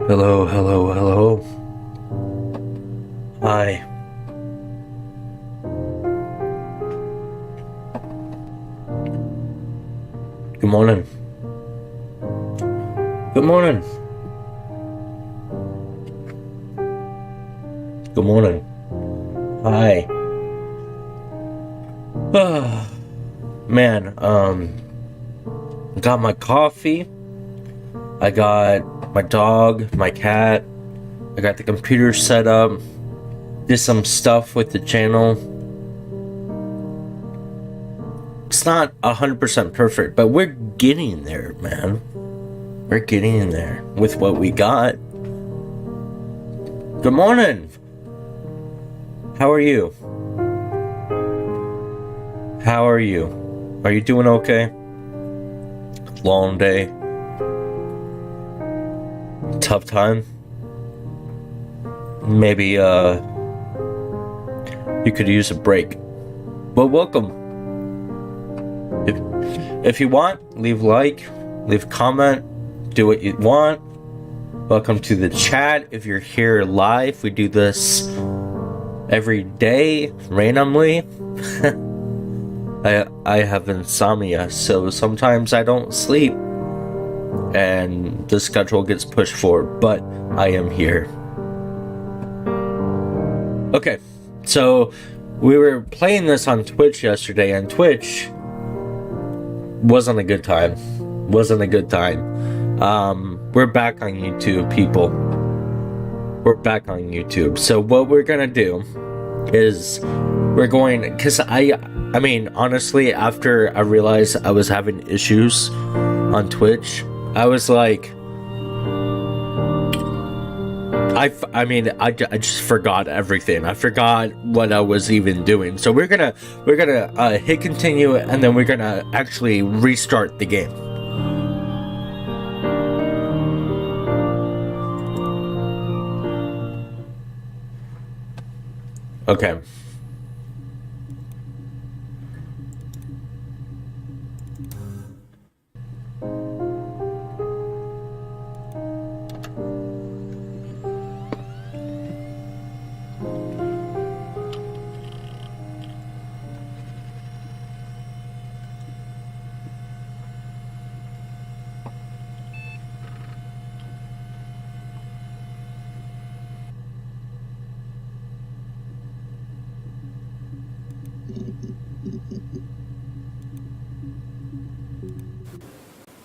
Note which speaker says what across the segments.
Speaker 1: Hello, hello, hello. Hi. Good morning. Good morning. Good morning. Hi. Man, got my coffee. I got my dog, my cat. I got the computer set up. Did some stuff with the channel. It's not 100% perfect, but we're getting there, man. We're getting there with what we got. Good morning. How are you? How are you? Are you doing okay? Long day. Tough time. Maybe you could use a break. But welcome. If you want, leave a like, leave a comment, do what you want. Welcome to the chat. If you're here live, we do this every day, randomly. I have insomnia, so sometimes I don't sleep and the schedule gets pushed forward, but I am here. Okay, so we were playing this on Twitch yesterday, and Twitch wasn't a good time. We're back on YouTube, people. We're back on YouTube. So what we're gonna do is we're going, because I mean, honestly, after I realized I was having issues on Twitch, I was like, I just forgot everything. I forgot what I was even doing. So we're gonna hit continue, and then we're gonna actually restart the game. Okay.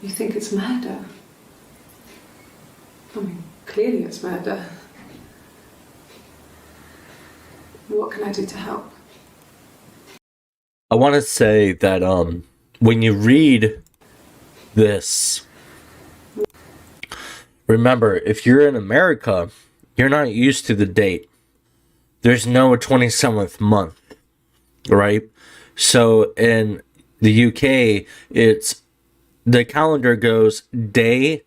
Speaker 2: You think it's murder? I mean, clearly it's murder. What can I do to help?
Speaker 1: I want to say that when you read this, remember, if you're in America, you're not used to the date. There's no 27th month, right? So in the UK, the calendar goes day,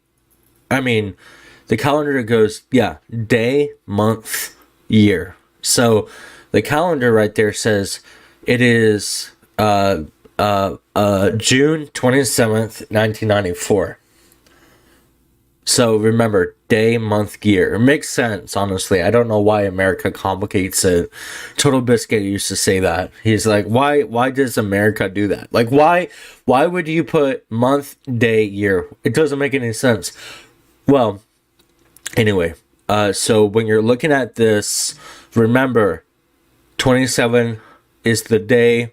Speaker 1: month, year. So the calendar right there says it is June 27th, 1994. So remember, day, month, year. It makes sense, honestly. I don't know why America complicates it. Total Biscuit used to say that. He's like, why does America do that? Like, why would you put month, day, year? It doesn't make any sense. Well, anyway, so when you're looking at this, remember, 27 is the day,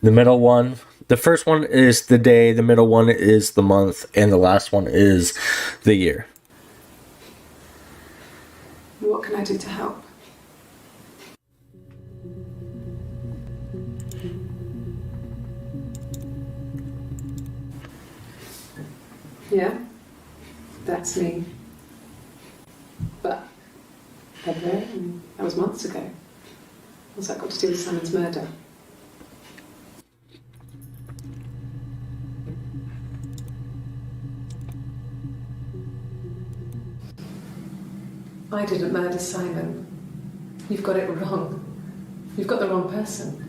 Speaker 1: the middle one. The first one is the day, the middle one is the month, and the last one is the year.
Speaker 2: What can I do to help? Yeah, that's me. But February, and that was months ago. What's that got to do with Simon's murder? I didn't murder Simon. You've got it wrong. You've got the wrong person.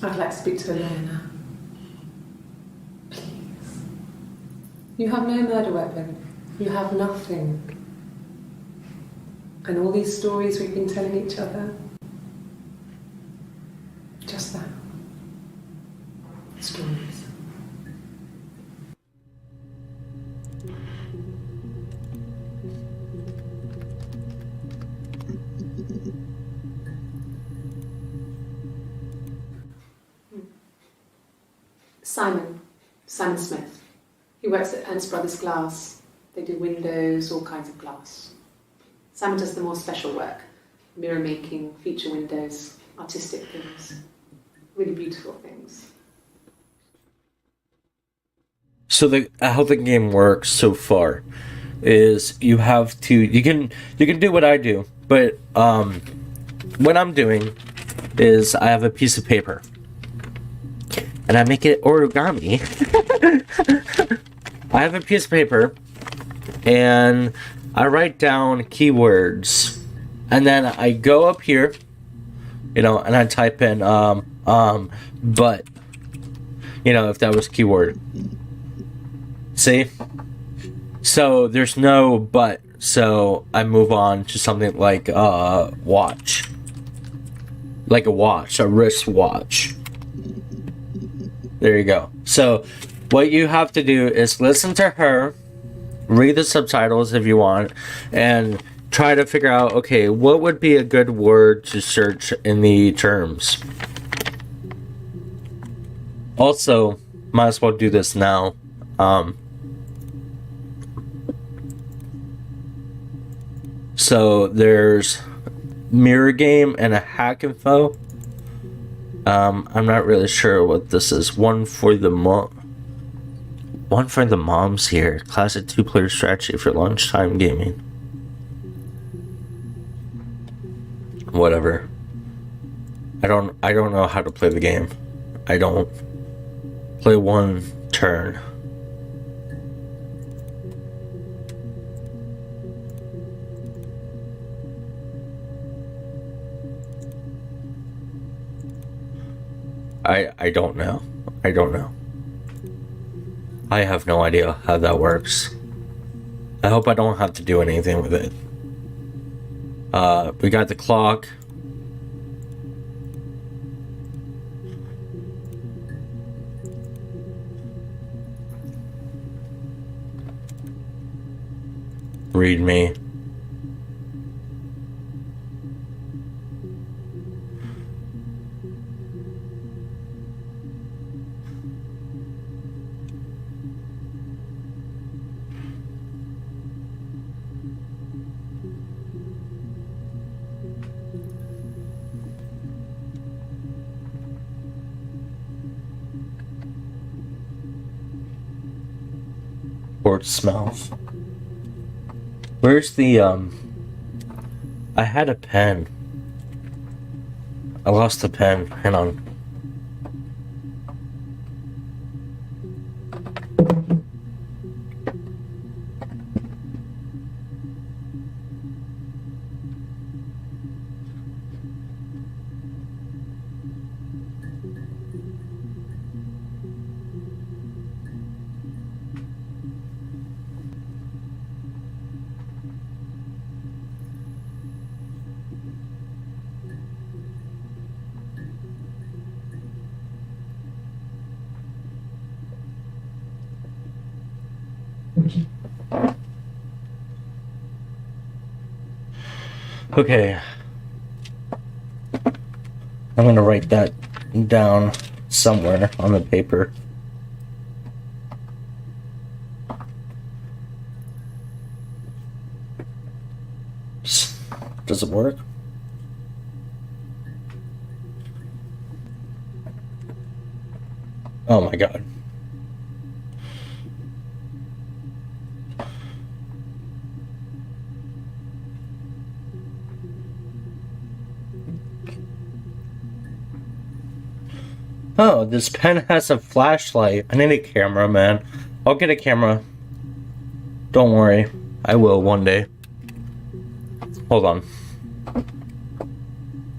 Speaker 2: I'd like to speak to the lawyer now. You have no murder weapon. You have nothing. And all these stories we've been telling each other, just that. Stories. Simon Smith. He works at Ernst Brothers Glass. They do windows, all kinds of glass. Simon does the more special work, mirror making, feature windows, artistic things, really beautiful things.
Speaker 1: So how the game works so far is you can do what I do, but what I'm doing is I have a piece of paper and I make it origami. I have a piece of paper and I write down keywords and then I go up here, and I type in but, if that was keyword. See? So there's no but, so I move on to something like watch. Like a watch, a wrist watch. There you go. So what you have to do is listen to her, read the subtitles if you want, and try to figure out, okay, what would be a good word to search in the terms. Also, might as well do this now. So there's mirror game and a hack info. I'm not really sure what this is. One for the moms here. Classic 2-player strategy for lunchtime gaming. Whatever. I don't know how to play the game. I don't play one turn. I don't know. I don't know. I have no idea how that works. I hope I don't have to do anything with it. We got the clock. Read me. Portsmouth. Where's the I had a pen. I lost the pen. Hang on. Okay. I'm gonna write that down somewhere on the paper. Does it work? Oh my god. Oh, this pen has a flashlight. I need a camera, man. I'll get a camera. Don't worry. I will one day. Hold on.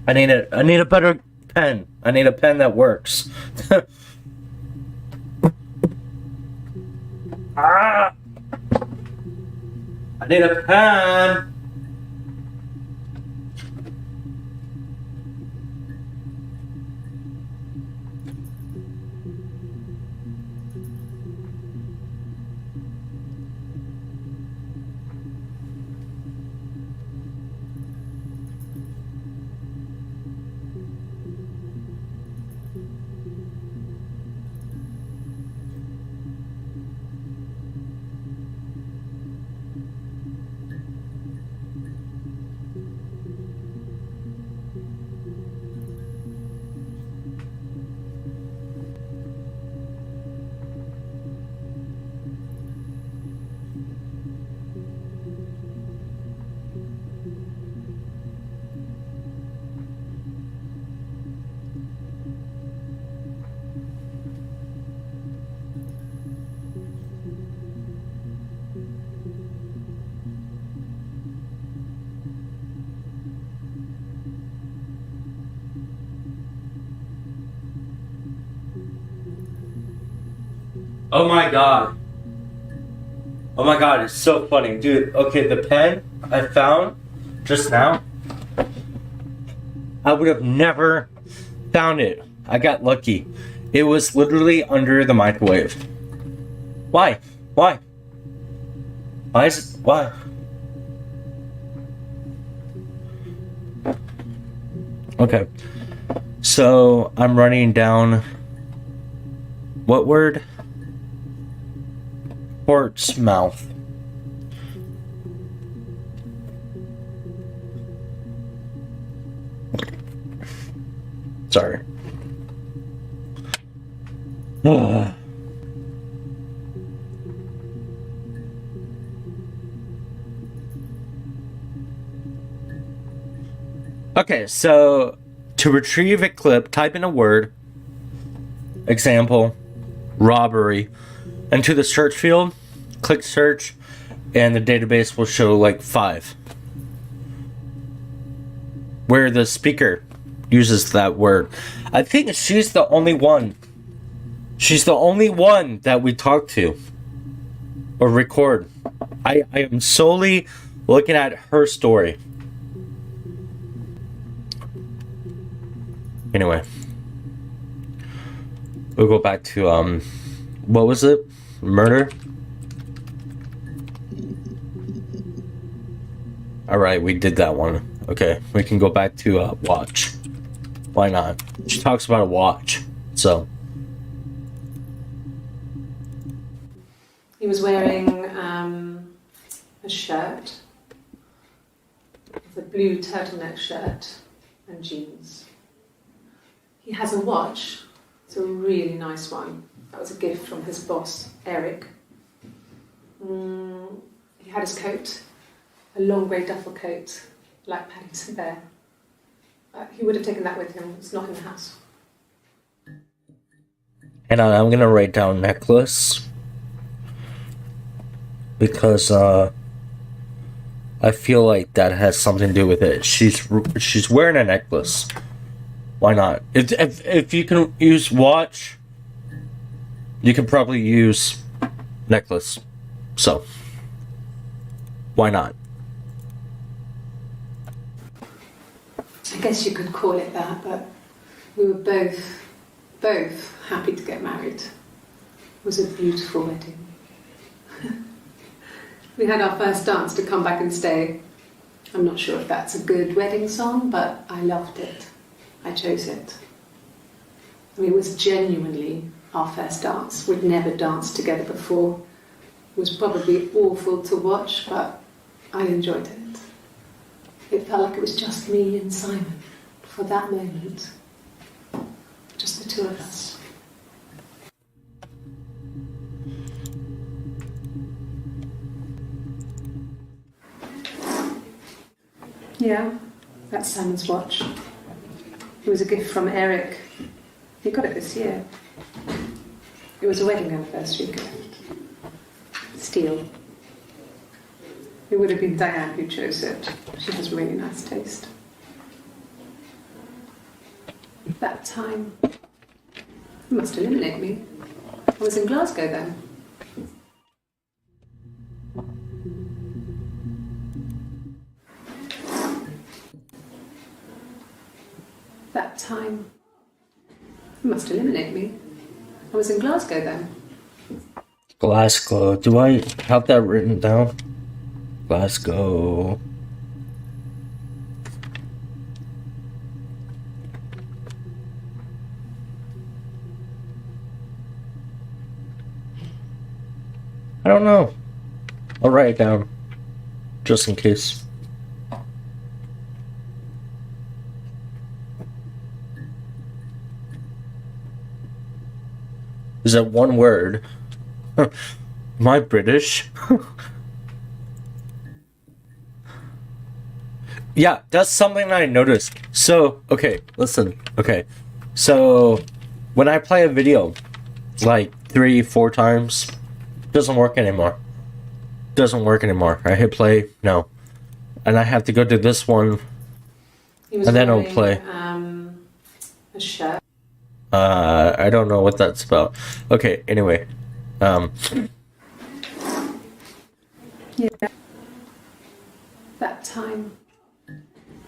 Speaker 1: I need a better pen. I need a pen that works. Ah! I need a pen. Oh my god. Oh my god, it's so funny. Dude, okay, the pen I found just now, I would have never found it. I got lucky. It was literally under the microwave. Why? Why? Why is it? Why? Okay. So, I'm running down... What word? Portsmouth. Sorry. Okay, so to retrieve a clip, type in a word, example, robbery, into the search field, click search, and the database will show like 5. Where the speaker uses that word. I think she's the only one. She's the only one that we talk to or record. I am solely looking at her story. Anyway, we'll go back to what was it? Murder? Alright, we did that one. Okay, we can go back to watch. Why not? She talks about a watch, so.
Speaker 2: He was wearing a shirt, a blue turtleneck shirt and jeans. He has a watch. It's a really nice one. That was a gift from his boss, Eric. He had his coat, a long grey duffel coat, like Paddington Bear. He would have taken that with him. It's not in the house.
Speaker 1: And I'm gonna write down necklace because I feel like that has something to do with it. She's wearing a necklace. Why not? If you can use watch, you can probably use necklace. So, why not?
Speaker 2: I guess you could call it that, but we were both happy to get married. It was a beautiful wedding. We had our first dance to Come Back and Stay. I'm not sure if that's a good wedding song, but I loved it. I chose it. I mean, it was genuinely our first dance. We'd never danced together before. It was probably awful to watch, but I enjoyed it. It felt like it was just me and Simon for that moment. Just the two of us. Yeah, that's Simon's watch. It was a gift from Eric. He got it this year. It was a wedding anniversary gift. Steel. It would have been Diane who chose it. She has really nice taste. That time, you must eliminate me. I was in Glasgow then. That time. You must eliminate me. I was in Glasgow then.
Speaker 1: Glasgow. Do I have that written down? Glasgow. I don't know. I'll write it down. Just in case. Is that one word? Am I British? Yeah, that's something I noticed. So, okay, listen. Okay. So, when I play a video like 3-4 times, doesn't work anymore. Doesn't work anymore. I hit play, no. And I have to go to this one,
Speaker 2: He was
Speaker 1: and then
Speaker 2: wearing,
Speaker 1: I'll play.
Speaker 2: A shirt.
Speaker 1: I don't know what that's about. Okay, anyway.
Speaker 2: Yeah. That time.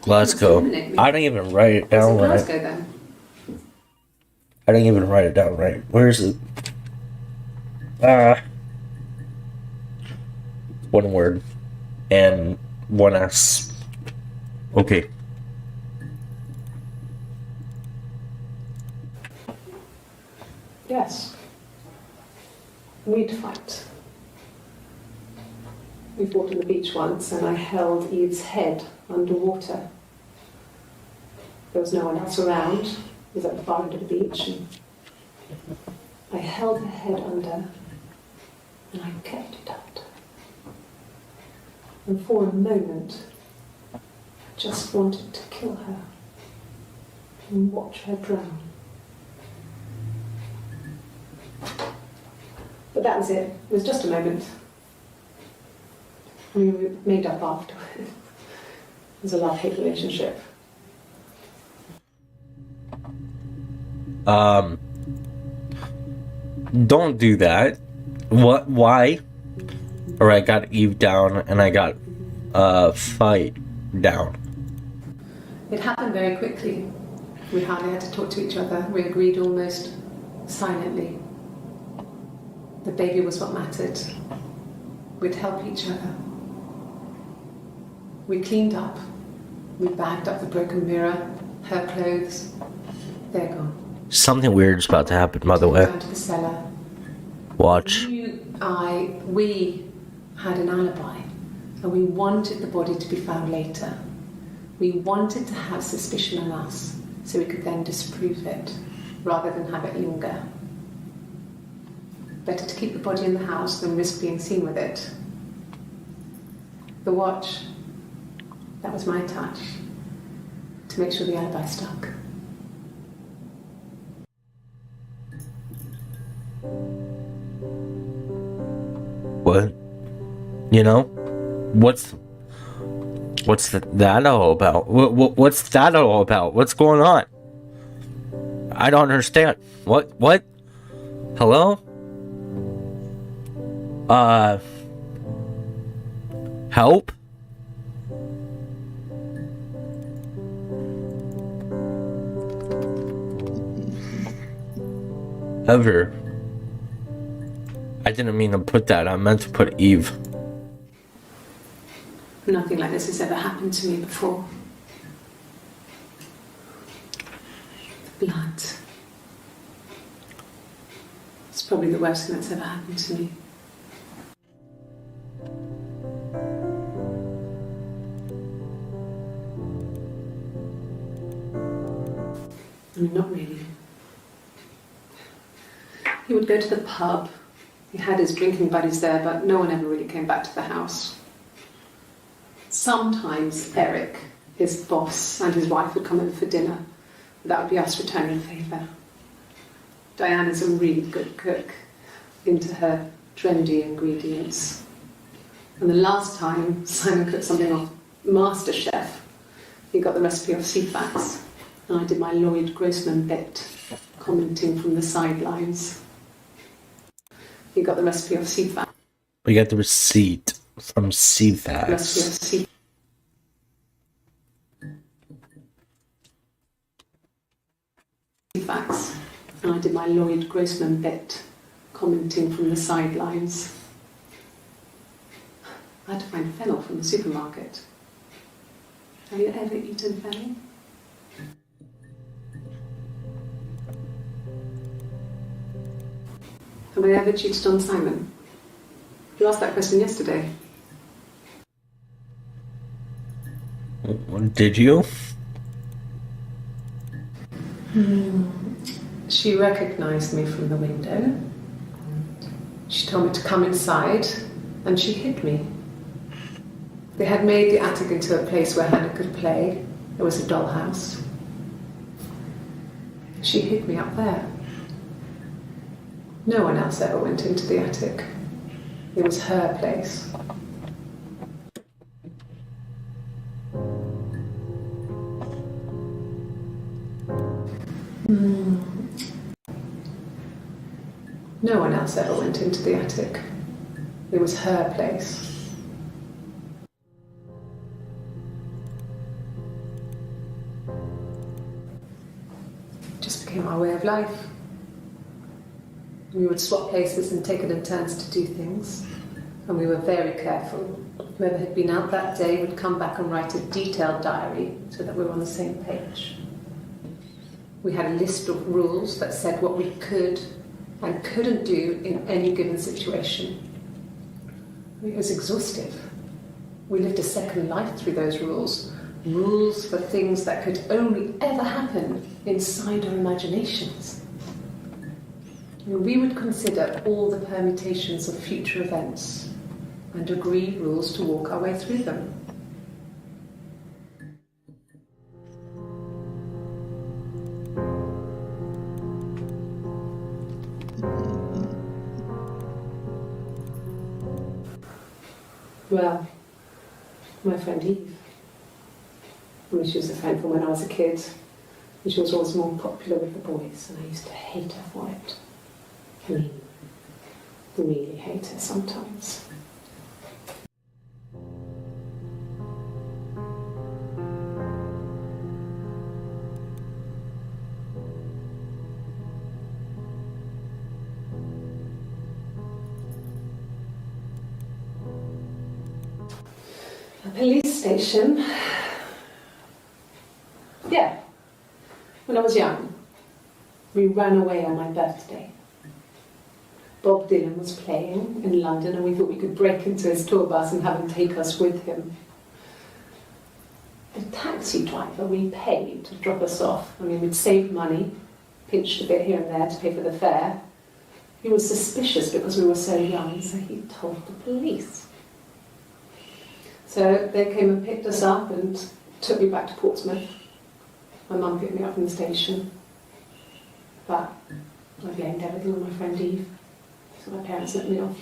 Speaker 1: Glasgow.
Speaker 2: eliminate me.
Speaker 1: I didn't even write it
Speaker 2: I was
Speaker 1: down
Speaker 2: in
Speaker 1: right.
Speaker 2: Glasgow then.
Speaker 1: I didn't even write it down right. Where is it? One word. And one S. Okay.
Speaker 2: Yes. We'd fight. We fought on the beach once and I held Eve's head underwater. There was no one else around. It was at the far end of the beach. And I held her head under and I kept it under. And for a moment, I just wanted to kill her and watch her drown. But that was it. It was just a moment. I mean, we made up afterwards. It was a love-hate relationship.
Speaker 1: Don't do that. What? Why? Or I got Eve down and I got fight down.
Speaker 2: It happened very quickly. We hardly had to talk to each other. We agreed almost silently. The baby was what mattered. We'd help each other. We cleaned up. We bagged up the broken mirror, her clothes. They're gone.
Speaker 1: Something weird's about to happen, by the way.
Speaker 2: Down to the cellar.
Speaker 1: Watch.
Speaker 2: We had an alibi, and we wanted the body to be found later. We wanted to have suspicion on us, so we could then disprove it, rather than have it linger. Better to keep the body in the house than risk being seen with it. The watch, that was my touch, to make sure the alibi stuck.
Speaker 1: What? You know? What's that all about? What's that all about? What's going on? I don't understand. What? Hello? Help? Ever. I didn't mean to put that. I meant to put Eve.
Speaker 2: Nothing like this has ever happened to me before. The blood. It's probably the worst thing that's ever happened to me. I mean, not really. He would go to the pub. He had his drinking buddies there, but no one ever really came back to the house. Sometimes Eric, his boss, and his wife would come over for dinner. That would be us returning a favour. Diana's a really good cook, into her trendy ingredients. And the last time Simon cooked something off MasterChef, he got the recipe off Ceefax, and I did my Lloyd Grossman bit, commenting from the sidelines. He got the recipe off Ceefax.
Speaker 1: We got the receipt from Ceefax.
Speaker 2: Recipe of Halifax, and I did my Lloyd Grossman bit, commenting from the sidelines. I had to find fennel from the supermarket. Have you ever eaten fennel? Have I ever cheated on Simon? You asked that question yesterday.
Speaker 1: Did you?
Speaker 2: She recognised me from the window. She told me to come inside, and she hid me. They had made the attic into a place where Hannah could play. It was a dollhouse. She hid me up there. No one else ever went into the attic. It was her place. No one else ever went into the attic. It was her place. It just became our way of life. We would swap places and take it in turns to do things. And we were very careful. Whoever had been out that day would come back and write a detailed diary so that we were on the same page. We had a list of rules that said what we could and couldn't do in any given situation. It was exhaustive. We lived a second life through those rules. Rules for things that could only ever happen inside our imaginations. We would consider all the permutations of future events and agree rules to walk our way through them. Well, my friend Eve. I mean, she was a friend from when I was a kid, and she was always more popular with the boys, and I used to hate her for it. I mean, really hate her sometimes. A police station. Yeah. When I was young, we ran away on my birthday. Bob Dylan was playing in London, and we thought we could break into his tour bus and have him take us with him. The taxi driver we paid to drop us off, I mean, we'd saved money, pinched a bit here and there to pay for the fare. He was suspicious because we were so young, so he told the police. So they came and picked us up and took me back to Portsmouth. My mum picked me up from the station. But I blamed everything on my friend Eve. So my parents let me off.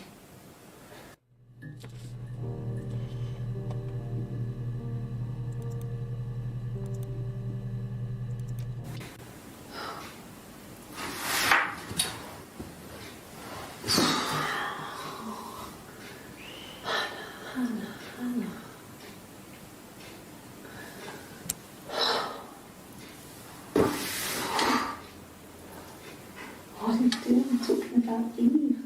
Speaker 2: What are you doing talking about Eve?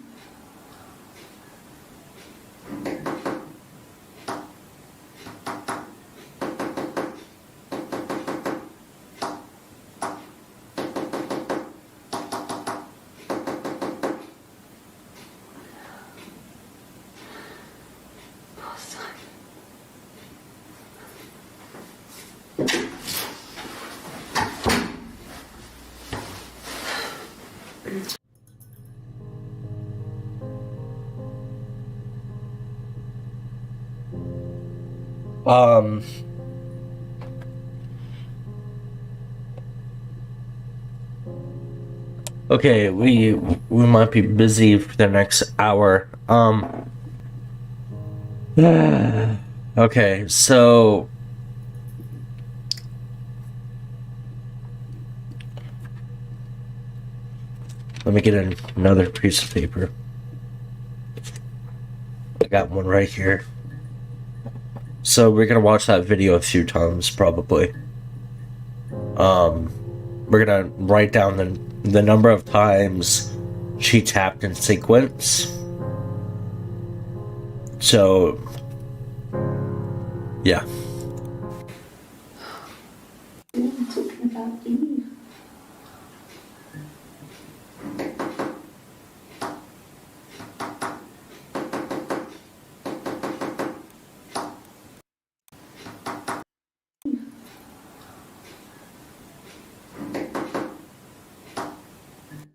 Speaker 2: Poor Simon.
Speaker 1: Okay, we might be busy for the next hour. Okay, so let me get another piece of paper. I got one right here. So we're gonna watch that video a few times, probably. we're gonna write down the number of times she tapped in sequence. So, yeah.
Speaker 2: I'm talking about Eve.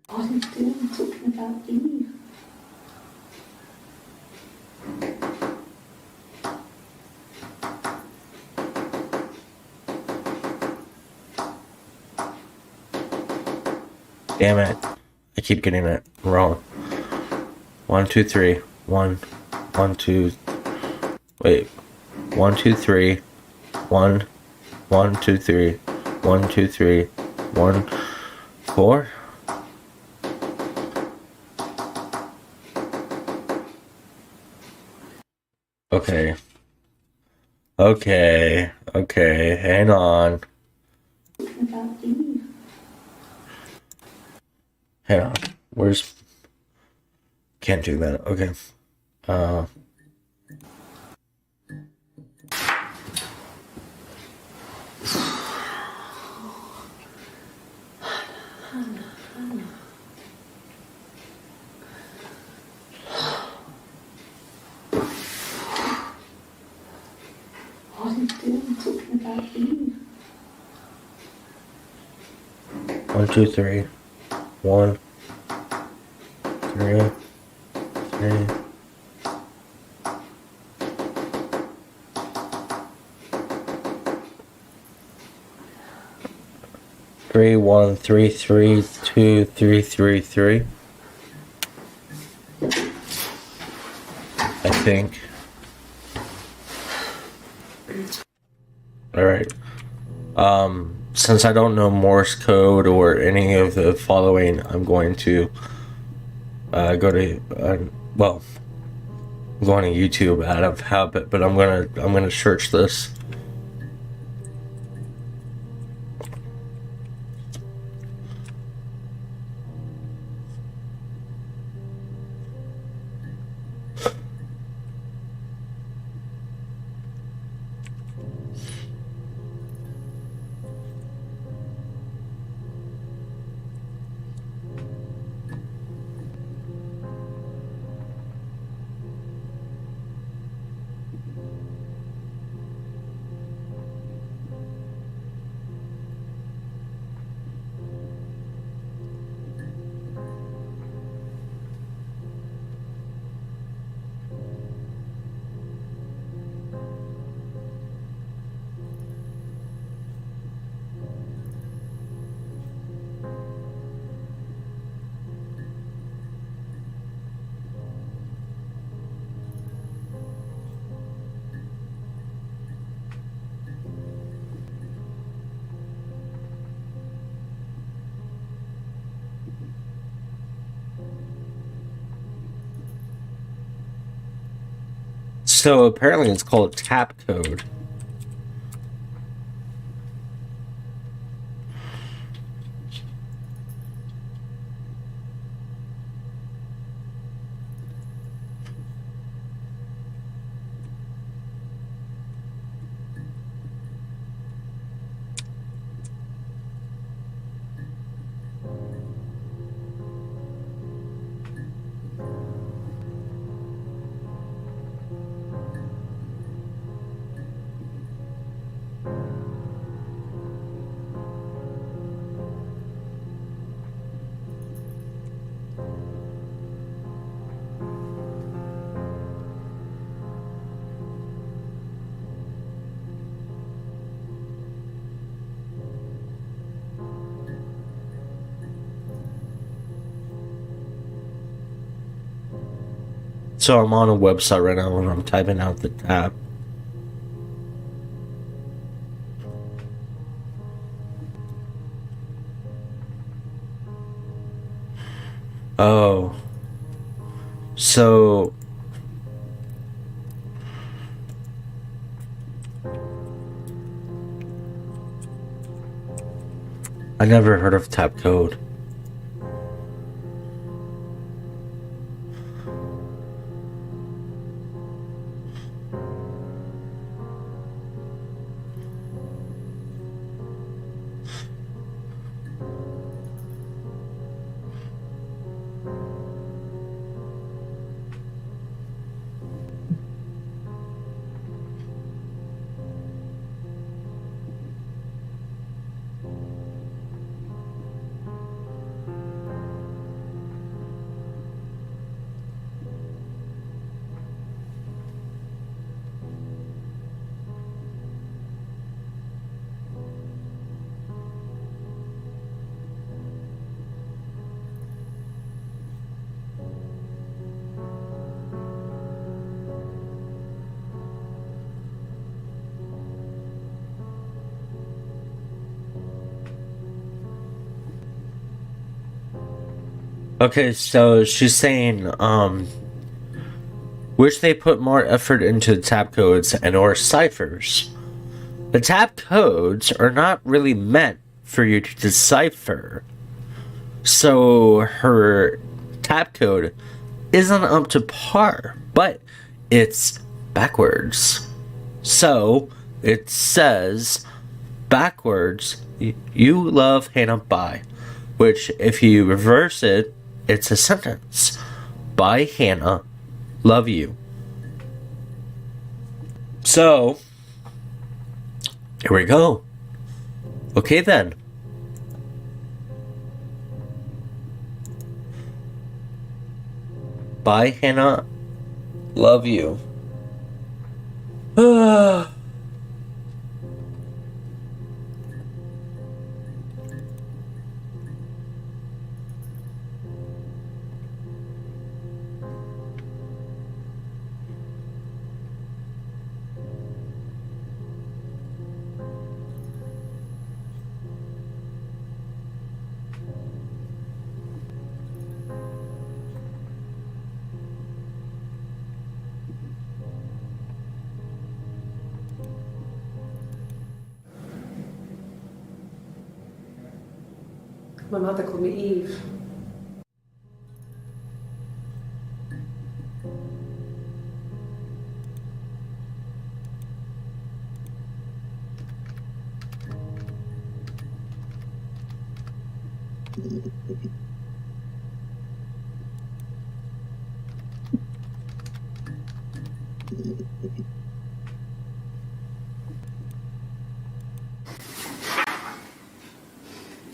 Speaker 2: What are you doing talking about Eve?
Speaker 1: Damn it. I keep getting it wrong. 1, 2, 3. 1, 1, 2. Wait. 1, 2, 3. 1, 1, 2, 3. 1, 2, 3. 1, 4. Okay. Okay. Okay. Hang on.
Speaker 2: Talking about Eve.
Speaker 1: Hang on. Where's... Can't do that. Okay. Uh...
Speaker 2: What are you doing talking about Eve?
Speaker 1: 1, 2, 3. 1, 3, 3. 3, 1, 3, 3, 2, 3, 3, 3. I think. Alright. Since I don't know Morse code or any of the following, I'm going to go to well, I'm going to YouTube out of habit, but I'm gonna search this. So apparently it's called tap code. So I'm on a website right now and I'm typing out the tap. Oh. So I never heard of tap code. Okay, so she's saying, wish they put more effort into tap codes and or ciphers. The tap codes are not really meant for you to decipher. So her tap code isn't up to par, but it's backwards. So it says backwards, you love Hannah by, which if you reverse it, it's a sentence. Bye, Hannah. Love you. So, here we go. Okay then. Bye, Hannah. Love you.
Speaker 2: My mother called me Eve.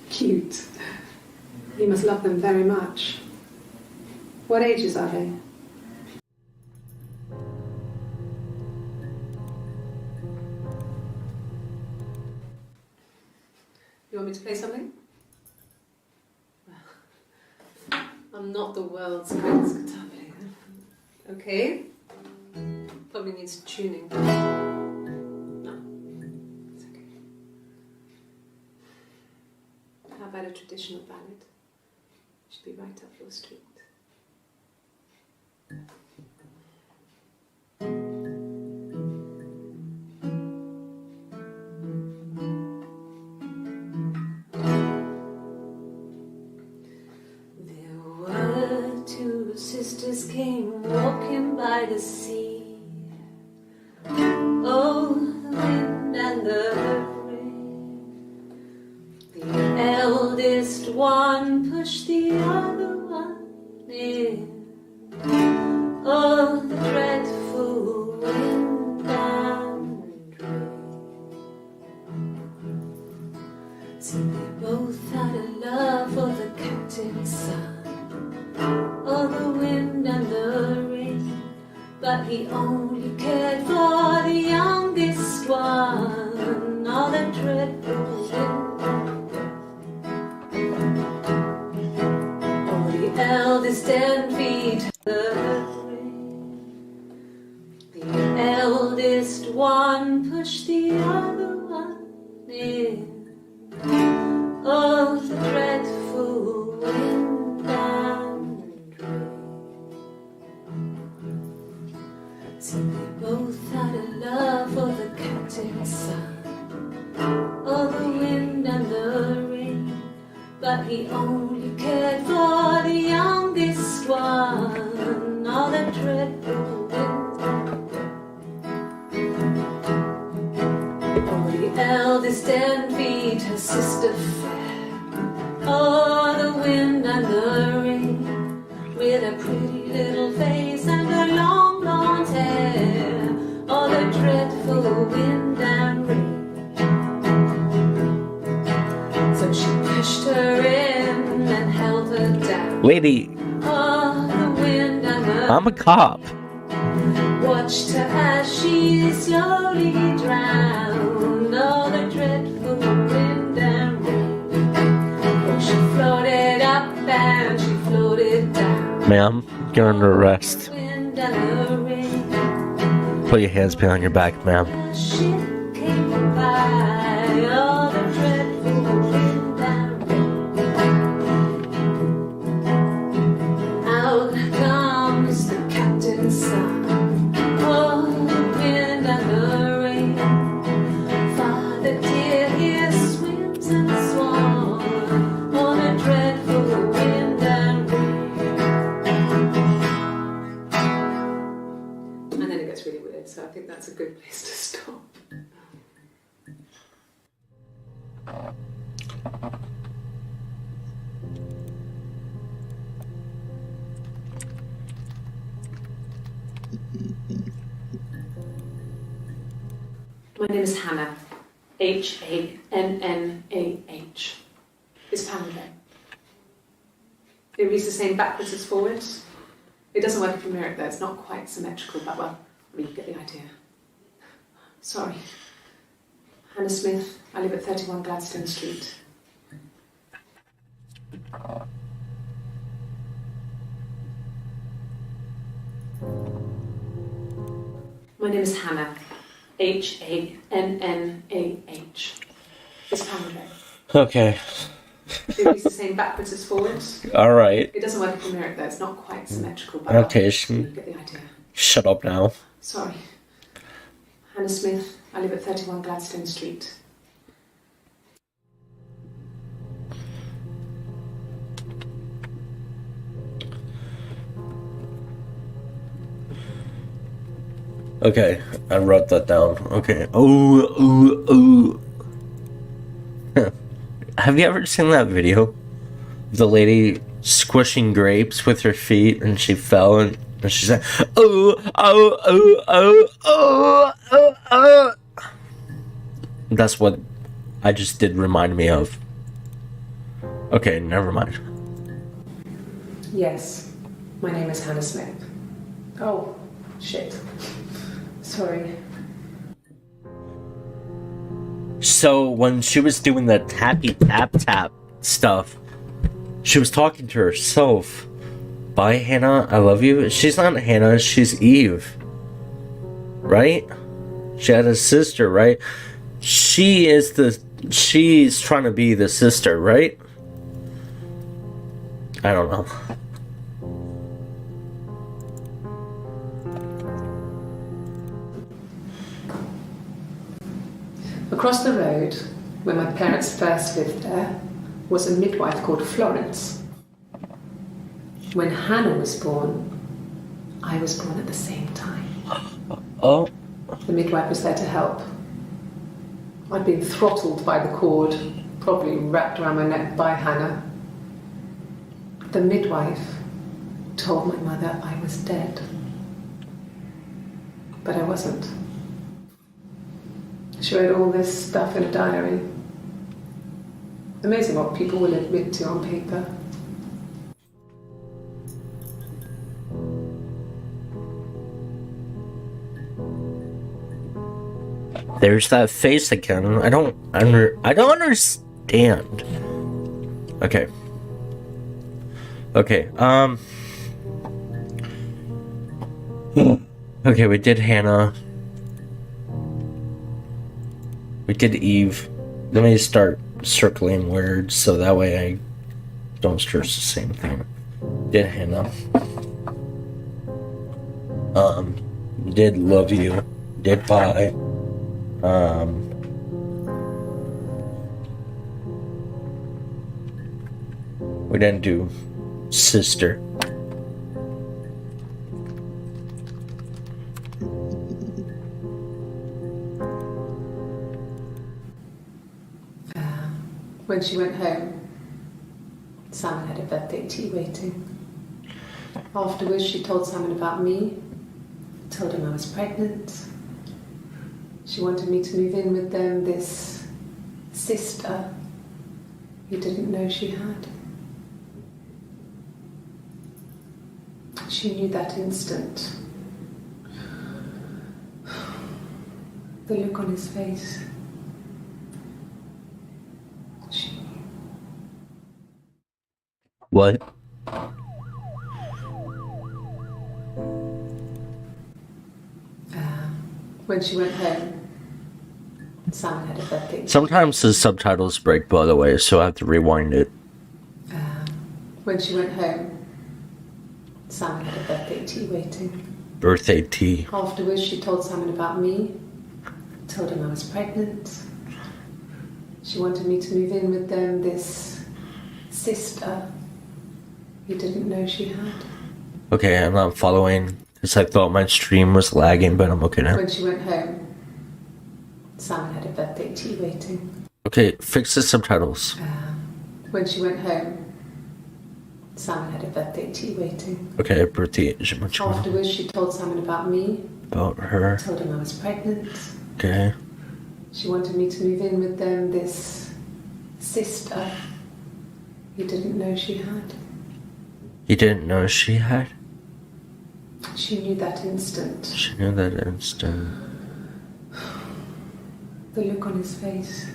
Speaker 2: Cute. You must love them very much. What ages are they? You want me to play something? I'm not the world's greatest guitar player. Okay? Probably needs tuning. No, it's okay. How about a traditional ballad? Should be right up your street. There were two sisters came walking by the sea. Oh, the wind and the rain. The eldest one pushed the other one in. Oh, the dreadful wind and rain. So they both had a love for the captain's son. Oh, the wind and the rain. But he only cared for the youngest one. Oh, the dreadful wind and rain. Oh, the eldest envied the rain. The eldest one pushed the other one in. Oh, the dreadful wind and rain. So they both had a but he only cared for the youngest one. All the dreadful wind. Oh, the eldest envied her sister fair. Oh, the wind and the rain, with a pretty little face and her long blonde hair. Oh, the dreadful wind and rain. So she pushed her in and held her down.
Speaker 1: Lady,
Speaker 2: Oh, the wind and the
Speaker 1: I'm a cop.
Speaker 2: watched her as she slowly drowned. Oh, the dreadful wind and rain. Oh, she floated up and she floated down.
Speaker 1: Ma'am, you're under arrest.
Speaker 2: Wind and the rain.
Speaker 1: Put your hands behind your back, ma'am.
Speaker 2: A ship came by. Oh, the dreadful wind and rain. Out comes the captain's son. Oh, the wind and the rain. Father dear, here swims and swan. Oh, the dreadful wind and rain. And then it gets really weird, so I think that's a good place to stop. My name is Hannah. Hannah. It's Pamela. It reads the same backwards as forwards. It doesn't work if you mirror it though, it's not quite symmetrical, but well, I mean, you get the idea. Sorry. Hannah Smith, I live at 31 Gladstone Street. My name is Hannah. Hannah. It's Pamela.
Speaker 1: Okay.
Speaker 2: It reads the same backwards as forwards.
Speaker 1: Alright.
Speaker 2: It doesn't work if you mirror it though, it's not quite symmetrical, but
Speaker 1: Okay,
Speaker 2: well, you get the idea.
Speaker 1: shut up now.
Speaker 2: Sorry. Hannah Smith, I live at 31 Gladstone Street.
Speaker 1: Okay, I wrote that down. Okay. Oh. Have you ever seen that video? The lady squishing grapes with her feet and she fell and she's like, oh. That's what I just did remind me of. Okay, never mind.
Speaker 2: Yes, my name is Hannah Smith. Oh, shit. Sorry.
Speaker 1: So when she was doing the tappy tap stuff, she was talking to herself. Bye, Hannah, I love you. She's not Hannah, she's Eve. Right? She had a sister, right? She's trying to be the sister, right? I don't know.
Speaker 2: Across the road, where my parents first lived there, was a midwife called Florence. When Hannah was born, I was born at the same time.
Speaker 1: Oh.
Speaker 2: The midwife was there to help. I'd been throttled by the cord, probably wrapped around my neck by Hannah. The midwife told my mother I was dead. But I wasn't. She wrote all this stuff in a diary. Amazing what people will admit to on paper.
Speaker 1: There's that face again. I don't understand. Okay. Okay, okay, we did Hannah. We did Eve. Let me start circling words so that way I don't stress the same thing. Did Hannah. Did love you. Did bye. We didn't do sister.
Speaker 2: When she went home, Simon had a birthday tea waiting. Afterwards, she told Simon about me, told him I was pregnant. She wanted me to move in with them, this sister he didn't know she had. She knew that instant. The look on his face. She knew.
Speaker 1: What?
Speaker 2: When she went home, Simon had a birthday.
Speaker 1: Sometimes the subtitles break, by the way, so I have to rewind it.
Speaker 2: When she went home, Simon had a birthday tea waiting.
Speaker 1: Birthday tea.
Speaker 2: Afterwards, she told Simon about me, told him I was pregnant. She wanted me to move in with them, this sister he didn't know she had.
Speaker 1: Okay, I'm not following because I thought my stream was lagging, but I'm okay now.
Speaker 2: When she went home, Simon had a birthday tea waiting.
Speaker 1: Okay, fix the subtitles.
Speaker 2: When she went home, Simon had a birthday tea waiting.
Speaker 1: Okay, birthday.
Speaker 2: Afterwards, she told Simon about me,
Speaker 1: About her.
Speaker 2: told him I was pregnant.
Speaker 1: Okay.
Speaker 2: She wanted me to move in with them, this sister he didn't know she had.
Speaker 1: You didn't know she had?
Speaker 2: She knew that instant.
Speaker 1: She knew that instant.
Speaker 2: The look on his face.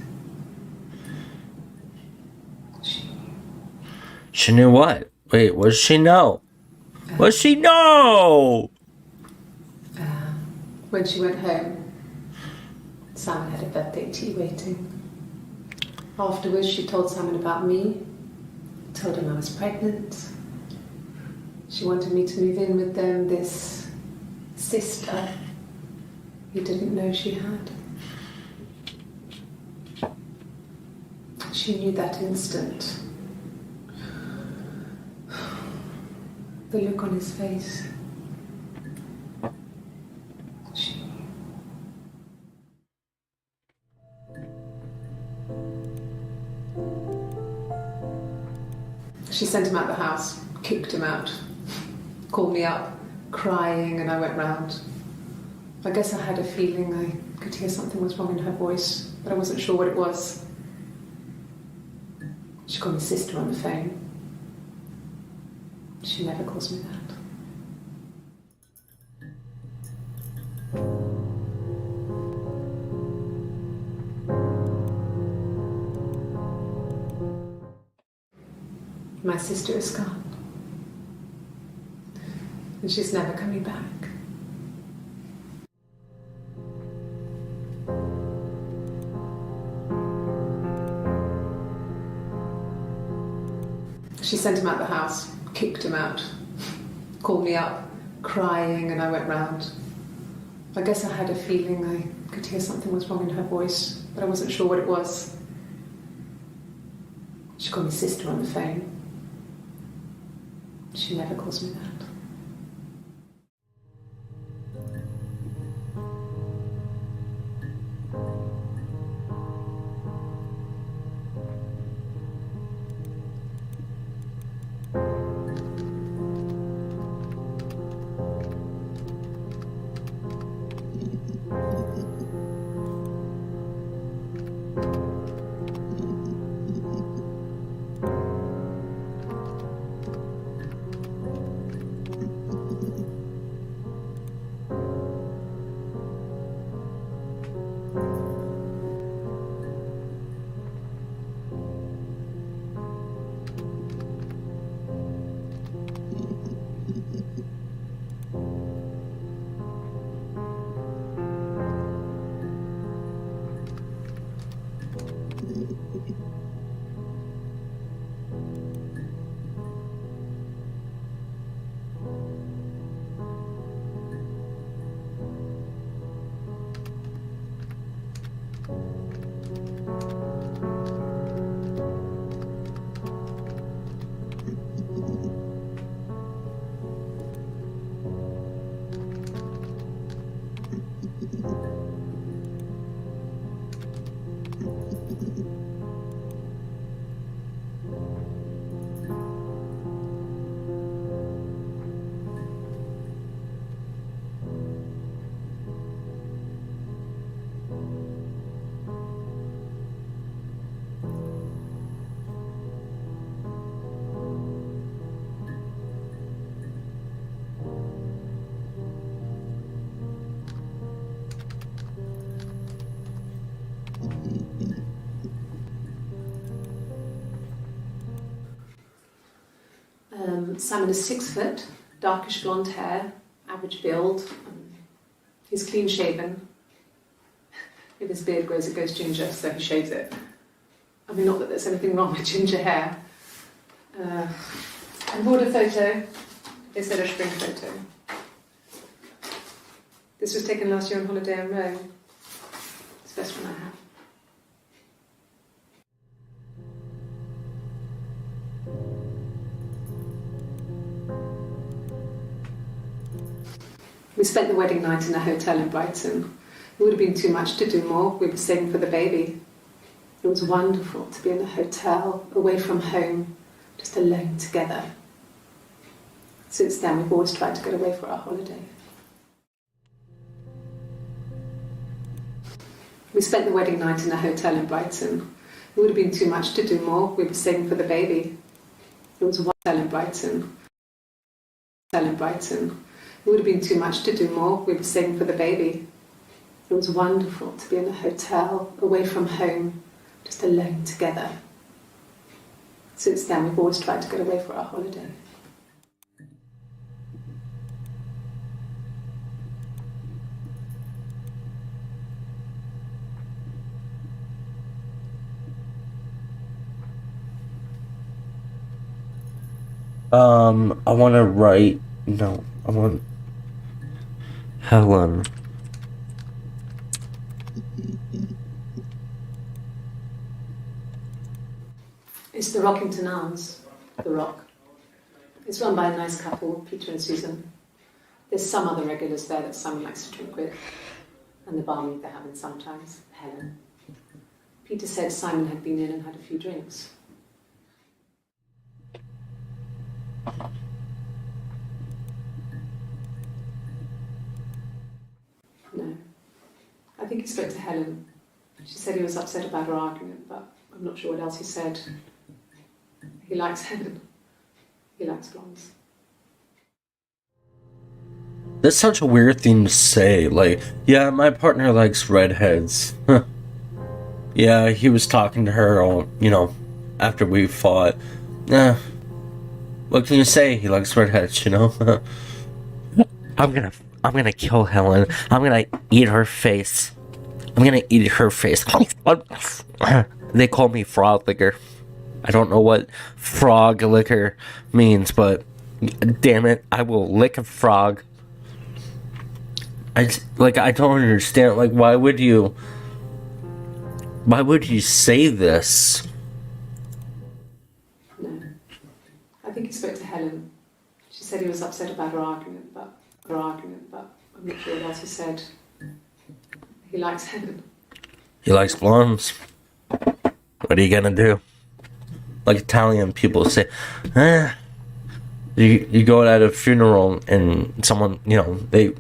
Speaker 1: She knew what? Wait, what does she know? What does she know?
Speaker 2: When she went home, Simon had a birthday tea waiting. Afterwards, she told Simon about me, told him I was pregnant. She wanted me to move in with them, this sister he didn't know she had. She knew that instant. The look on his face. She knew. She sent him out the house, kicked him out, called me up, crying, and I went round. I guess I had a feeling I could hear something was wrong in her voice, but I wasn't sure what it was. She called me sister on the phone. She never calls me that. My sister is gone. And she's never coming back. She sent him out the house, kicked him out, called me up, crying, and I went round. I guess I had a feeling I could hear something was wrong in her voice, but I wasn't sure what it was. She called me sister on the phone. She never calls me that. Simon is 6 foot, darkish blonde hair, average build. He's clean shaven. If his beard grows, it goes ginger, so he shaves it. I mean, not that there's anything wrong with ginger hair. I bought a photo. They said a spring photo. This was taken last year on holiday in Rome. It's the best one I have. We spent the wedding night in a hotel in Brighton. It would have been too much to do more. We were saving for the baby. It was wonderful to be in a hotel, away from home, just alone together. Since then, we've always tried to get away for our holiday. We spent the wedding night in a hotel in Brighton. It would have been too much to do more. We were saving for the baby. It was a hotel in Brighton. Hotel in Brighton. It would have been too much to do more. We were saving for the baby. It was wonderful to be in a hotel, away from home, just alone together. Since then, we've always tried to get away for our holiday.
Speaker 1: I want to write. No, I want Helen.
Speaker 2: It's the Rockington Arms, The Rock. It's run by a nice couple, Peter and Susan. There's some other regulars there that Simon likes to drink with, and the barmaid they're having sometimes, Helen. Peter said Simon had been in and had a few drinks. No. I think he spoke to Helen. She said he was upset about her argument, but I'm not sure what else he said. He likes Helen. He likes blondes.
Speaker 1: That's such a weird thing to say. Like, yeah, my partner likes redheads. Yeah, he was talking to her, after we fought. What can you say? He likes redheads, I'm gonna kill Helen. I'm gonna eat her face. They call me frog liquor. I don't know what frog liquor means, but damn it, I will lick a frog. I don't understand. Like, why would you say this?
Speaker 2: No. I think he spoke to Helen. She said he was upset about her argument, but I'm not sure what else he said. He likes Helen.
Speaker 1: He likes blondes. What are you gonna do? Like Italian people say, you go at a funeral and someone, they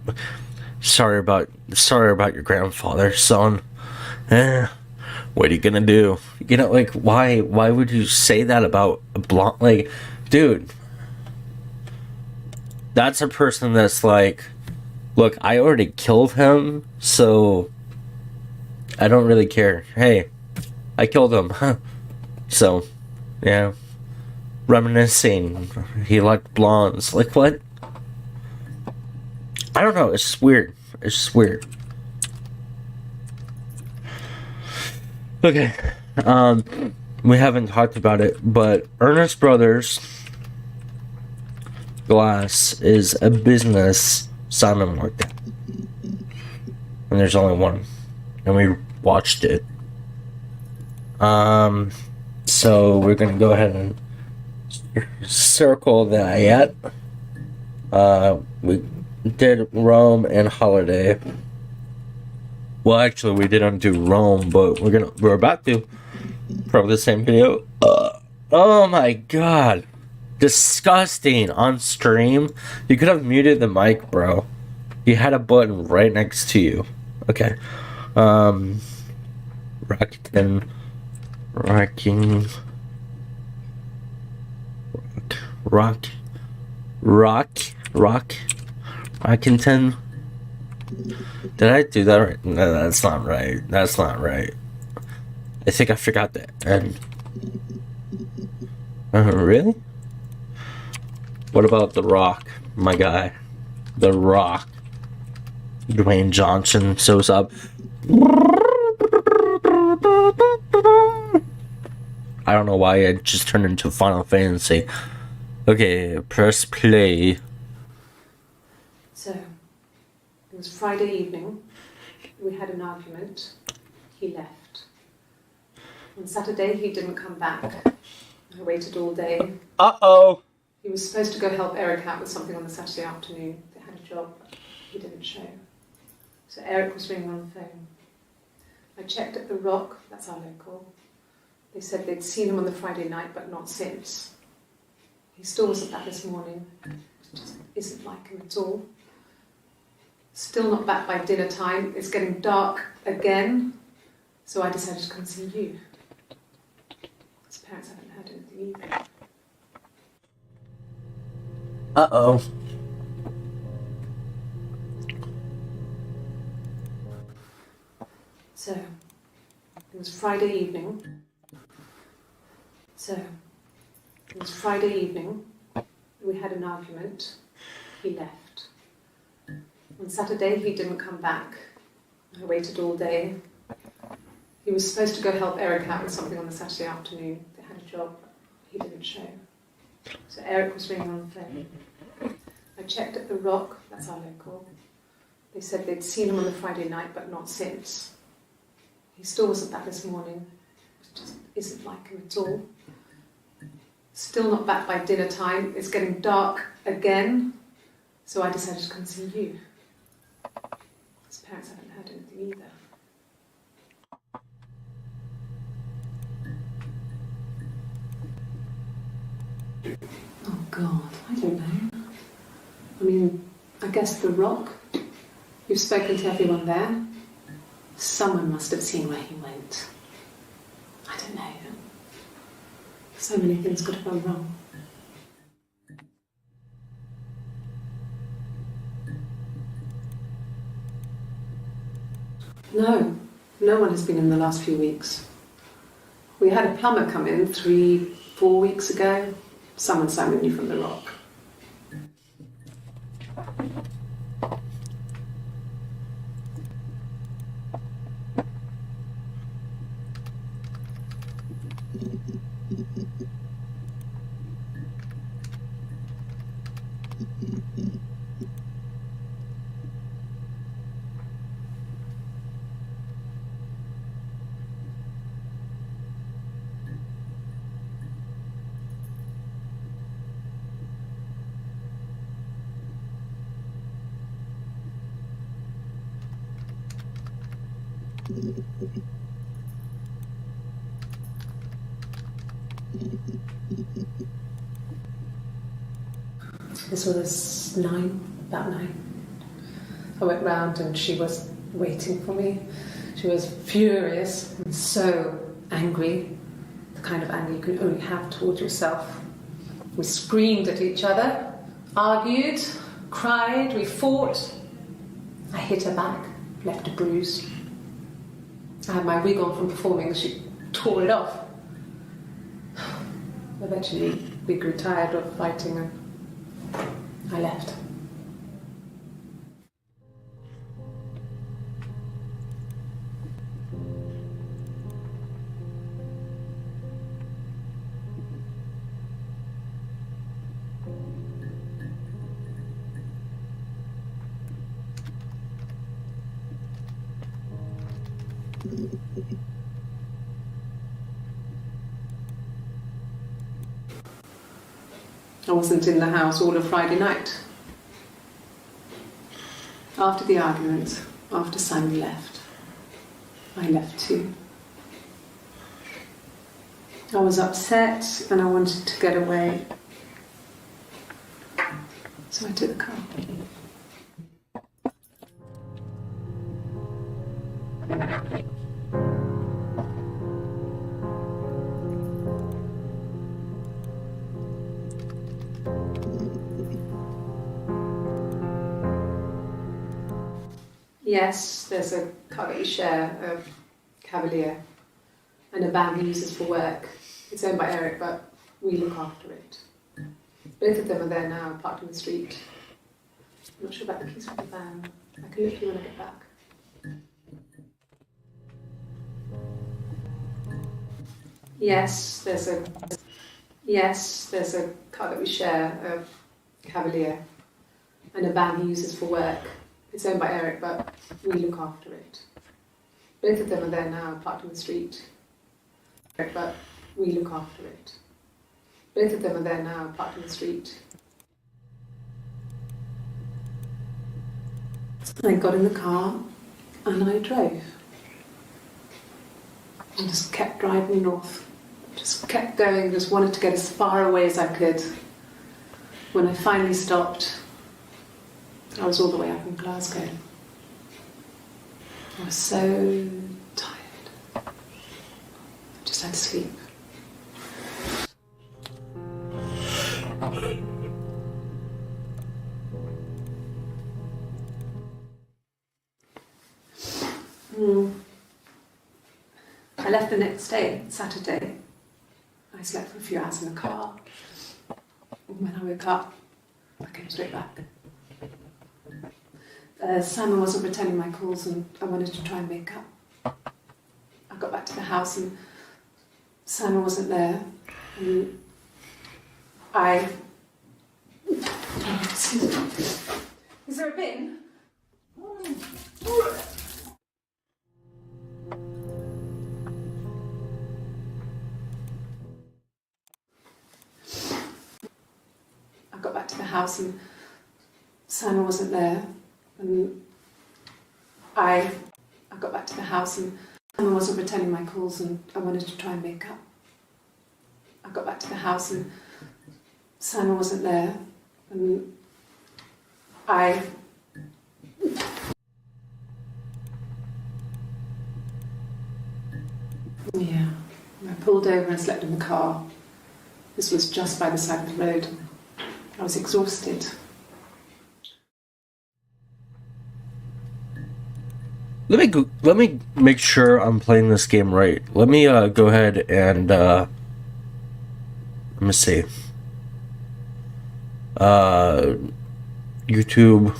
Speaker 1: sorry about your grandfather, son. What are you gonna do? Why would you say that about a blonde? Like, dude, that's a person that's like, look, I already killed him, so I don't really care. Hey, I killed him. So, yeah. Reminiscing. He liked blondes. Like, what? I don't know. It's just weird. Okay. We haven't talked about it, but Ernest Brothers Glass is a business Simon worked at. And there's only one. And we watched it. So we're gonna go ahead and circle that yet. We did Rome and Holiday. Well, actually, we didn't do Rome, but we're about to. Probably the same video. Oh my god. Disgusting on stream. You could have muted the mic, bro. You had a button right next to you. Okay. Rockington. Rockington. Did I do that right? No, that's not right. I think I forgot that. And really? What about The Rock, my guy? The Rock. Dwayne Johnson shows up. I don't know why I just turned into Final Fantasy. Okay, press play.
Speaker 2: So, it was Friday evening. We had an argument. He left. On Saturday, he didn't come back. I waited all day.
Speaker 1: Uh-oh.
Speaker 2: He was supposed to go help Eric out with something on the Saturday afternoon. They had a job, but he didn't show. So Eric was ringing on the phone. I checked at The Rock, that's our local. They said they'd seen him on the Friday night, but not since. He still wasn't back this morning. It just isn't like him at all. Still not back by dinner time. It's getting dark again. So I decided to come see you. His parents haven't heard anything either.
Speaker 1: Uh-oh.
Speaker 2: So, it was Friday evening. We had an argument. He left. On Saturday, he didn't come back. I waited all day. He was supposed to go help Eric out with something on the Saturday afternoon. They had a job. He didn't show. So Eric was ringing on the phone. I checked at The Rock, that's our local. They said they'd seen him on the Friday night, but not since. He still wasn't back this morning. It just isn't like him at all. Still not back by dinner time. It's getting dark again. So I decided to come see you. His parents haven't heard anything either. Oh God, I don't know. I mean, I guess The Rock. You've spoken to everyone there. Someone must have seen where he went. I don't know. So many things could have gone wrong. No one has been in the last few weeks. We had a plumber come in 3-4 weeks ago. Someone summoned you from The Rock. This was about 9. I went round and she was waiting for me. She was furious and so angry, the kind of anger you can only have towards yourself. We screamed at each other, argued, cried, we fought. I hit her back, left a bruise. I had my wig on from performing and she tore it off. Eventually we grew tired of fighting and I left. I wasn't in the house all of Friday night. After the argument, after Simon left, I left too. I was upset and I wanted to get away. So I took the car. Yes, there's a car that we share, a Cavalier, and a van he uses for work. It's owned by Eric, but we look after it. Both of them are there now, parked in the street. I'm not sure about the keys for the van. I can look you when I get back. Yes, there's a car that we share, a Cavalier, and a van he uses for work. It's owned by Eric, but we look after it. Both of them are there now, parked in the street. But we look after it. Both of them are there now, parked in the street. I got in the car and I drove. I just kept driving north. Just kept going, just wanted to get as far away as I could. When I finally stopped, I was all the way up in Glasgow. I was so tired. I just had to sleep. I left the next day, Saturday. I slept for a few hours in the car. When I woke up, I came straight back. Simon wasn't returning my calls and I wanted to try and make up. I got back to the house and Simon wasn't there. And Excuse me. Is there a bin? I got back to the house and Simon wasn't there. And I got back to the house and Simon wasn't returning my calls and I wanted to try and make up. I got back to the house and Simon wasn't there. And I pulled over and slept in the car. This was just by the side of the road. I was exhausted.
Speaker 1: Let me make sure I'm playing this game right. Let me go ahead and let me see. YouTube.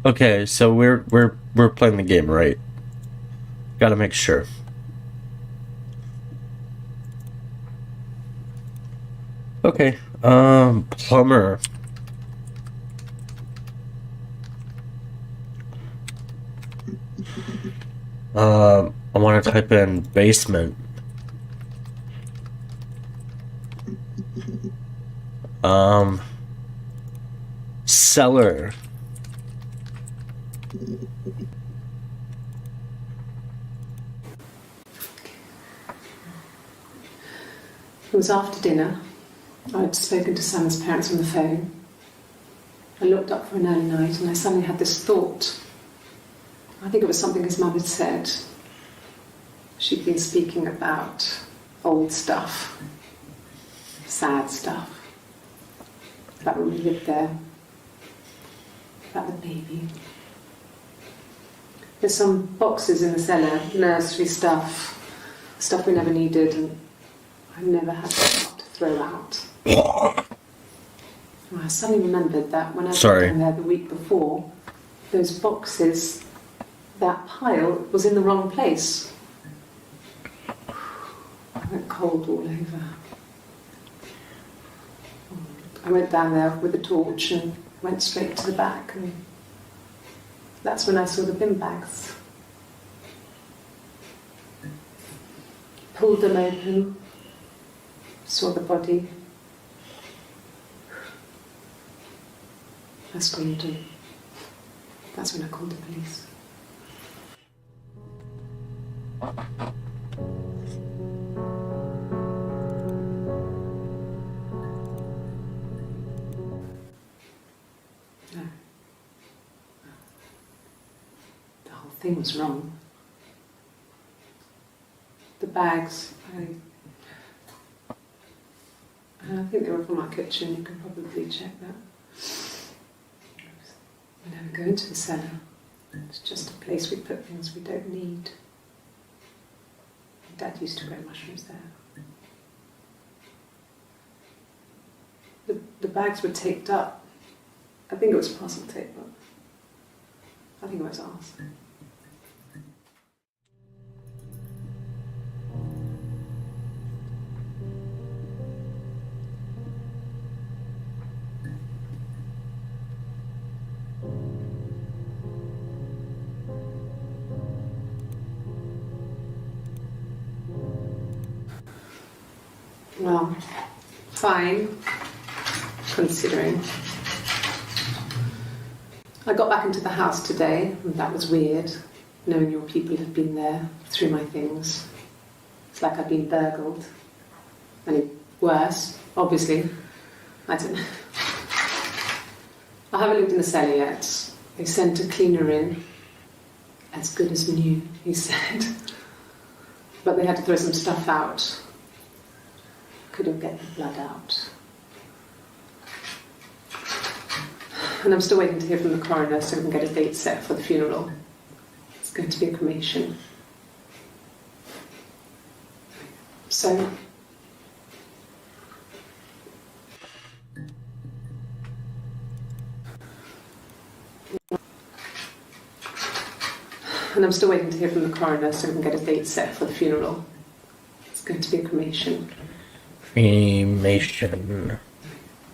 Speaker 1: Okay, so we're playing the game right. Gotta make sure. Okay, plumber. I want to type in basement. Cellar.
Speaker 2: It was after dinner. I'd spoken to Sam's parents on the phone. I looked up for an early night and I suddenly had this thought. I think it was something his mum had said. She'd been speaking about old stuff, sad stuff, about when we lived there, about the baby. There's some boxes in the cellar, nursery stuff we never needed, and I never had stuff to throw out. I suddenly remembered that when I was down there the week before, those boxes, that pile was in the wrong place. I went cold all over. I went down there with a torch and went straight to the back and That's when I saw the bin bags. Pulled them open, saw the body. I screamed, and that's when I called the police. No. The whole thing was wrong. The bags, I think they were from our kitchen, you can probably check that. We never go into the cellar. It's just a place we put things we don't need. Dad used to grow mushrooms there. The bags were taped up. I think it was parcel tape, but I think it was ours. Well, fine, considering. I got back into the house today, and that was weird, knowing your people had been there through my things. It's like I'd been burgled. And worse, obviously. I don't know. I haven't looked in the cellar yet. They sent a cleaner in. As good as new, he said. But they had to throw some stuff out. Couldn't get the blood out. And I'm still waiting to hear from the coroner so we can get a date set for the funeral. It's going to be a cremation. So, and I'm still waiting to hear from the coroner so we can get a date set for the funeral. It's going to be a cremation.
Speaker 1: Cremation.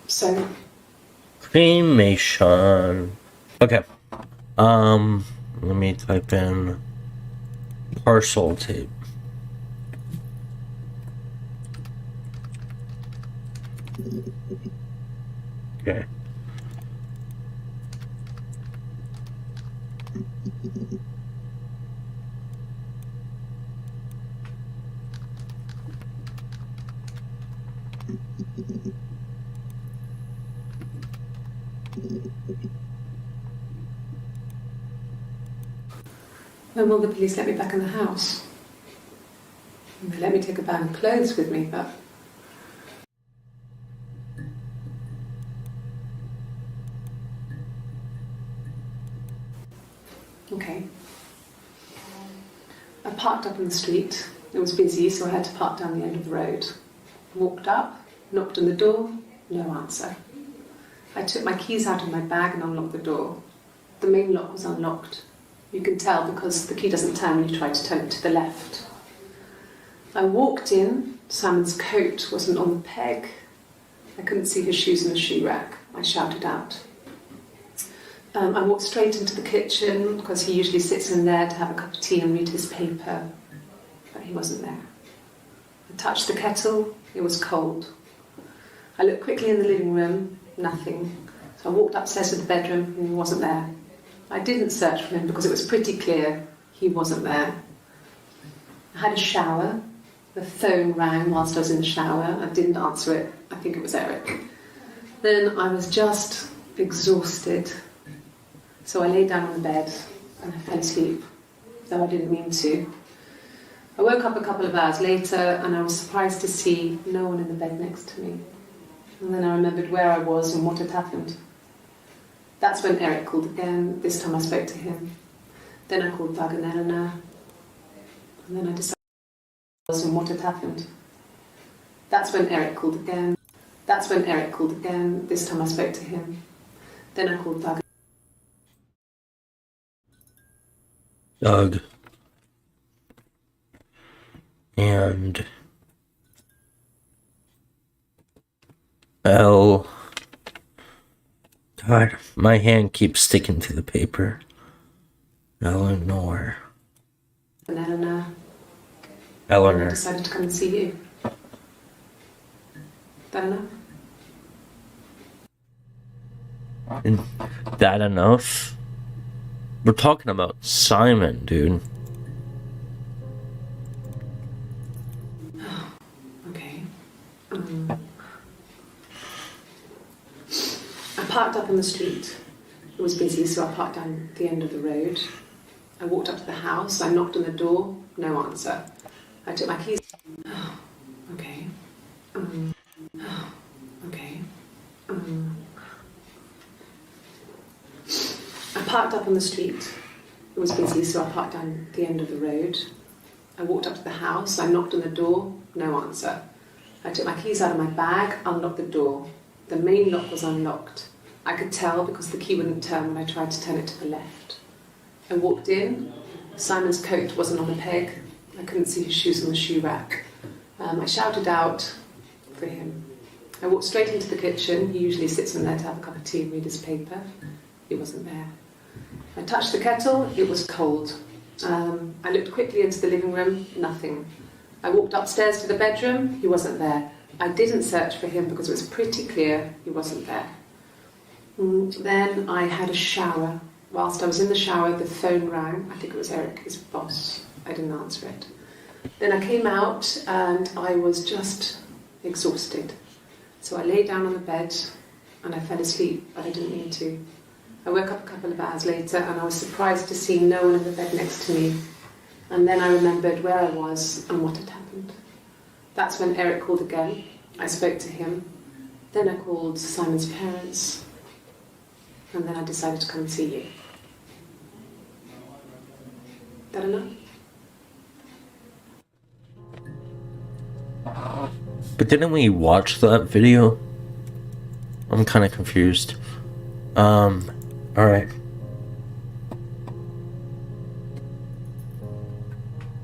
Speaker 2: So,
Speaker 1: cremation. Okay. Let me type in parcel tape. Okay.
Speaker 2: when will the police let me back in the house? They let me take a bag of clothes with me, but okay. I parked up on the street. It was busy, so I had to park down the end of the road. Walked up, knocked on the door, no answer. I took my keys out of my bag and unlocked the door. The main lock was unlocked. You can tell because the key doesn't turn when you try to turn it to the left. I walked in. Simon's coat wasn't on the peg. I couldn't see his shoes in the shoe rack. I shouted out. I walked straight into the kitchen because he usually sits in there to have a cup of tea and read his paper, but he wasn't there. I touched the kettle. It was cold. I looked quickly in the living room. Nothing. So I walked upstairs to the bedroom and he wasn't there. I didn't search for him because it was pretty clear he wasn't there. I had a shower. The phone rang whilst I was in the shower. I didn't answer it. I think it was Eric. Then I was just exhausted. So I lay down on the bed and I fell asleep, though I didn't mean to. I woke up a couple of hours later and I was surprised to see no one in the bed next to me. And then I remembered where I was and what had happened. That's when Eric called again. This time I spoke to him. Then I called Doug and Eleanor. And then I decided where I was and what had happened. That's when Eric called again. That's when Eric called again. This time I spoke to him. Then I called Doug.
Speaker 1: And L. God, my hand keeps sticking to the paper. Eleanor.
Speaker 2: And Eleanor. I
Speaker 1: Eleanor.
Speaker 2: decided to come and see you. That enough?
Speaker 1: Is that enough? We're talking about Simon, dude.
Speaker 2: Okay. I parked up on the street. It was busy, so I parked down the end of the road. I walked up to the house. I knocked on the door. No answer. I took my keys. Okay. Okay. I parked up on the street. It was busy, so I parked down the end of the road. I walked up to the house. I knocked on the door. No answer. I took my keys out of my bag, unlocked the door. The main lock was unlocked. I could tell because the key wouldn't turn when I tried to turn it to the left. I walked in. Simon's coat wasn't on a peg. I couldn't see his shoes on the shoe rack. I shouted out for him. I walked straight into the kitchen. He usually sits in there to have a cup of tea and read his paper. He wasn't there. I touched the kettle. It was cold. I looked quickly into the living room. Nothing. I walked upstairs to the bedroom. He wasn't there. I didn't search for him because it was pretty clear he wasn't there. Then I had a shower. Whilst I was in the shower, the phone rang. I think it was Eric, his boss. I didn't answer it. Then I came out and I was just exhausted. So I lay down on the bed and I fell asleep, but I didn't mean to. I woke up a couple of hours later and I was surprised to see no one in the bed next to me. And then I remembered where I was and what had happened. That's when Eric called again. I spoke to him. Then I called Simon's parents. And then I decided to come and see you. That enough?
Speaker 1: But didn't we watch that video? I'm kind of confused. Alright.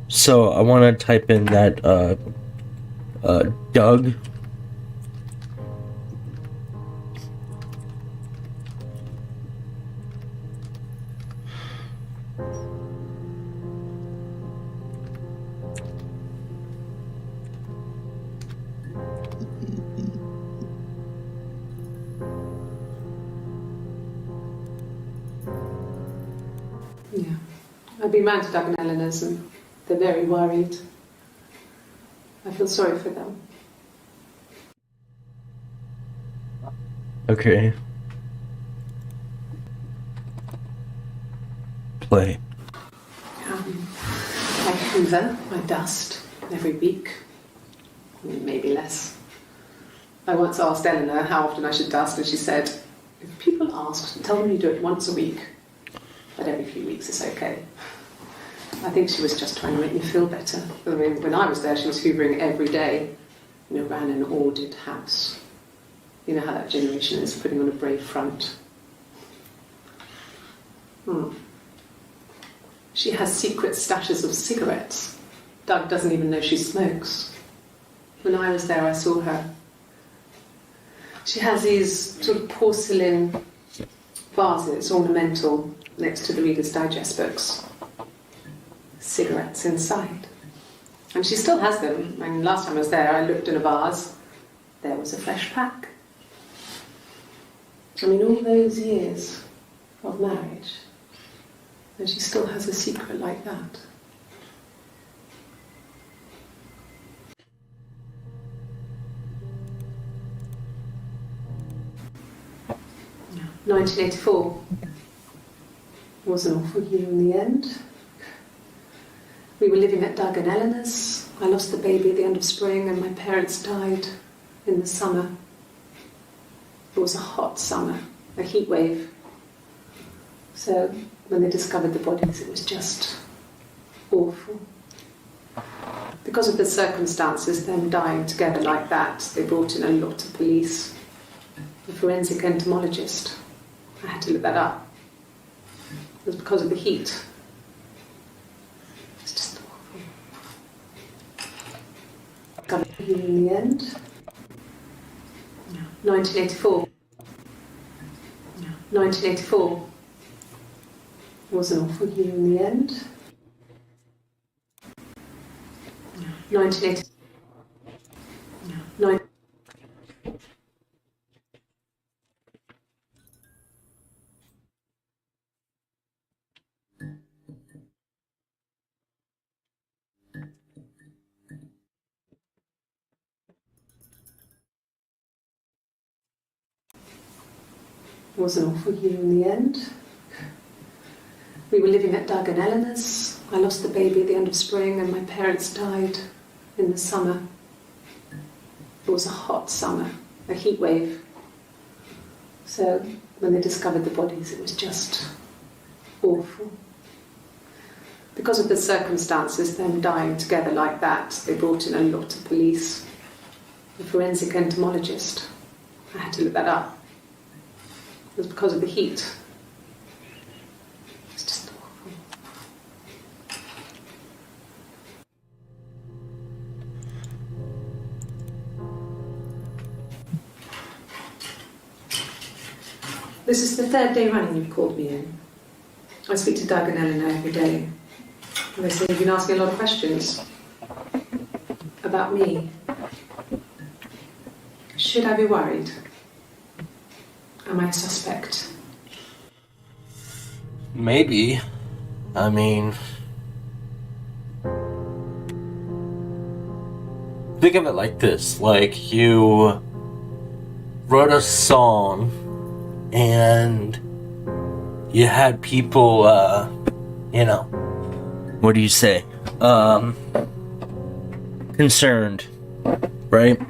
Speaker 1: So I want to type in that, Doug.
Speaker 2: Yeah. I've been round to Doug and Eleanor's and they're very worried. I feel sorry for them.
Speaker 1: Okay. Play.
Speaker 2: I hoover, I dust every week, maybe less. I once asked Eleanor how often I should dust and she said, if people ask, tell them you do it once a week, but every few weeks is okay. I think she was just trying to make me feel better. I mean, when I was there, she was hoovering every day. Ran an ordered house. You know how that generation is, putting on a brave front. She has secret stashes of cigarettes. Doug doesn't even know she smokes. When I was there, I saw her. She has these sort of porcelain vases, ornamental, next to the Reader's Digest books. Cigarettes inside. And she still has them. I mean, last time I was there, I looked in a vase. There was a fresh pack. I mean, all those years of marriage, and she still has a secret like that. Yeah. 1984 was an awful year in the end. We were living at Doug and Eleanor's. I lost the baby at the end of spring and my parents died in the summer. It was a hot summer, a heat wave. So when they discovered the bodies, it was just awful. Because of the circumstances, them dying together like that, they brought in a lot of police. A forensic entomologist. I had to look that up. It was because of the heat. It's just awful. Got it here in the end. 1984. 1984 Wasn't awful you in the end. 1980. Nine. Wasn't awful you in the end. We were living at Doug and Eleanor's. I lost the baby at the end of spring and my parents died in the summer. It was a hot summer, a heat wave. So when they discovered the bodies, it was just awful. Because of the circumstances, them dying together like that, they brought in a lot of police. A forensic entomologist. I had to look that up. It was because of the heat. It's just awful. This is the third day running you've called me in. I speak to Doug and Eleanor every day. And they say you've been asking a lot of questions about me. Should I be worried? Am I a suspect?
Speaker 1: Maybe. I mean, think of it like this. Like, you wrote a song and you had people, what do you say? Concerned, right?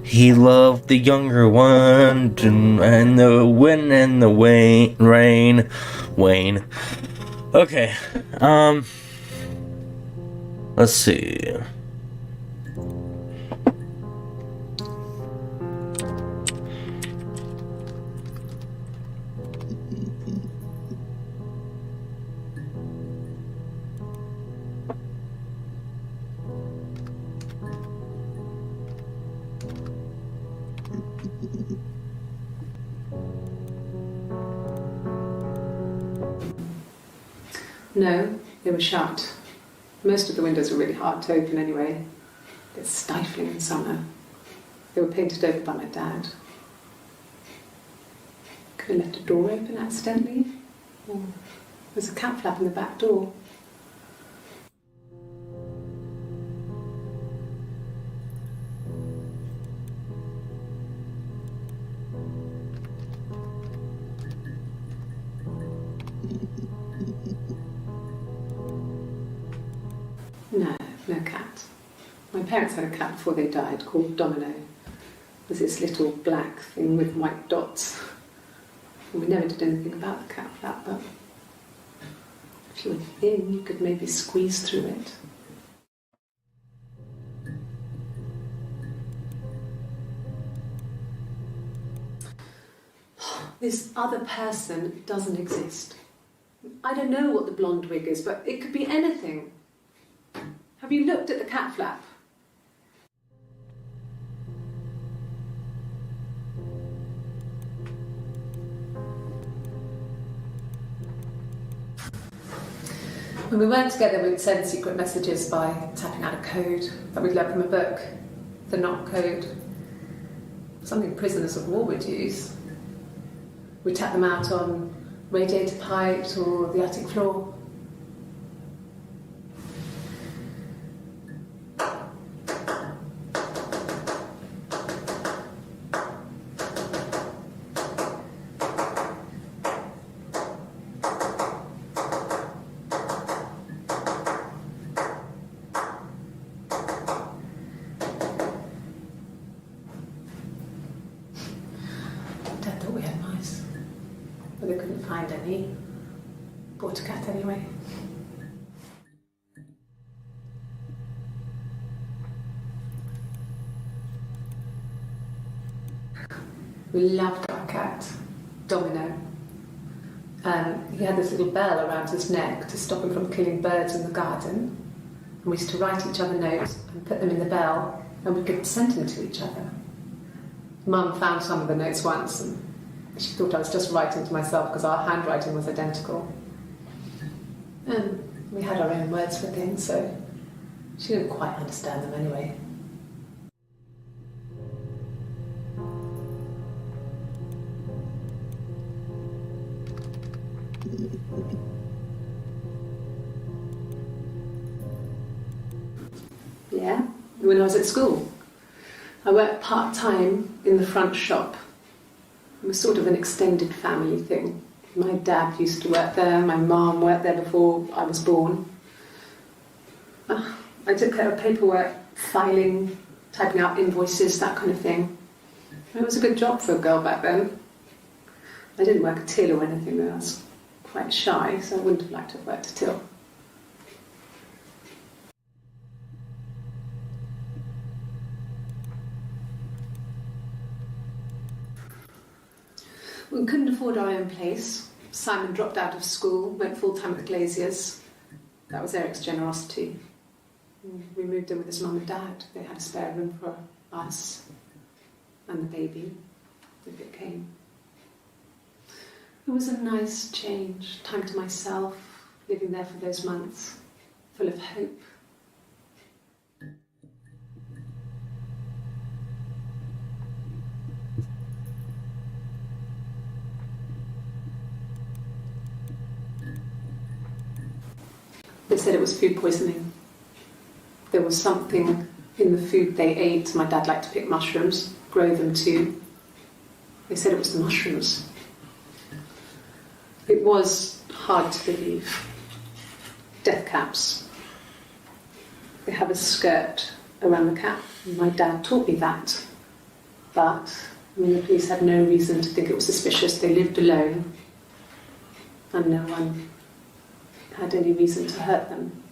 Speaker 1: He loved the younger one, and the wind and the rain. Wayne. Okay, let's see.
Speaker 2: No, they were shut. Most of the windows were really hard to open anyway. It's stifling in summer. They were painted over by my dad. Could have left a door open accidentally. Or there's a cat flap in the back door. No cat. My parents had a cat before they died called Domino. It was this little black thing with white dots. And we never did anything about the cat flap, but if you were thin, you could maybe squeeze through it. This other person doesn't exist. I don't know what the blonde wig is, but it could be anything. Have you looked at the cat flap? When we weren't together, we'd send secret messages by tapping out a code that we'd learnt from a book, the knock code. Something prisoners of war would use. We'd tap them out on radiator pipes or the attic floor. Dad thought we had mice, but they couldn't find any. Bought a cat anyway. We loved our cat, Domino. He had this little bell around his neck to stop him from killing birds in the garden. And we used to write each other notes and put them in the bell, and we could send them to each other. Mum found some of the notes once and She thought I was just writing to myself because our handwriting was identical. And we had our own words for things, so she didn't quite understand them anyway. Yeah, when I was at school. I worked part-time in the front shop. It was sort of an extended family thing. My dad used to work there, my mum worked there before I was born. I took care of paperwork, filing, typing out invoices, that kind of thing. It was a good job for a girl back then. I didn't work a till or anything though. I was quite shy, so I wouldn't have liked to have worked a till. We couldn't afford our own place. Simon dropped out of school, went full-time at the Glaziers. That was Eric's generosity. We moved in with his mum and dad. They had a spare room for us and the baby, if it came. It was a nice change, time to myself, living there for those months, full of hope. They said it was food poisoning. There was something in the food they ate. My dad liked to pick mushrooms, grow them too. They said it was the mushrooms. It was hard to believe. Death caps. They have a skirt around the cap. My dad taught me that. But, the police had no reason to think it was suspicious. They lived alone. And no one had any reason to hurt them.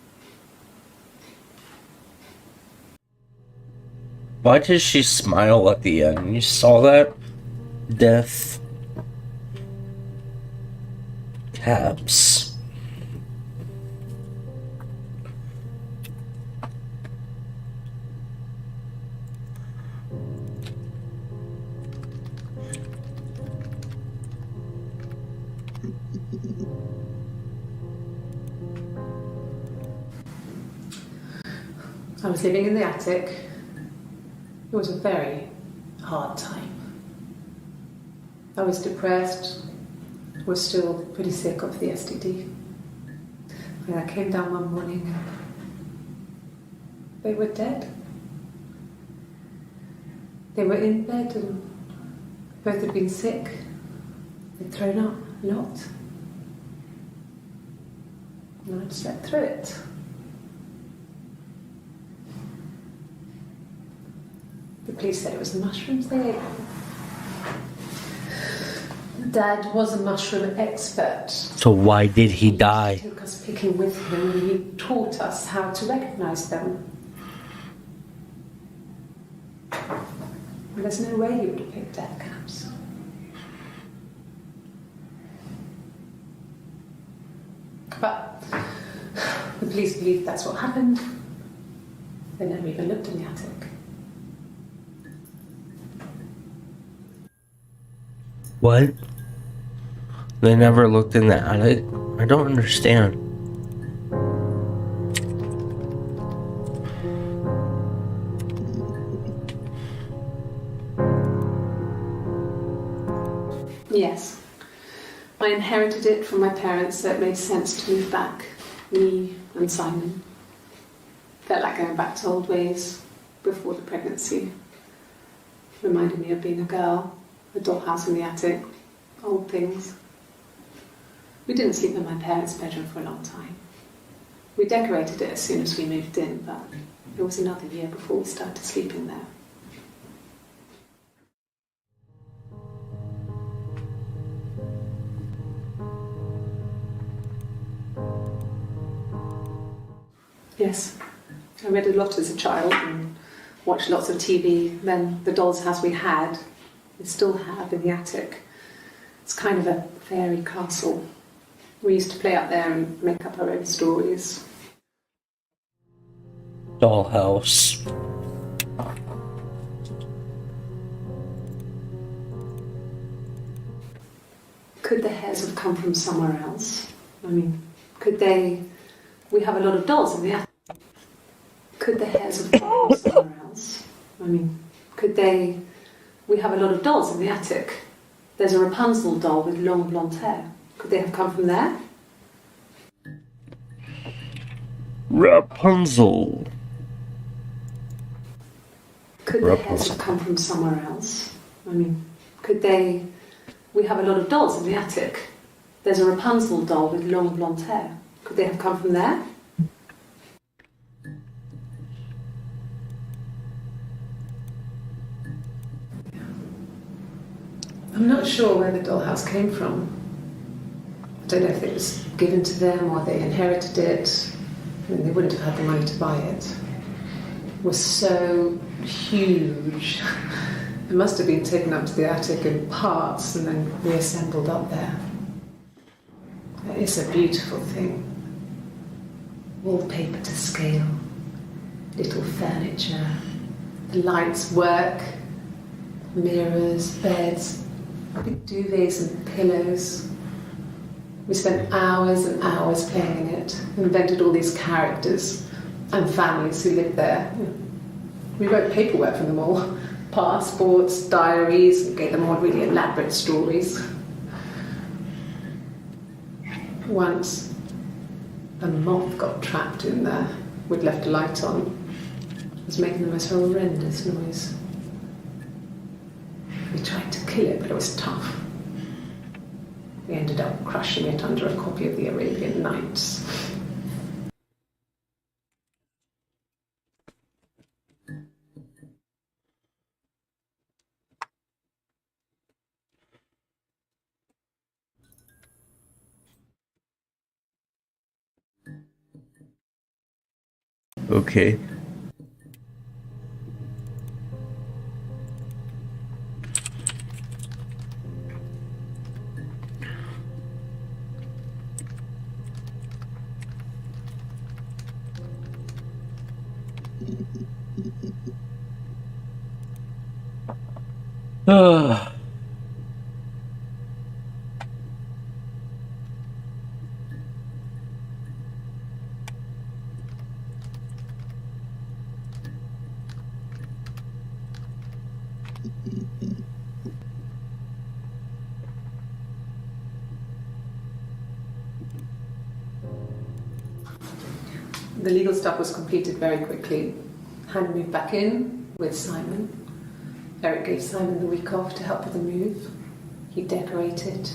Speaker 1: Why did she smile at the end? You saw that? Death caps.
Speaker 2: I was living in the attic. It was a very hard time. I was depressed, was still pretty sick of the STD. And I came down one morning and they were dead. They were in bed and both had been sick. They'd thrown up a lot. And I just slept through it. The police said it was the mushrooms they ate. Dad was a mushroom expert.
Speaker 1: So why did he die?
Speaker 2: He took us picking with him and he taught us how to recognise them. And there's no way you would have picked death caps. But the police believe that's what happened. They never even looked in the attic.
Speaker 1: What? They never looked in the attic? I don't understand.
Speaker 2: Yes. I inherited it from my parents, so it made sense to move back. Me and Simon. Felt like going back to old ways before the pregnancy. Reminded me of being a girl. A dollhouse in the attic, old things. We didn't sleep in my parents' bedroom for a long time. We decorated it as soon as we moved in, but it was another year before we started sleeping there. Yes, I read a lot as a child and watched lots of TV. Then the doll's house we had, we still have in the attic. It's kind of a fairy castle. We used to play up there and make up our own stories.
Speaker 1: Dollhouse.
Speaker 2: Could the hairs have come from somewhere else? I mean, could they... We have a lot of dolls in the attic. Could the hairs have come from somewhere else? I mean, could they... We have a lot of dolls in the attic. There's a Rapunzel doll with long blonde hair. Could they have come from there?
Speaker 1: Rapunzel.
Speaker 2: Could the hairs have come from somewhere else? I mean, could they... We have a lot of dolls in the attic. There's a Rapunzel doll with long blonde hair. Could they have come from there? I'm not sure where the dollhouse came from. I don't know if it was given to them or they inherited it. I mean, they wouldn't have had the money to buy it. It was so huge. It must have been taken up to the attic in parts and then reassembled up there. It's a beautiful thing. Wallpaper to scale, little furniture, the lights work, mirrors, beds, big duvets and pillows. We spent hours and hours playing in it, invented all these characters and families who lived there. We wrote paperwork for them all, passports, diaries, and gave them all really elaborate stories. Once, a moth got trapped in there. We'd left a light on. It was making the most horrendous noise. We tried to kill it, but it was tough. We ended up crushing it under a copy of the Arabian Nights.
Speaker 1: Okay. Ah.
Speaker 2: The legal stuff was completed very quickly. Hannah moved back in with Simon. Eric gave Simon the week off to help with the move. He decorated,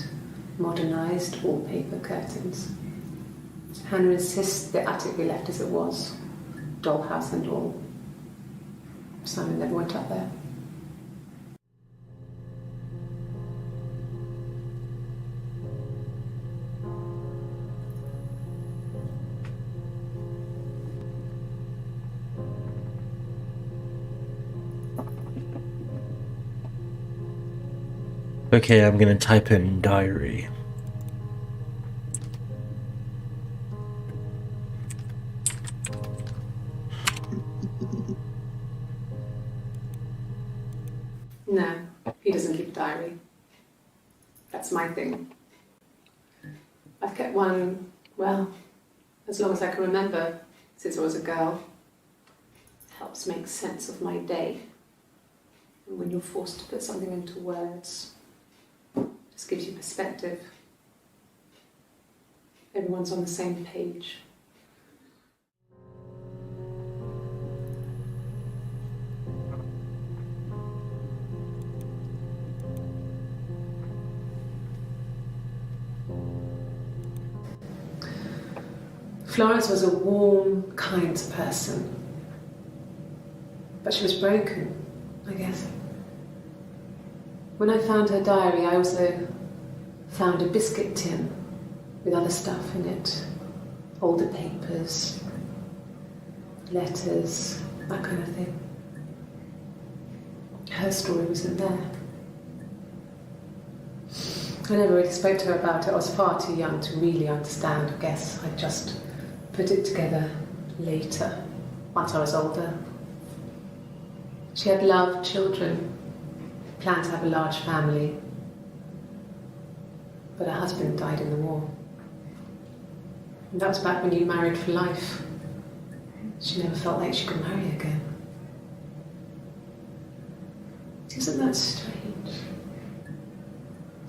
Speaker 2: modernised wallpaper, curtains. Hannah insists the attic be left as it was, dollhouse and all. Simon never went up there.
Speaker 1: Okay, I'm gonna type in diary.
Speaker 2: No, he doesn't keep a diary. That's my thing. I've kept one, well, as long as I can remember, since I was a girl. It helps make sense of my day. And when you're forced to put something into words, it just gives you perspective. Everyone's on the same page. Florence was a warm, kind person. But she was broken, I guess. When I found her diary, I also found a biscuit tin with other stuff in it. Older papers, letters, that kind of thing. Her story wasn't there. I never really spoke to her about it. I was far too young to really understand, I guess. I just put it together later, once I was older. She had loved children, planned to have a large family. but her husband died in the war. And that was back when you married for life. She never felt like she could marry again. Isn't that strange?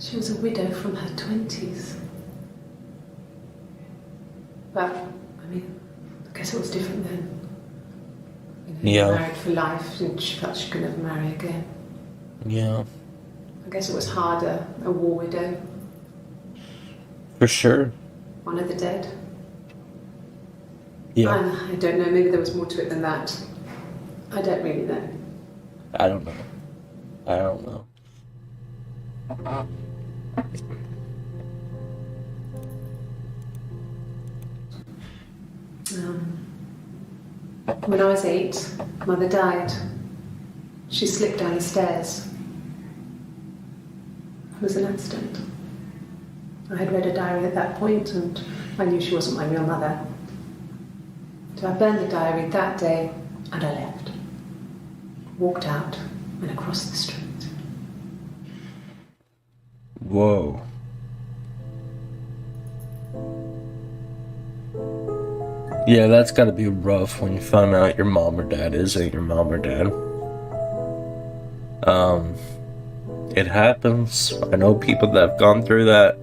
Speaker 2: She was a widow from her 20s. But, I mean, I guess it was different then. You know, married for life, and she felt she could never marry again.
Speaker 1: Yeah.
Speaker 2: I guess it was harder, a war widow.
Speaker 1: For sure.
Speaker 2: One of the dead.
Speaker 1: Yeah.
Speaker 2: And I don't know, maybe there was more to it than that. I don't really know.
Speaker 1: I don't know. I don't know.
Speaker 2: When I was 8, Mother died. She slipped down the stairs. It was an accident. I had read a diary at that point and I knew she wasn't my real mother. So I burned the diary that day and I left. Walked out and across the street.
Speaker 1: Whoa. Yeah, that's gotta be rough when you find out your mom or dad isn't your mom or dad. It happens. I know people that have gone through that.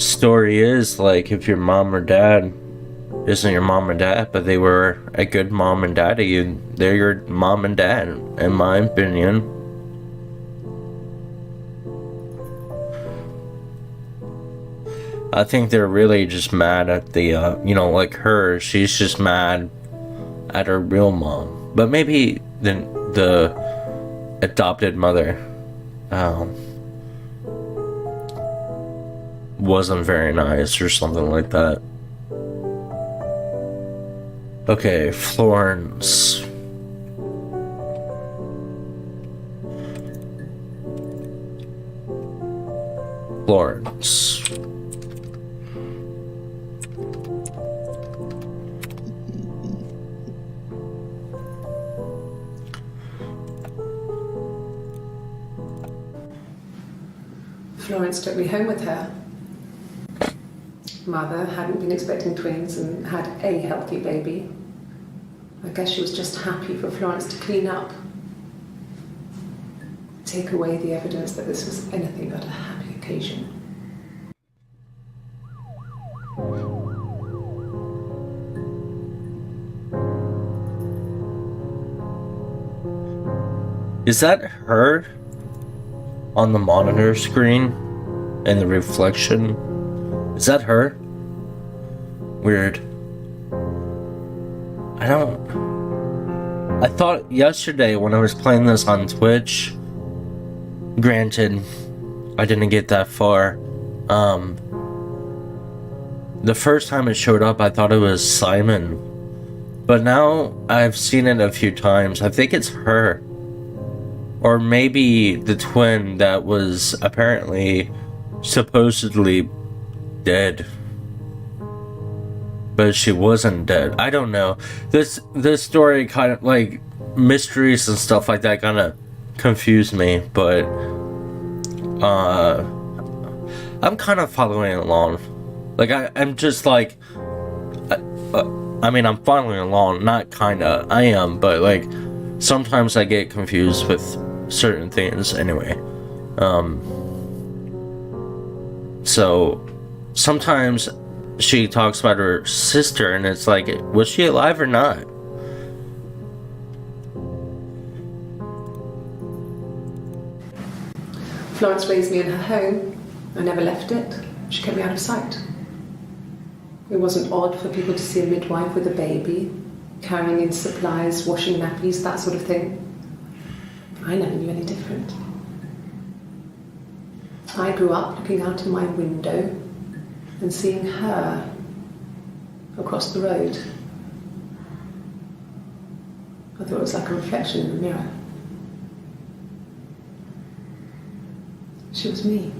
Speaker 1: Story is, like, if your mom or dad isn't your mom or dad, but they were a good mom and dad to you, they're your mom and dad, in my opinion. I think they're really just mad at the, like her, she's just mad at her real mom. But maybe the adopted mother wasn't very nice or something like that. Okay, Florence. Florence.
Speaker 2: Florence took me home with her. Mother hadn't been expecting twins and had a healthy baby. I guess she was just happy for Florence to clean up. Take away the evidence that this was anything but a happy occasion.
Speaker 1: Is that her on the monitor screen in the reflection? Is that her? Weird. I thought yesterday when I was playing this on Twitch, granted, I didn't get that far. The first time it showed up, I thought it was Simon. But now I've seen it a few times. I think it's her. Or maybe the twin that was apparently supposedly dead, but she wasn't dead. I don't know. This story kind of, like, mysteries and stuff like that kind of confused me, but I'm kind of following along. Like, I'm just like, I mean, I'm following along, not kinda, I am, but like sometimes I get confused with certain things anyway. So sometimes she talks about her sister and it's like, was she alive or not?
Speaker 2: Florence raised me in her home. I never left it. She kept me out of sight. It wasn't odd for people to see a midwife with a baby, carrying in supplies, washing nappies, that sort of thing. I never knew any different. I grew up looking out of my window and seeing her across the road. I thought it was like a reflection in the mirror. She was me.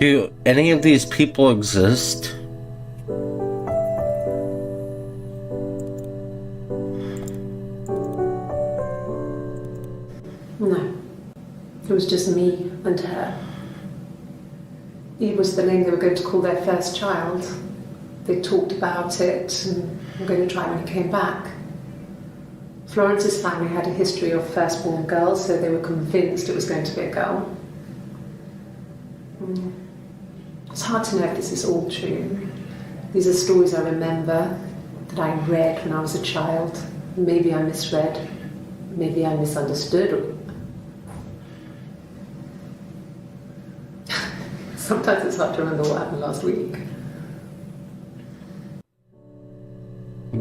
Speaker 1: Do any of these people exist?
Speaker 2: No. It was just me and her. Eve was the name they were going to call their first child. They talked about it and were going to try when he came back. Florence's family had a history of firstborn girls, so they were convinced it was going to be a girl. It's hard to know if this is all true. These are stories I remember, that I read when I was a child. Maybe I misread, maybe I misunderstood. Sometimes it's hard to remember what happened last week.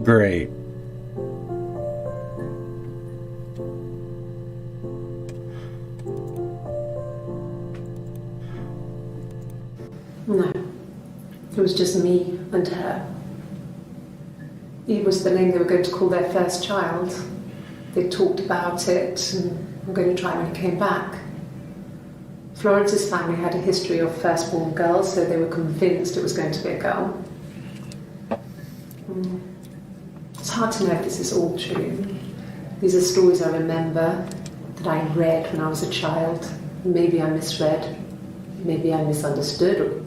Speaker 1: Great.
Speaker 2: No. It was just me and her. Eve was the name they were going to call their first child. They talked about it and were going to try when he came back. Florence's family had a history of firstborn girls, so they were convinced it was going to be a girl. It's hard to know if this is all true. These are stories I remember, that I read when I was a child. Maybe I misread, maybe I misunderstood.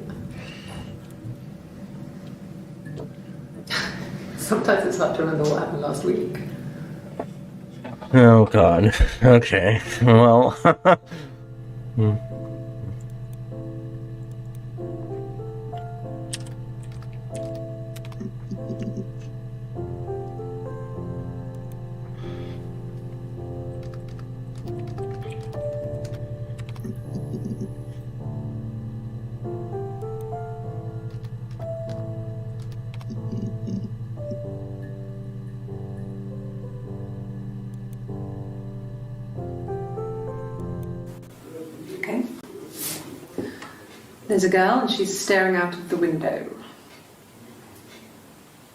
Speaker 2: Sometimes it's hard to remember what happened last week.
Speaker 1: Oh god. Okay. Well.
Speaker 2: Okay. There's a girl and she's staring out of the window.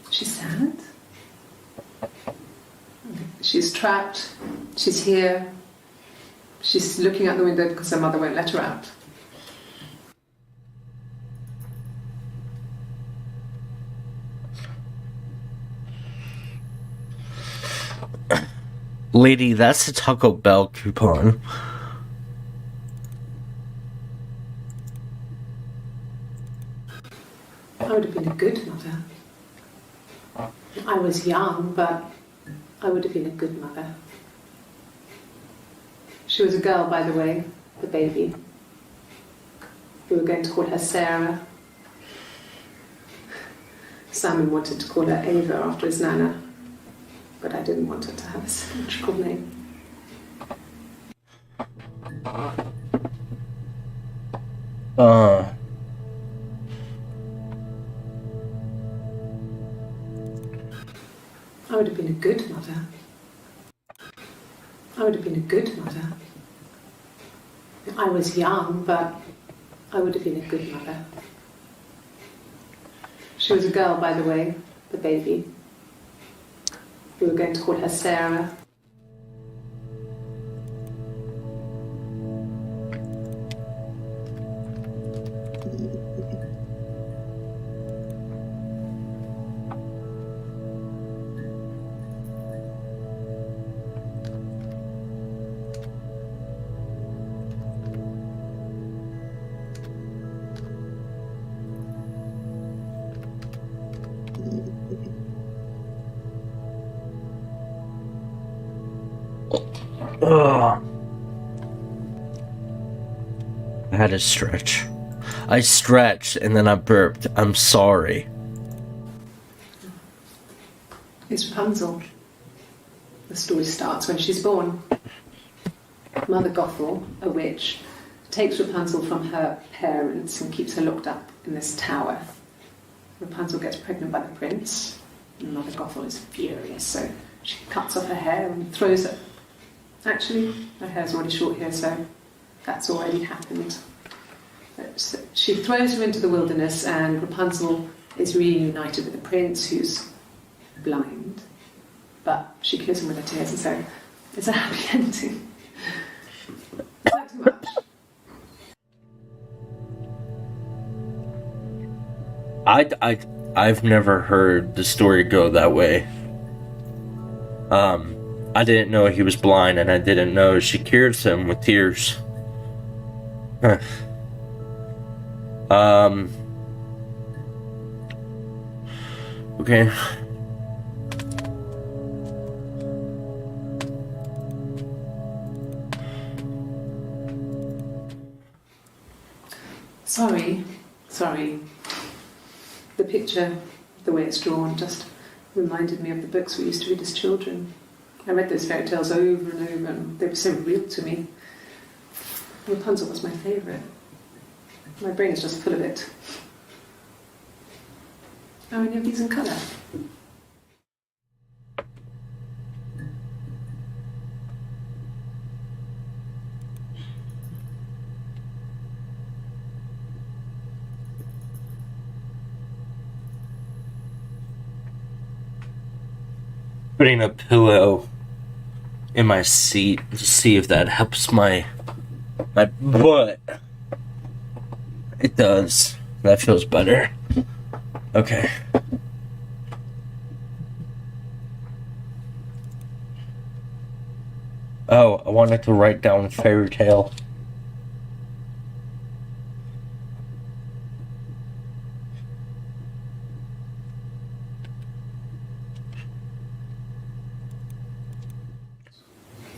Speaker 2: She's sad. She's trapped. She's here. She's looking out the window because her mother won't let her out.
Speaker 1: Lady, that's a Taco Bell coupon.
Speaker 2: I would have been a good mother. I was young, but I would have been a good mother. She was a girl, by the way, the baby. We were going to call her Sarah. Simon wanted to call her Ava after his nana, but I didn't want her to have a symmetrical name. I would have been a good mother. I would have been a good mother. I was young, but I would have been a good mother. She was a girl, by the way, the baby. We were going to call her Sarah.
Speaker 1: Ugh. I had to stretch. I stretched and then I burped. I'm sorry.
Speaker 2: It's Rapunzel. The story starts when she's born. Mother Gothel, a witch, takes Rapunzel from her parents and keeps her locked up in this tower. Rapunzel gets pregnant by the prince, and Mother Gothel is furious, so she cuts off her hair and throws it. Actually, her hair's already short here, so that's already happened. But she throws her into the wilderness, and Rapunzel is reunited with the prince, who's blind. But she kills him with her tears, and so it's a happy ending. Is that too much?
Speaker 1: I've never heard the story go that way. I didn't know he was blind, and I didn't know she cures him with tears. Huh. Okay.
Speaker 2: Sorry. The picture, the way it's drawn, just reminded me of the books we used to read as children. I read those fairy tales over and over, and they were so real to me. Rapunzel was my favourite. My brain is just full of it. Are any of these in colour?
Speaker 1: Putting a pillow in my seat to see if that helps my butt. It does. That feels better. Okay. Oh, I wanted to write down fairy tale.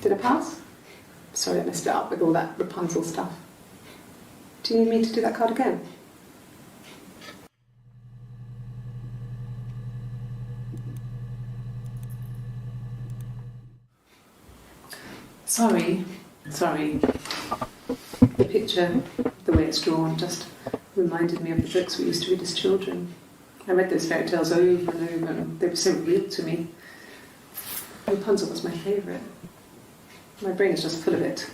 Speaker 2: Did I pass? Sorry, I messed it up with all that Rapunzel stuff. Do you need me to do that card again? Sorry. The picture, the way it's drawn, just reminded me of the books we used to read as children. I read those fairy tales over and over, and they were so real to me. Rapunzel was my favourite. My brain is just full of it.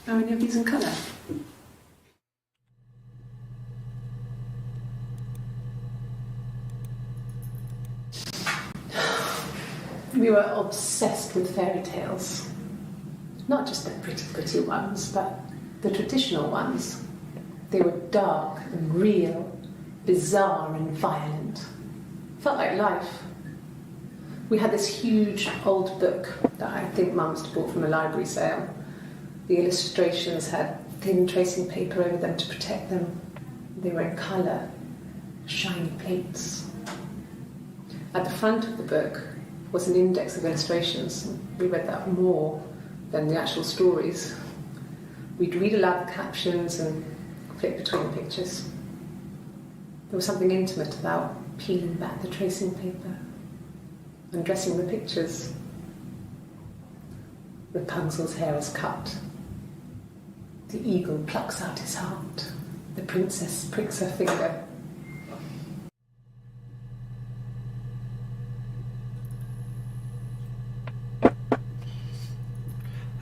Speaker 2: Are any of these in colour? We were obsessed with fairy tales. Not just the pretty ones, but the traditional ones. They were dark and real, bizarre and violent. Felt like life. We had this huge old book that I think Mum must have bought from a library sale. The illustrations had thin tracing paper over them to protect them. They were in colour, shiny plates. At the front of the book was an index of illustrations. We read that more than the actual stories. We'd read aloud the captions and flip between the pictures. There was something intimate about peeling back the tracing paper, undressing the pictures. Rapunzel's hair is cut. The eagle plucks out his heart. The princess pricks her finger.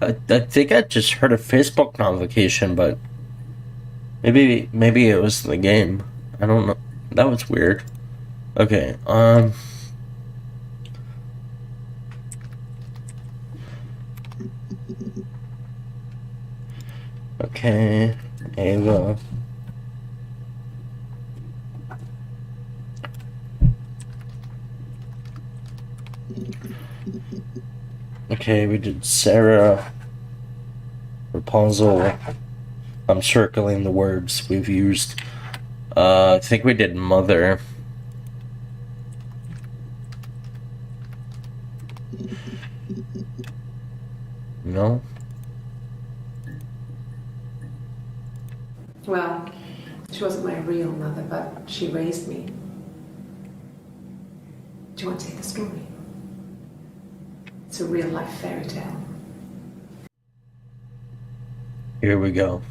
Speaker 1: I think I just heard a Facebook notification, but maybe it was the game. I don't know. That was weird. Okay, okay, Ava. Okay, we did Sarah, Rapunzel. I'm circling the words we've used. I think we did Mother. No?
Speaker 2: Well, she wasn't my real mother, but she raised me. Do you want to hear the story? It's a real life fairy tale.
Speaker 1: Here we go.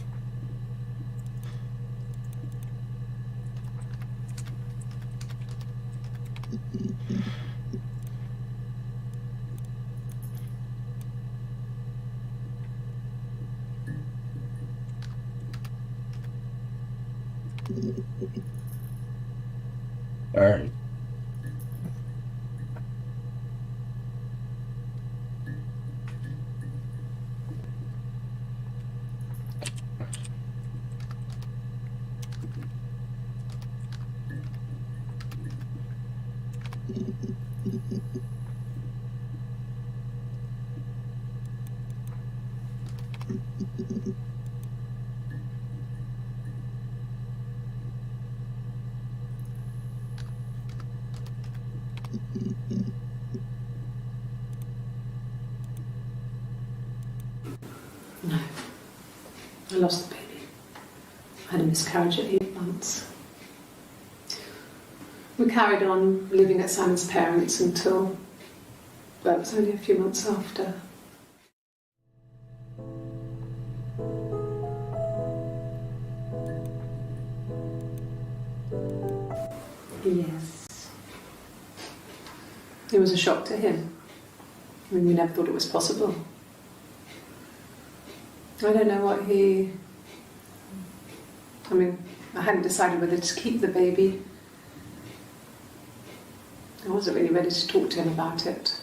Speaker 1: All right.
Speaker 2: I lost the baby. I had a miscarriage at 8 months. We carried on living at Simon's parents until, well, it was only a few months after. Yes. It was a shock to him. I mean, we never thought it was possible. I don't know what I hadn't decided whether to keep the baby. I wasn't really ready to talk to him about it.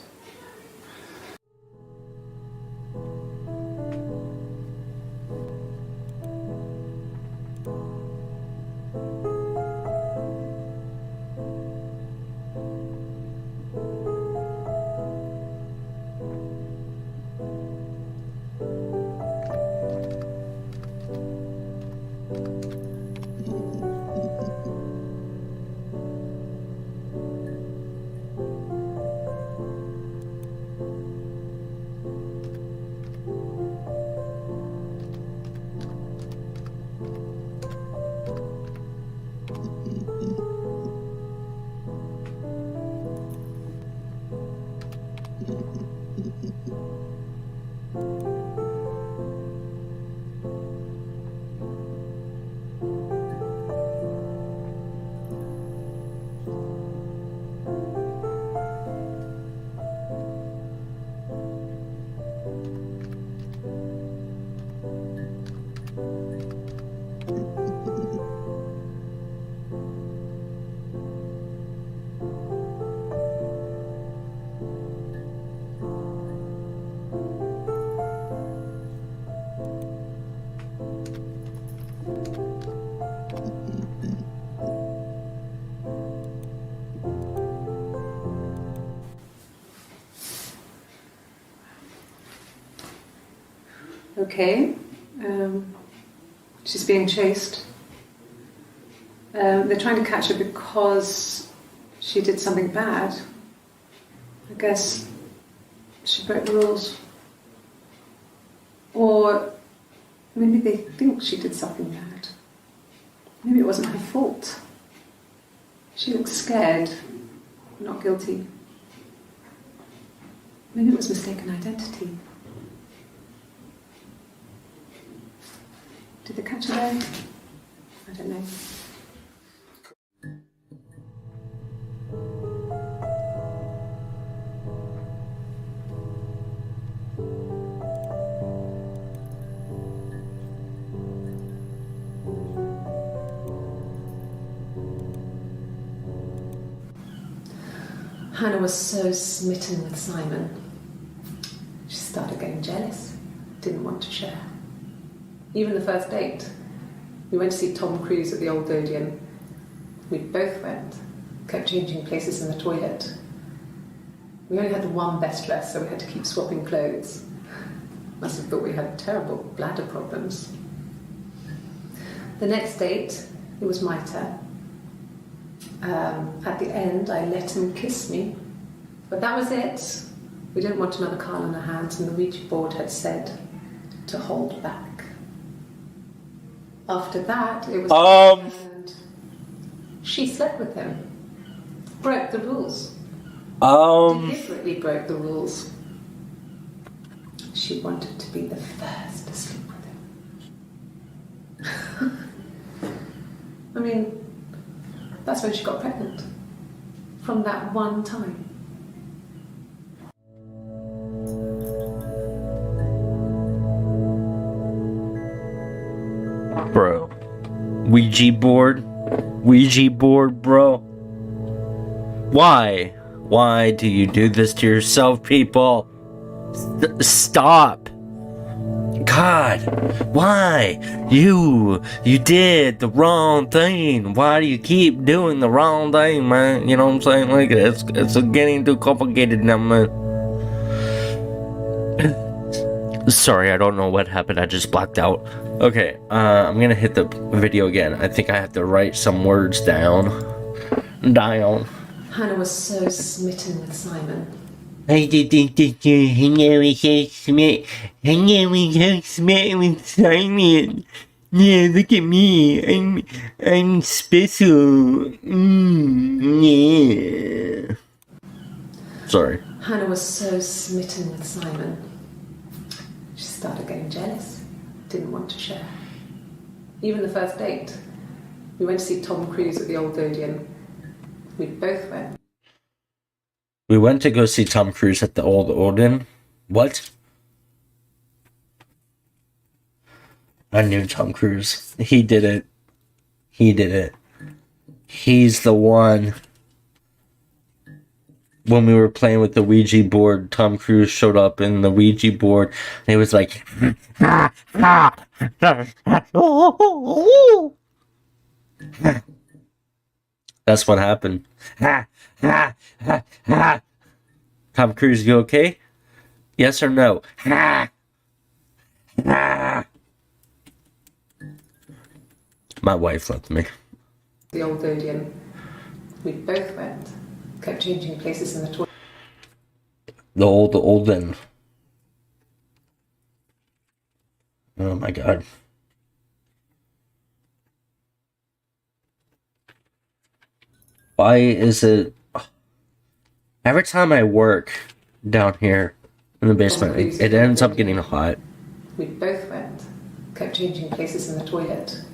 Speaker 2: Okay, she's being chased. They're trying to catch her because she did something bad. I guess she broke the rules. Or maybe they think she did something bad. Maybe it wasn't her fault. She looks scared, not guilty. Maybe it was mistaken identity. Did they catch her there? I don't know. Hannah was so smitten with Simon. She started getting jealous, didn't want to share. Even the first date, we went to see Tom Cruise at the Old Odeon. We both went, kept changing places in the toilet. We only had one best dress, so we had to keep swapping clothes. Must have thought we had terrible bladder problems. The next date, it was my turn. At the end, I let him kiss me, but that was it. We didn't want another Carl in our hands, and the Ouija board had said to hold back. After that, it was and she slept with him. Broke the rules. Deliberately broke the rules. She wanted to be the first to sleep with him. I mean, that's when she got pregnant. From that one time.
Speaker 1: Bro. Ouija board, bro. Why? Why do you do this to yourself, people? Stop. God, why? You did the wrong thing. Why do you keep doing the wrong thing, man? You know what I'm saying? Like, it's getting too complicated now, man. Sorry, I don't know what happened. I just blacked out. Okay, I'm gonna hit the video again. I think I have to write some words down.
Speaker 2: Hannah was so smitten with Simon.
Speaker 1: I did think that you hang out with so smart. Hang out with so smart with Simon. Yeah, look at me. I'm special. Yeah. Sorry.
Speaker 2: Hannah was so smitten with Simon. She started getting jealous, didn't want to share. Even the first date, we went to see Tom Cruise at the Old Odeon. We both went.
Speaker 1: We went to go see Tom Cruise at the Old Odeon. What? I knew Tom Cruise. He did it. He did it. He's the one. When we were playing with the Ouija board, Tom Cruise showed up in the Ouija board and he was like, that's what happened. Tom Cruise, you okay? Yes or no? My wife left me.
Speaker 2: The Old Odeon. We both went. Kept changing places in the toilet.
Speaker 1: The olden. Oh my god. Why is it every time I work down here in the basement, it ends up getting hot.
Speaker 2: We both went. Kept changing places in the toilet.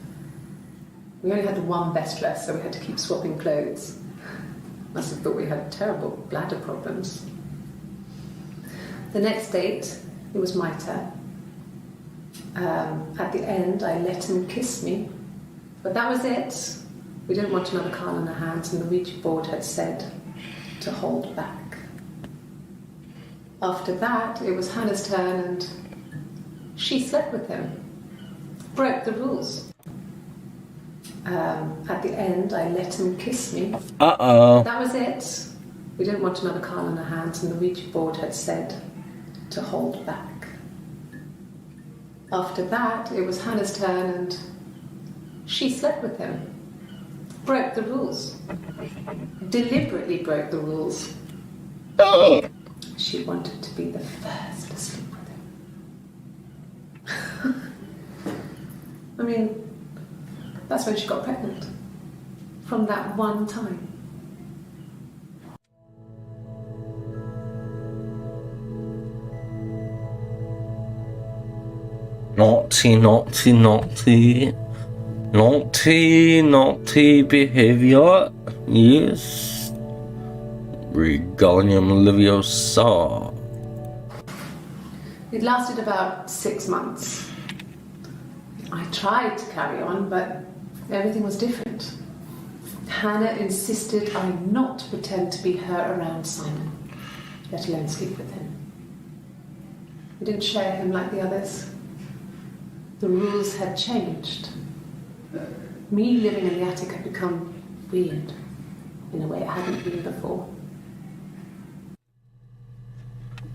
Speaker 2: We only had the one best dress, so we had to keep swapping clothes. Must have thought we had terrible bladder problems. The next date, it was my turn. At the end, I let him kiss me. But that was it. We didn't want another card on our hands, and the Ouija board had said to hold back. After that, it was Hannah's turn, and she slept with him. Broke the rules. At the end, I let him kiss me.
Speaker 1: Uh-oh.
Speaker 2: That was it. We didn't want another card on our hands, and the Ouija board had said to hold back. After that, it was Hannah's turn, and she slept with him. Broke the rules. Deliberately broke the rules. She wanted to be the first to sleep with him. I mean, that's when she got pregnant. From that one time.
Speaker 1: Naughty, naughty, naughty. Naughty, naughty behavior. Yes. Regalium Leviosa.
Speaker 2: It lasted about 6 months. I tried to carry on, but everything was different. Hannah insisted I not pretend to be her around Simon, let alone sleep with him. We didn't share him like the others. The rules had changed. Me living in the attic had become weird in a way it hadn't been before.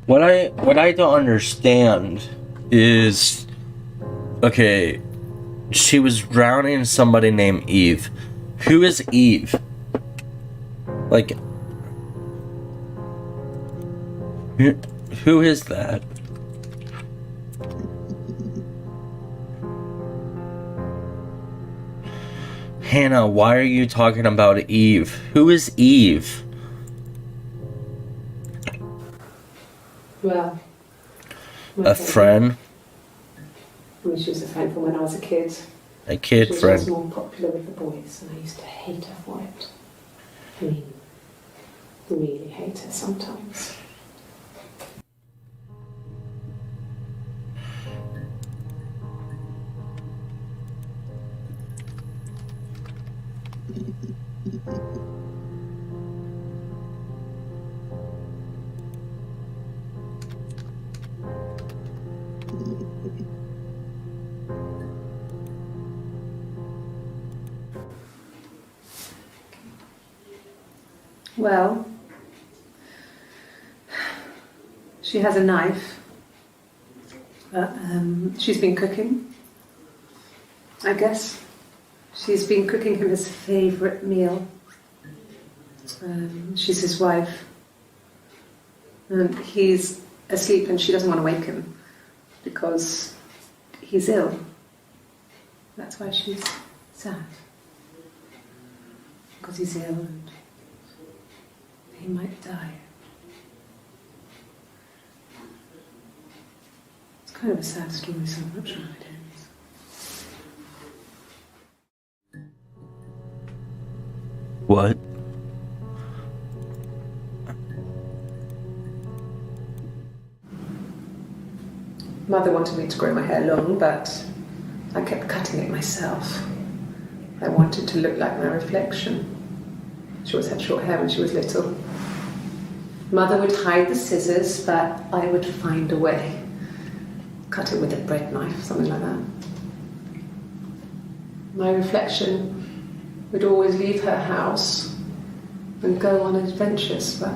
Speaker 1: What I don't understand is, okay, she was drowning somebody named Eve. Who is Eve? Like, who is that? Hannah, why are you talking about Eve? Who is Eve?
Speaker 2: Well,
Speaker 1: A friend?
Speaker 2: I mean, she was a friend from when I was a kid.
Speaker 1: A kid
Speaker 2: She was
Speaker 1: friend.
Speaker 2: always more popular with the boys, and I used to hate her for it. I mean, really hate her sometimes. Well, she has a knife. She's been cooking, I guess. She's been cooking him his favourite meal. She's his wife. And he's asleep and she doesn't want to wake him because he's ill. That's why she's sad. Because he's ill and he might die. It's kind of a sad story, so I'm not sure it ends.
Speaker 1: What?
Speaker 2: Mother wanted me to grow my hair long, but I kept cutting it myself. I wanted to look like my reflection. She always had short hair when she was little. Mother would hide the scissors, but I would find a way. Cut it with a bread knife, something like that. My reflection would always leave her house and go on adventures, but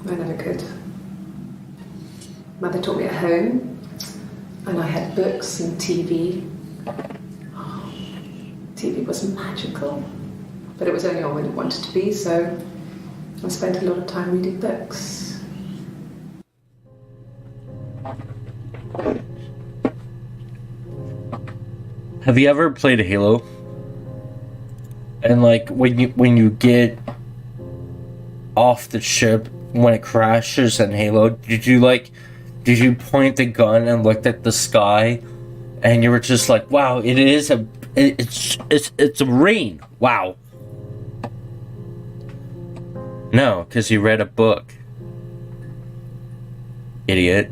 Speaker 2: I never could. Mother taught me at home, and I had books and TV. TV was magical, but it was only on when it wanted to be, so I spent a lot of time reading books.
Speaker 1: Have you ever played Halo? And like when you get off the ship when it crashes in Halo, did you point the gun and looked at the sky and you were just like, wow, it's a rain. Wow. No, because you read a book. Idiot.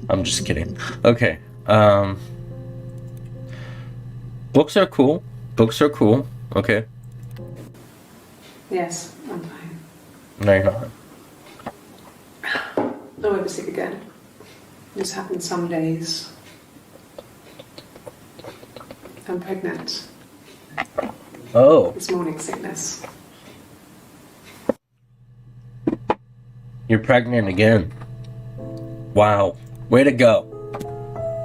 Speaker 1: I'm just kidding. Okay. Books are cool. Books are cool. Okay.
Speaker 2: Yes, I'm fine.
Speaker 1: No, you're not.
Speaker 2: I won't be sick again. This happens some days. I'm pregnant.
Speaker 1: Oh.
Speaker 2: This morning sickness.
Speaker 1: You're pregnant again. Wow. Way to go.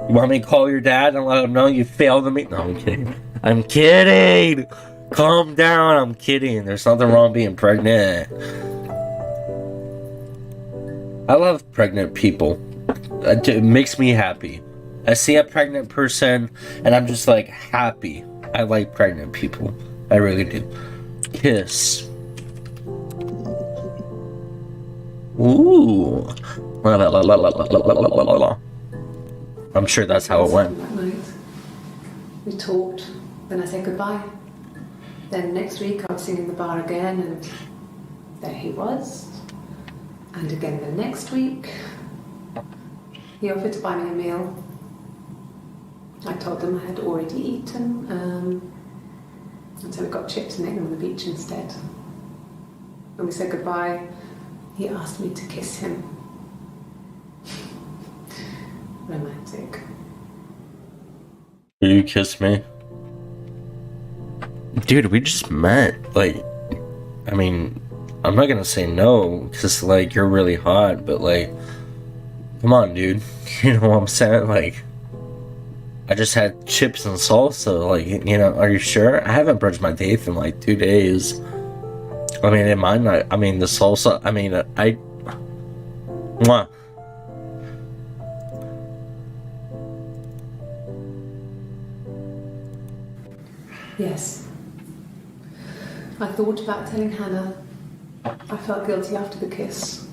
Speaker 1: You want me to call your dad and let him know you failed to meet? No, I'm kidding. I'm kidding. Calm down. I'm kidding. There's nothing wrong being pregnant. I love pregnant people. It makes me happy. I see a pregnant person and I'm just like happy. I like pregnant people. I really do. Kiss. Ooh. La, la, la, la, la, la, la, la, la, la. I'm sure that's how it went.
Speaker 2: That night, we talked. Then I said goodbye. Then next week I was singing in the bar again, and there he was. And again the next week, he offered to buy me a meal. I told him I had already eaten, and so we got chips and ate them on the beach instead. When we said goodbye, he asked me to kiss him. Romantic.
Speaker 1: Will you kiss me? Dude, we just met. Like, I mean, I'm not gonna say no, because, like, you're really hot, but, like, come on, dude. You know what I'm saying? Like, I just had chips and salsa. Like, you know, are you sure? I haven't brushed my teeth in, like, 2 days. I mean, it might not. I mean, the salsa, I mean, Mwah.
Speaker 2: Yes. I thought about telling Hannah. I felt guilty after the kiss.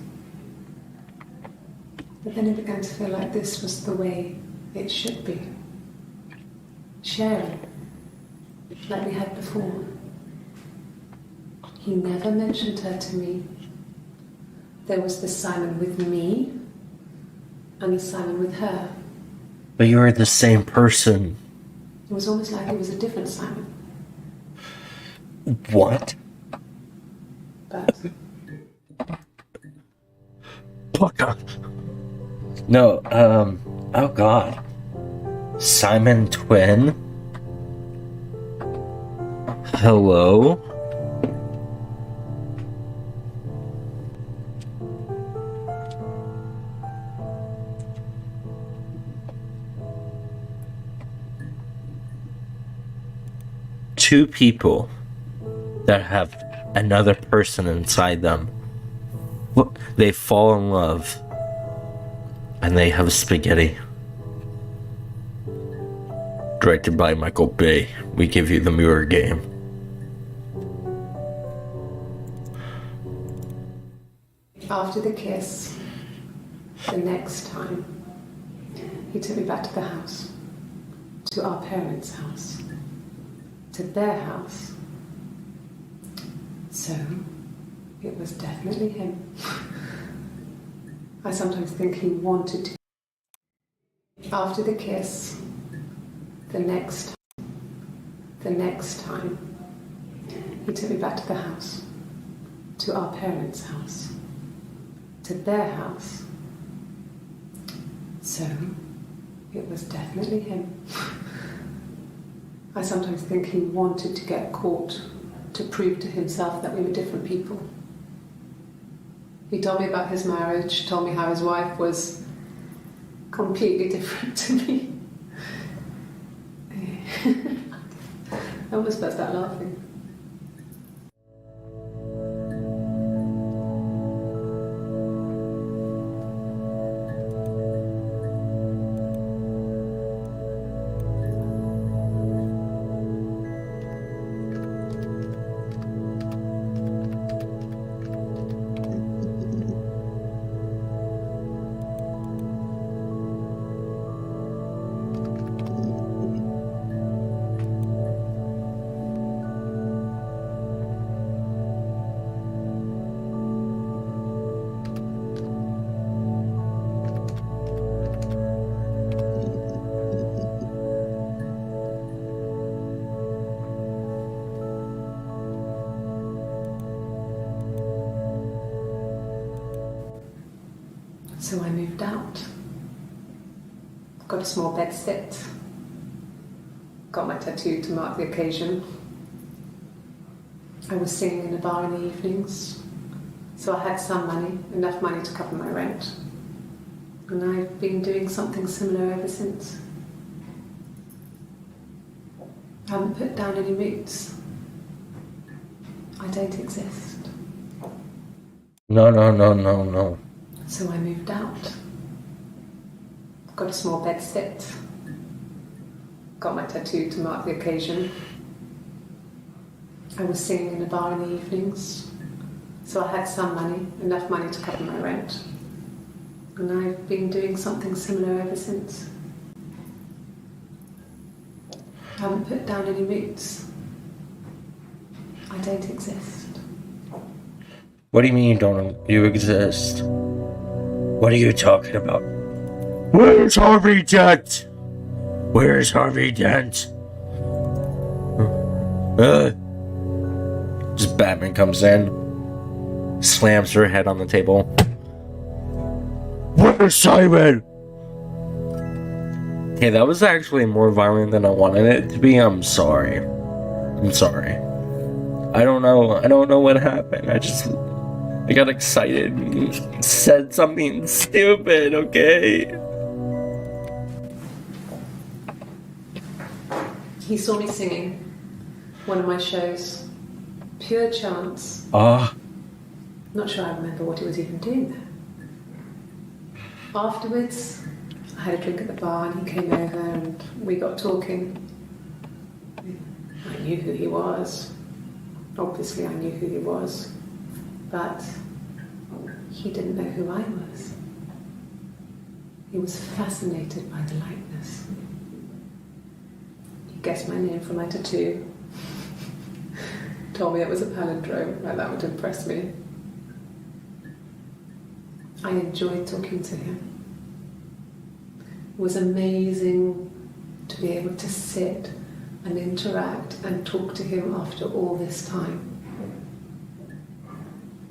Speaker 2: But then it began to feel like this was the way it should be. Sharing, like we had before. He never mentioned her to me. There was the Simon with me and the Simon with her.
Speaker 1: But you were the same person.
Speaker 2: It was almost like it was a different Simon.
Speaker 1: What?
Speaker 2: But
Speaker 1: Fuck off. No, oh god. Simon Twin? Hello? two people that have another person inside them. They fall in love and they have spaghetti. Directed by Michael Bay. We give you the Mirror Game.
Speaker 2: After the kiss, the next time, he took me back to the house, to our parents' house, to their house. So, it was definitely him. I sometimes think he wanted to. After the kiss, the next time, he took me back to the house, to our parents' house, to their house. So, it was definitely him. I sometimes think he wanted to get caught to prove to himself that we were different people. He told me about his marriage, told me how his wife was completely different to me. I almost burst out laughing. So I moved out, got a small bed sit, got my tattoo to mark the occasion. I was singing in a bar in the evenings, so I had some money, enough money to cover my rent. And I've been doing something similar ever since. I haven't put down any roots. I don't exist.
Speaker 1: No.
Speaker 2: So I moved out, got a small bed sit, got my tattoo to mark the occasion. I was singing in a bar in the evenings, so I had some money, enough money to cover my rent. And I've been doing something similar ever since. I haven't put down any roots. I don't exist.
Speaker 1: What do you mean you exist? What are you talking about? Where's Harvey Dent? Where's Harvey Dent? Just Batman comes in, slams her head on the table. Where's Simon? Okay, that was actually more violent than I wanted it to be. I'm sorry. I don't know what happened. I got excited and said something stupid, okay?
Speaker 2: He saw me singing one of my shows. Pure chance. Not sure I remember what he was even doing there. Afterwards, I had a drink at the bar and he came over and we got talking. I knew who he was. Obviously I knew who he was. But he didn't know who I was. He was fascinated by the likeness. He guessed my name from my tattoo. Told me it was a palindrome, like that would impress me. I enjoyed talking to him. It was amazing to be able to sit and interact and talk to him after all this time.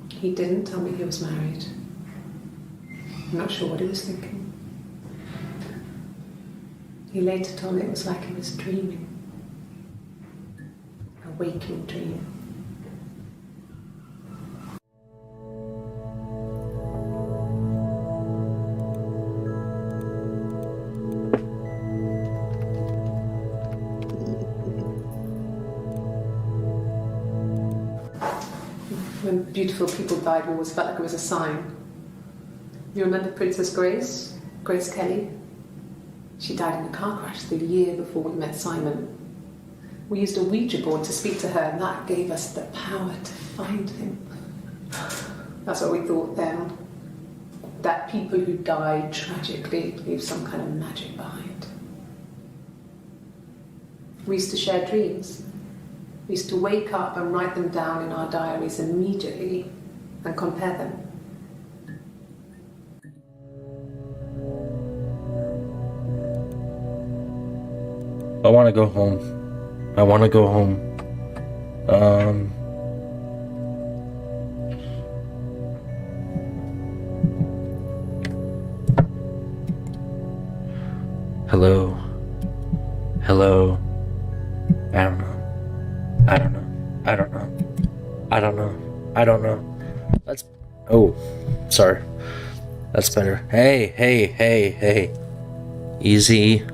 Speaker 2: He didn't tell me he was married. I'm not sure what he was thinking. He later told me it was like he was dreaming. A waking dream. beautiful people died, we always felt like it was a sign. You remember Princess Grace? Grace Kelly? She died in a car crash the year before we met Simon. We used a Ouija board to speak to her, and that gave us the power to find him. That's what we thought then. That people who died tragically leave some kind of magic behind. We used to share dreams. We used to wake up and write them down in our diaries immediately and compare them.
Speaker 1: I want to go home. I want to go home. Hello. Hello. I don't know. I don't know. I don't know. I don't know. I don't know. That's... Oh, sorry. That's better. Hey, hey, hey, hey. Easy.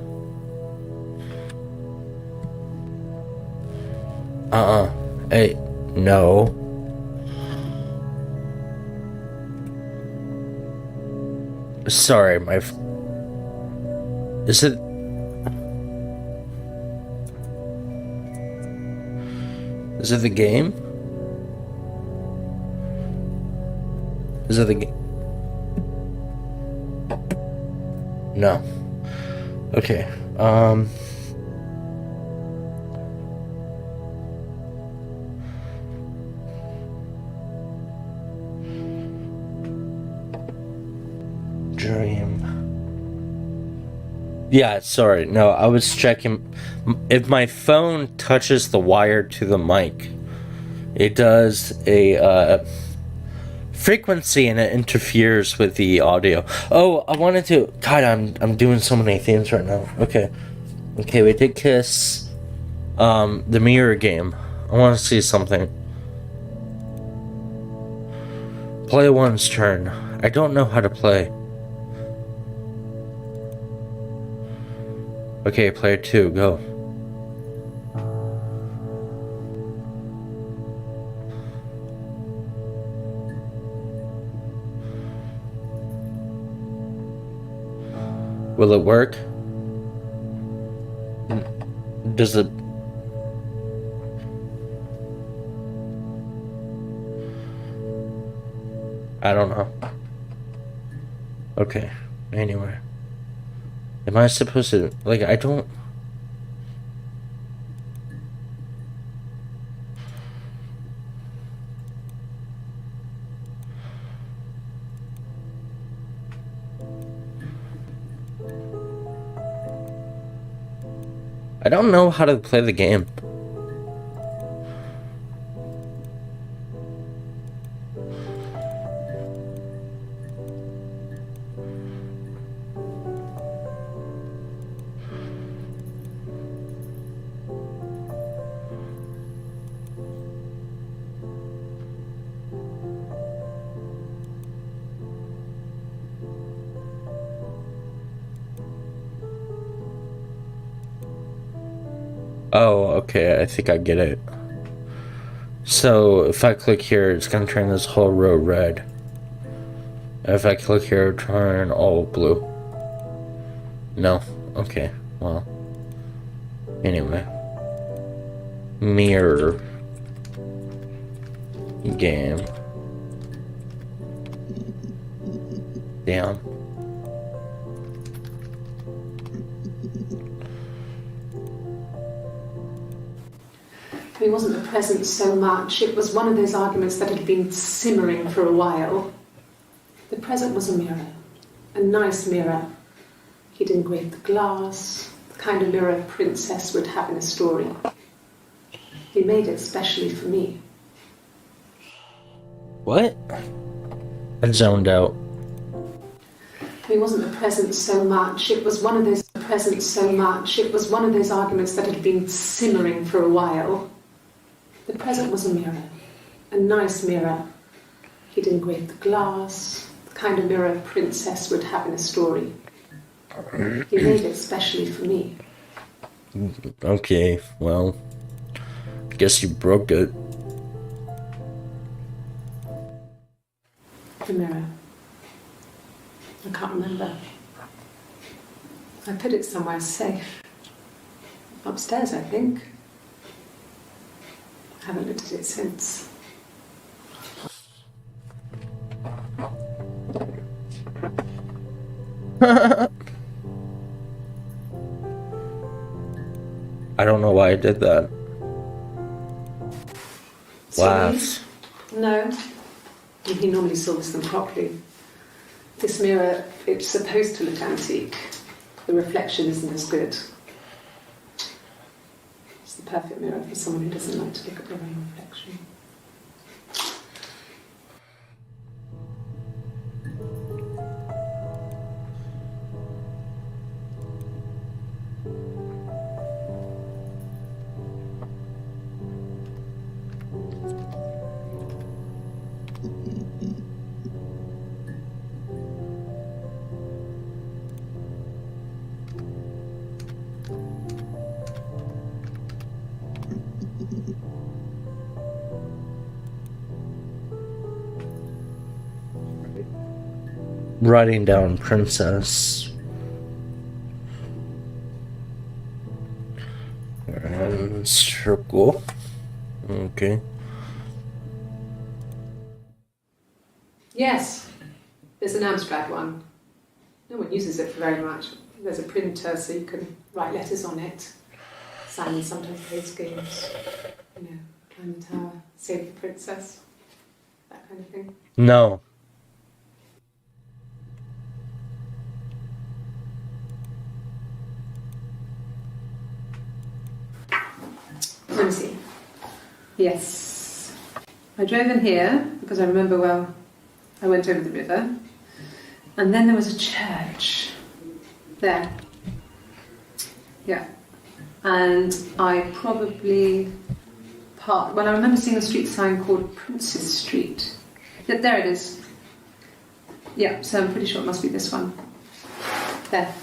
Speaker 1: Hey, no. Sorry, is it... Is it the game? Is it the game? No. Okay, Dream. Yeah, sorry. No, I was checking. If my phone touches the wire to the mic, it does a frequency and it interferes with the audio. Oh, I wanted to... God, I'm doing so many things right now. Okay, we did kiss. The mirror game. I want to see something. Player 1's turn. I don't know how to play. Okay, player 2, go. Will it work? Does it... I don't know. Okay, anyway. Am I supposed to... Like, I don't... I don't know how to play the game. Oh, okay, I think I get it. So, if I click here, it's gonna turn this whole row red. If I click here, it'll turn all blue. No? Okay, well. Anyway. Mirror. Game. Damn.
Speaker 2: It wasn't the present so much, it was one of those arguments that had been simmering for a while. The present was a mirror, a nice mirror. He'd engraved the glass, the kind of mirror a princess would have in a story. He made it specially for me.
Speaker 1: What? I zoned out.
Speaker 2: It wasn't the present so much, it was one of those present so much, it was one of those arguments that had been simmering for a while. The present was a mirror, a nice mirror. He'd engraved the glass, the kind of mirror a princess would have in a story. He made it specially for me.
Speaker 1: Okay, well, I guess you broke it.
Speaker 2: The mirror. I can't remember. I put it somewhere safe. Upstairs, I think. I haven't looked at it since.
Speaker 1: I don't know why I did that. Laughs.
Speaker 2: No. He normally solves them properly. This mirror, it's supposed to look antique. The reflection isn't as good. It's the perfect mirror for someone who doesn't like to look at their own reflection.
Speaker 1: Writing down princess. And circle. Okay.
Speaker 2: Yes, there's an Amstrad one. No one uses it very much. There's a printer so you can write letters on it. Simon sometimes plays games. You know, climb the tower, save the princess. That kind of thing.
Speaker 1: No.
Speaker 2: Let me see. Yes. I drove in here because I remember well I went over the river. And then there was a church there. Yeah. And I probably parked. Well, I remember seeing a street sign called Princess Street. Yeah, there it is. Yeah, so I'm pretty sure it must be this one. There.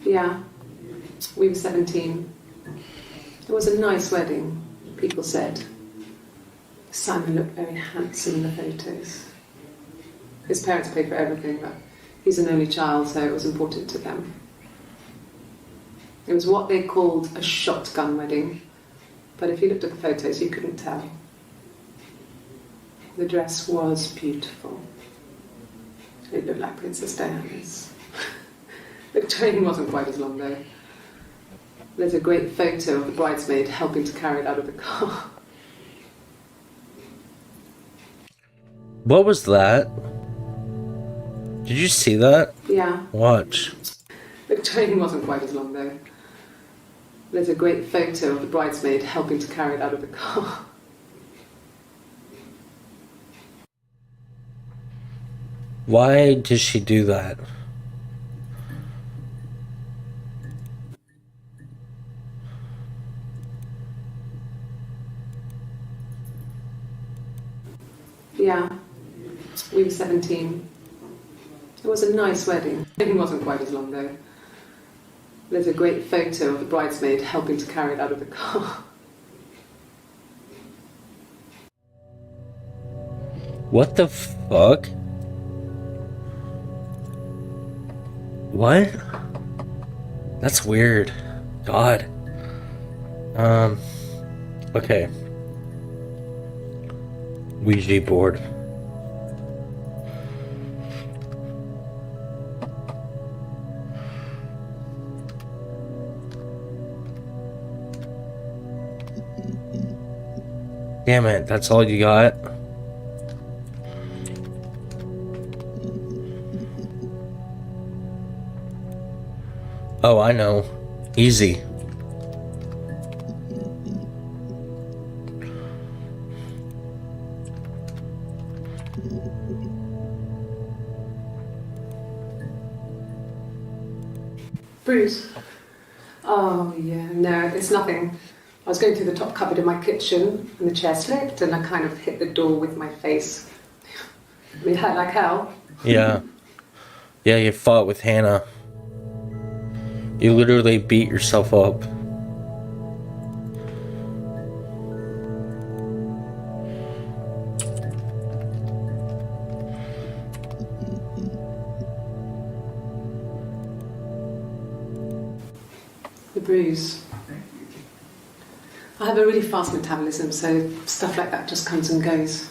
Speaker 2: Yeah, we were 17. It was a nice wedding, people said. Simon looked very handsome in the photos. His parents paid for everything, but he's an only child, so it was important to them. It was what they called a shotgun wedding, but if you looked at the photos, you couldn't tell. The dress was beautiful. It looked like Princess Diana's. The train wasn't quite as long though. There's a great photo of the bridesmaid helping to carry it out of the car.
Speaker 1: What was that? Did you see that?
Speaker 2: Yeah.
Speaker 1: Watch.
Speaker 2: The train wasn't quite as long though. There's a great photo of the bridesmaid helping to carry it out of the car.
Speaker 1: Why did she do that?
Speaker 2: Yeah, we were 17. It was a nice wedding. It wasn't quite as long though. There's a great photo of the bridesmaid helping to carry it out of the car.
Speaker 1: What the fuck? What? That's weird. God. Okay. Ouija board. Damn it, that's all you got? Oh, I know. Easy.
Speaker 2: Bruce? Oh yeah, no, it's nothing. I was going through the top cupboard in my kitchen and the chair slipped and I kind of hit the door with my face. It hurt like hell.
Speaker 1: Yeah. Yeah, you fought with Hannah. You literally beat yourself up.
Speaker 2: The bruise. I have a really fast metabolism, so stuff like that just comes and goes.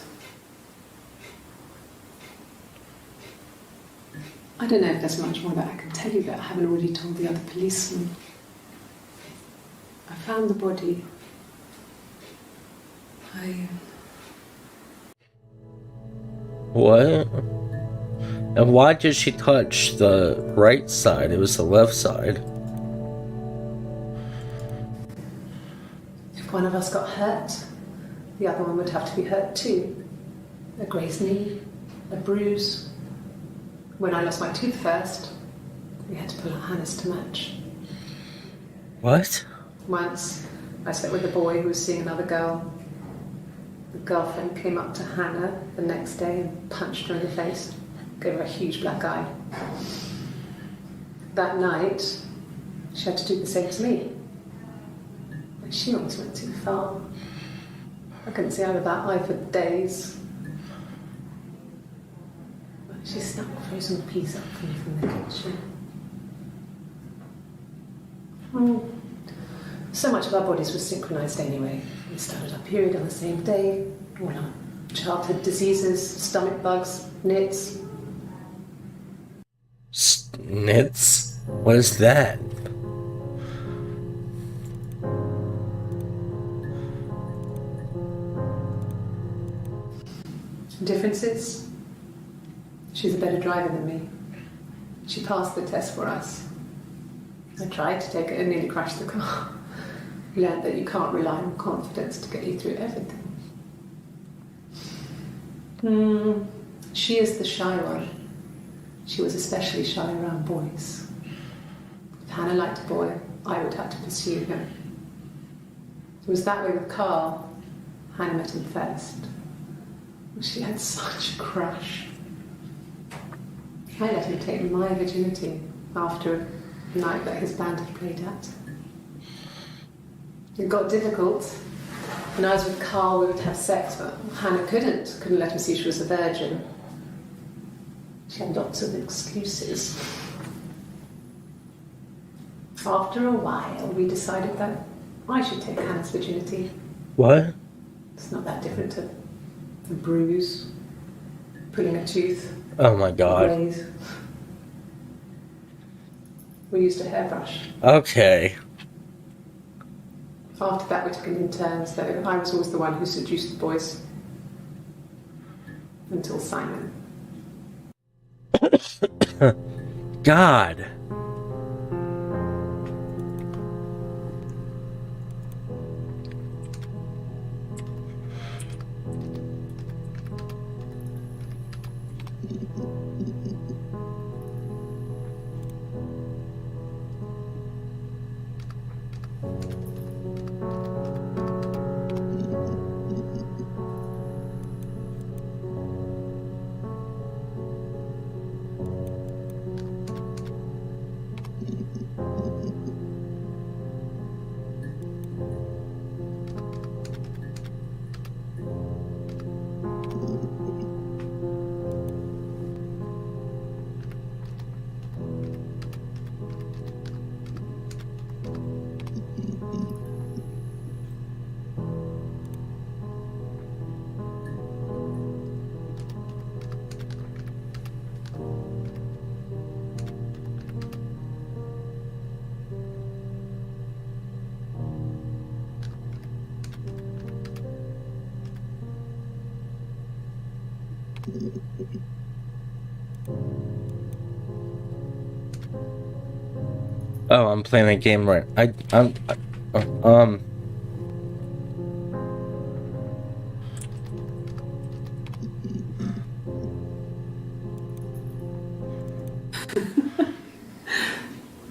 Speaker 2: I don't know if there's much more that I can tell you that I haven't already told the other policemen. I found the body.
Speaker 1: What? And why did she touch the right side? It was the left side.
Speaker 2: If one of us got hurt, the other one would have to be hurt too. A grazed knee, a bruise. When I lost my tooth first, we had to pull out Hannah's to match.
Speaker 1: What?
Speaker 2: Once, I slept with a boy who was seeing another girl. The girlfriend came up to Hannah the next day and punched her in the face, gave her a huge black eye. That night, she had to do the same to me. But she almost went too far. I couldn't see out of that eye for days. She snuck a frozen piece up for me from the kitchen. So much of our bodies was synchronised anyway. We started our period on the same day. All our childhood diseases, stomach bugs, nits.
Speaker 1: Nits? What is that?
Speaker 2: Differences? She's a better driver than me. She passed the test for us. I tried to take it and nearly crashed the car. Learned that you can't rely on confidence to get you through everything. She is the shy one. She was especially shy around boys. If Hannah liked a boy, I would have to pursue him. It was that way with Carl. Hannah met him first. She had such a crush. I let him take my virginity after a night that his band had played at. It got difficult. When I was with Carl, we would have sex, but Hannah couldn't let him see she was a virgin. She had lots of excuses. After a while, we decided that I should take Hannah's virginity.
Speaker 1: What?
Speaker 2: It's not that different to a bruise, pulling a tooth.
Speaker 1: Oh my god.
Speaker 2: Graze. We used a hairbrush.
Speaker 1: Okay.
Speaker 2: After that, we took it in turns, though. I was always the one who seduced the boys. Until Simon.
Speaker 1: God. Oh, I'm playing a game right.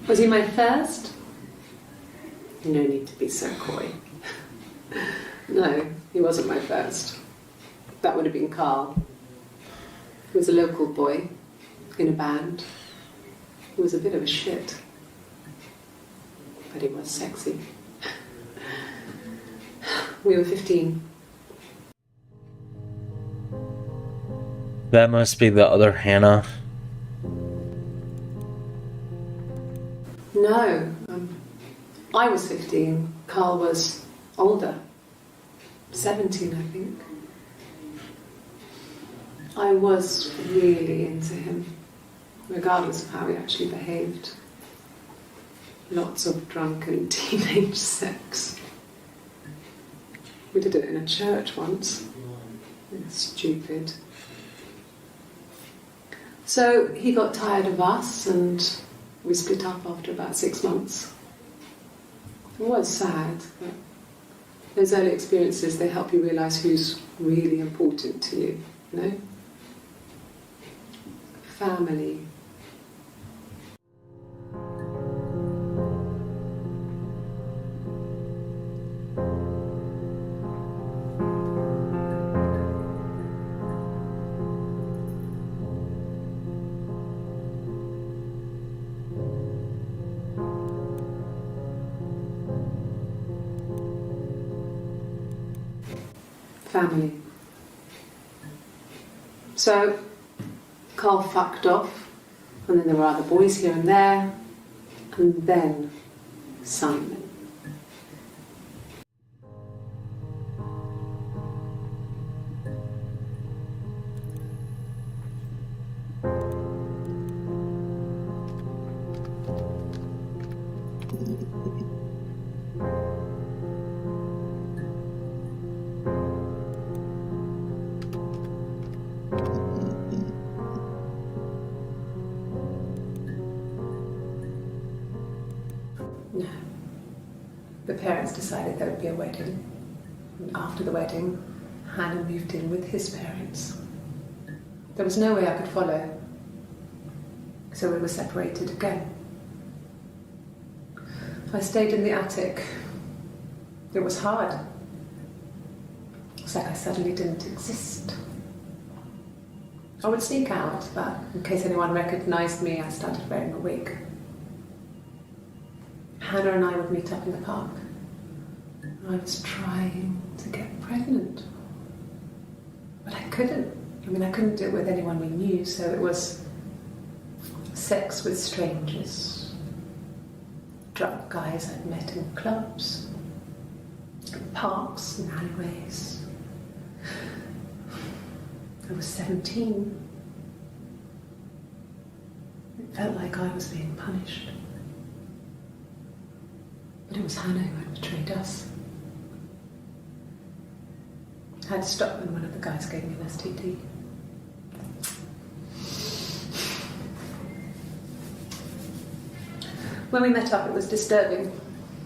Speaker 2: Was he my first? No need to be so coy. No, he wasn't my first. That would have been Carl. He was a local boy in a band. He was a bit of a shit. but he was sexy. We were 15.
Speaker 1: That must be the other Hannah.
Speaker 2: No, I was 15. Carl was older. 17, I think. I was really into him, regardless of how he actually behaved. Lots of drunken teenage sex. We did it in a church once. It was stupid. So he got tired of us and we split up after about 6 months. It was sad, but those early experiences, they help you realise who's really important to you, you know? Family. Family. So, Carl fucked off, and then there were other boys here and there, and then Simon. No. The parents decided there would be a wedding. And after the wedding, Hannah moved in with his parents. There was no way I could follow. So we were separated again. I stayed in the attic. It was hard. It's like I suddenly didn't exist. I would sneak out, but in case anyone recognised me, I started wearing a wig. Hannah and I would meet up in the park. I was trying to get pregnant. But I couldn't. I couldn't do it with anyone we knew, so it was sex with strangers. Drunk guys I'd met in clubs, in parks and alleyways. I was 17. It felt like I was being punished. But it was Hannah who had betrayed us. I had to stop when one of the guys gave me an STD. When we met up, it was disturbing.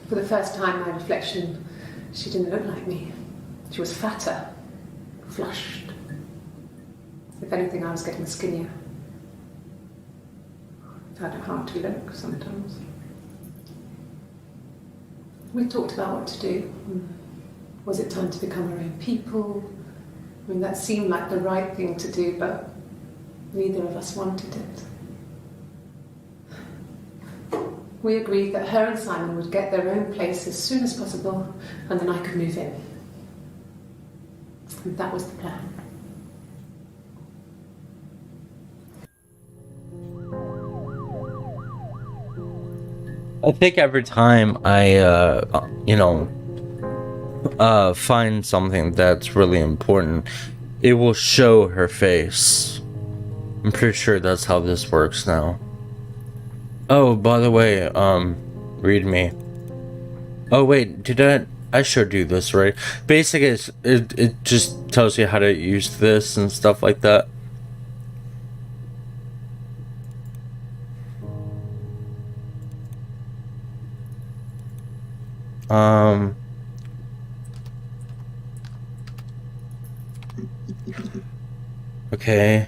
Speaker 2: For the first time, my reflection, she didn't look like me. She was fatter, flushed. If anything, I was getting skinnier. I found it hard to look sometimes. We talked about what to do. Was it time to become our own people? That seemed like the right thing to do, but neither of us wanted it. We agreed that her and Simon would get their own place as soon as possible, and then I could move in. And that was the plan.
Speaker 1: I think every time I, find something that's really important, it will show her face. I'm pretty sure that's how this works now. Oh, by the way, read me. Oh wait, I should do this, right? Basically, it just tells you how to use this and stuff like that. Okay.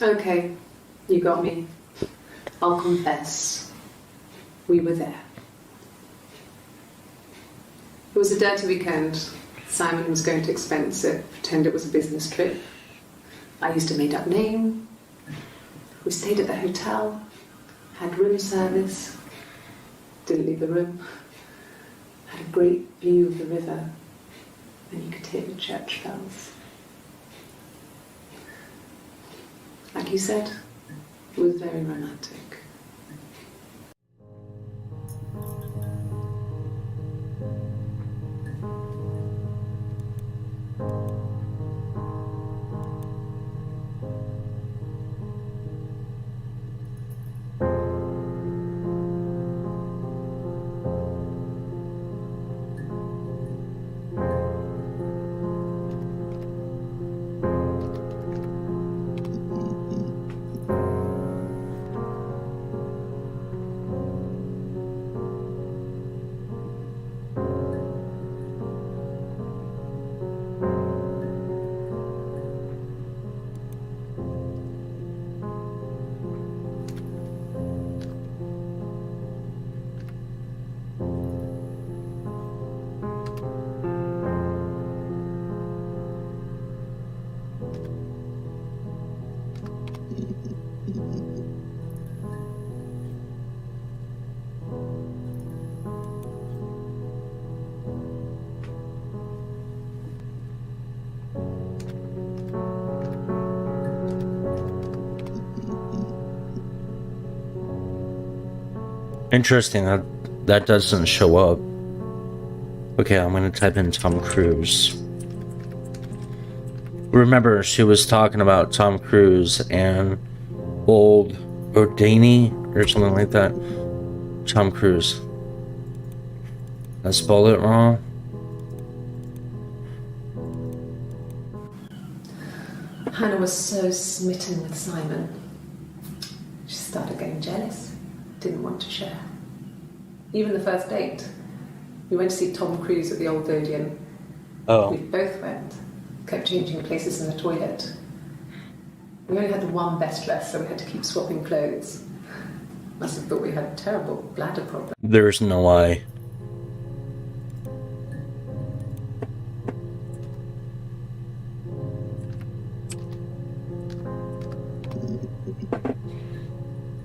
Speaker 2: Okay, you got me. I'll confess. We were there. It was a dirty weekend. Simon was going to expense it, pretend it was a business trip. I used a made-up name. We stayed at the hotel, had room service, didn't leave the room, had a great view of the river, and you could hear the church bells. Like you said, it was very romantic.
Speaker 1: Interesting that doesn't show up. Okay, I'm gonna type in Tom Cruise. Remember, she was talking about Tom Cruise and old O'Daney or something like that. Tom Cruise. I spelled it wrong.
Speaker 2: Hannah was so smitten with Simon. She started getting jealous, didn't want to share. Even the first date, we went to see Tom Cruise at the Old Odeon.
Speaker 1: Oh.
Speaker 2: We both went, kept changing places in the toilet. We only had the one best dress, so we had to keep swapping clothes. Must have thought we had a terrible bladder problem.
Speaker 1: There's no lie.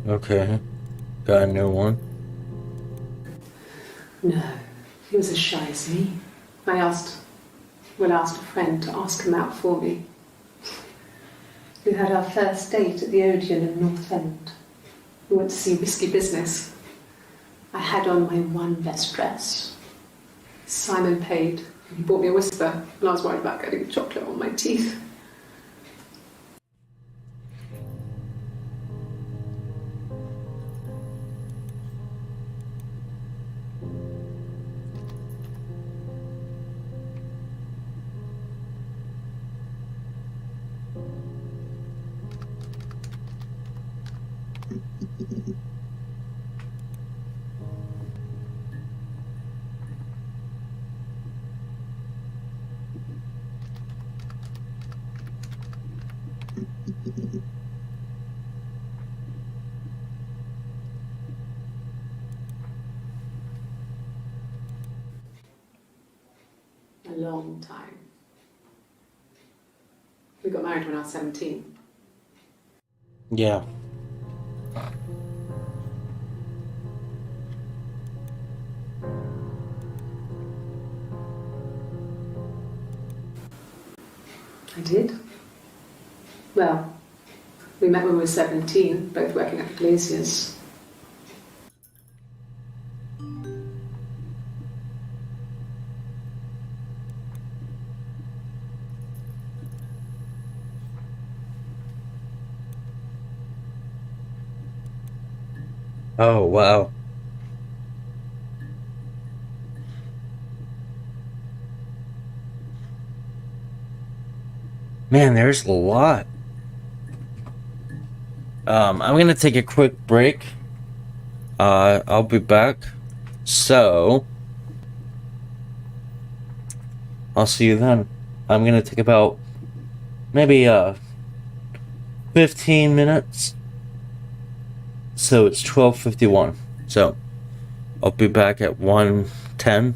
Speaker 1: Okay, got a new one.
Speaker 2: No, he was as shy as me. I asked a friend to ask him out for me. We had our first date at the Odeon in North End. We went to see Risky Business. I had on my one best dress. Simon paid. He bought me a Whisper, and I was worried about getting chocolate on my teeth. A long time. We got married when I was 17.
Speaker 1: Yeah.
Speaker 2: I did. Well, we met when we were 17, both working at the Glaciers.
Speaker 1: Oh, wow. Man, there's a lot. I'm gonna take a quick break. I'll be back. So, I'll see you then. I'm gonna take about maybe 15 minutes. So it's 12:51. So I'll be back at 1:10.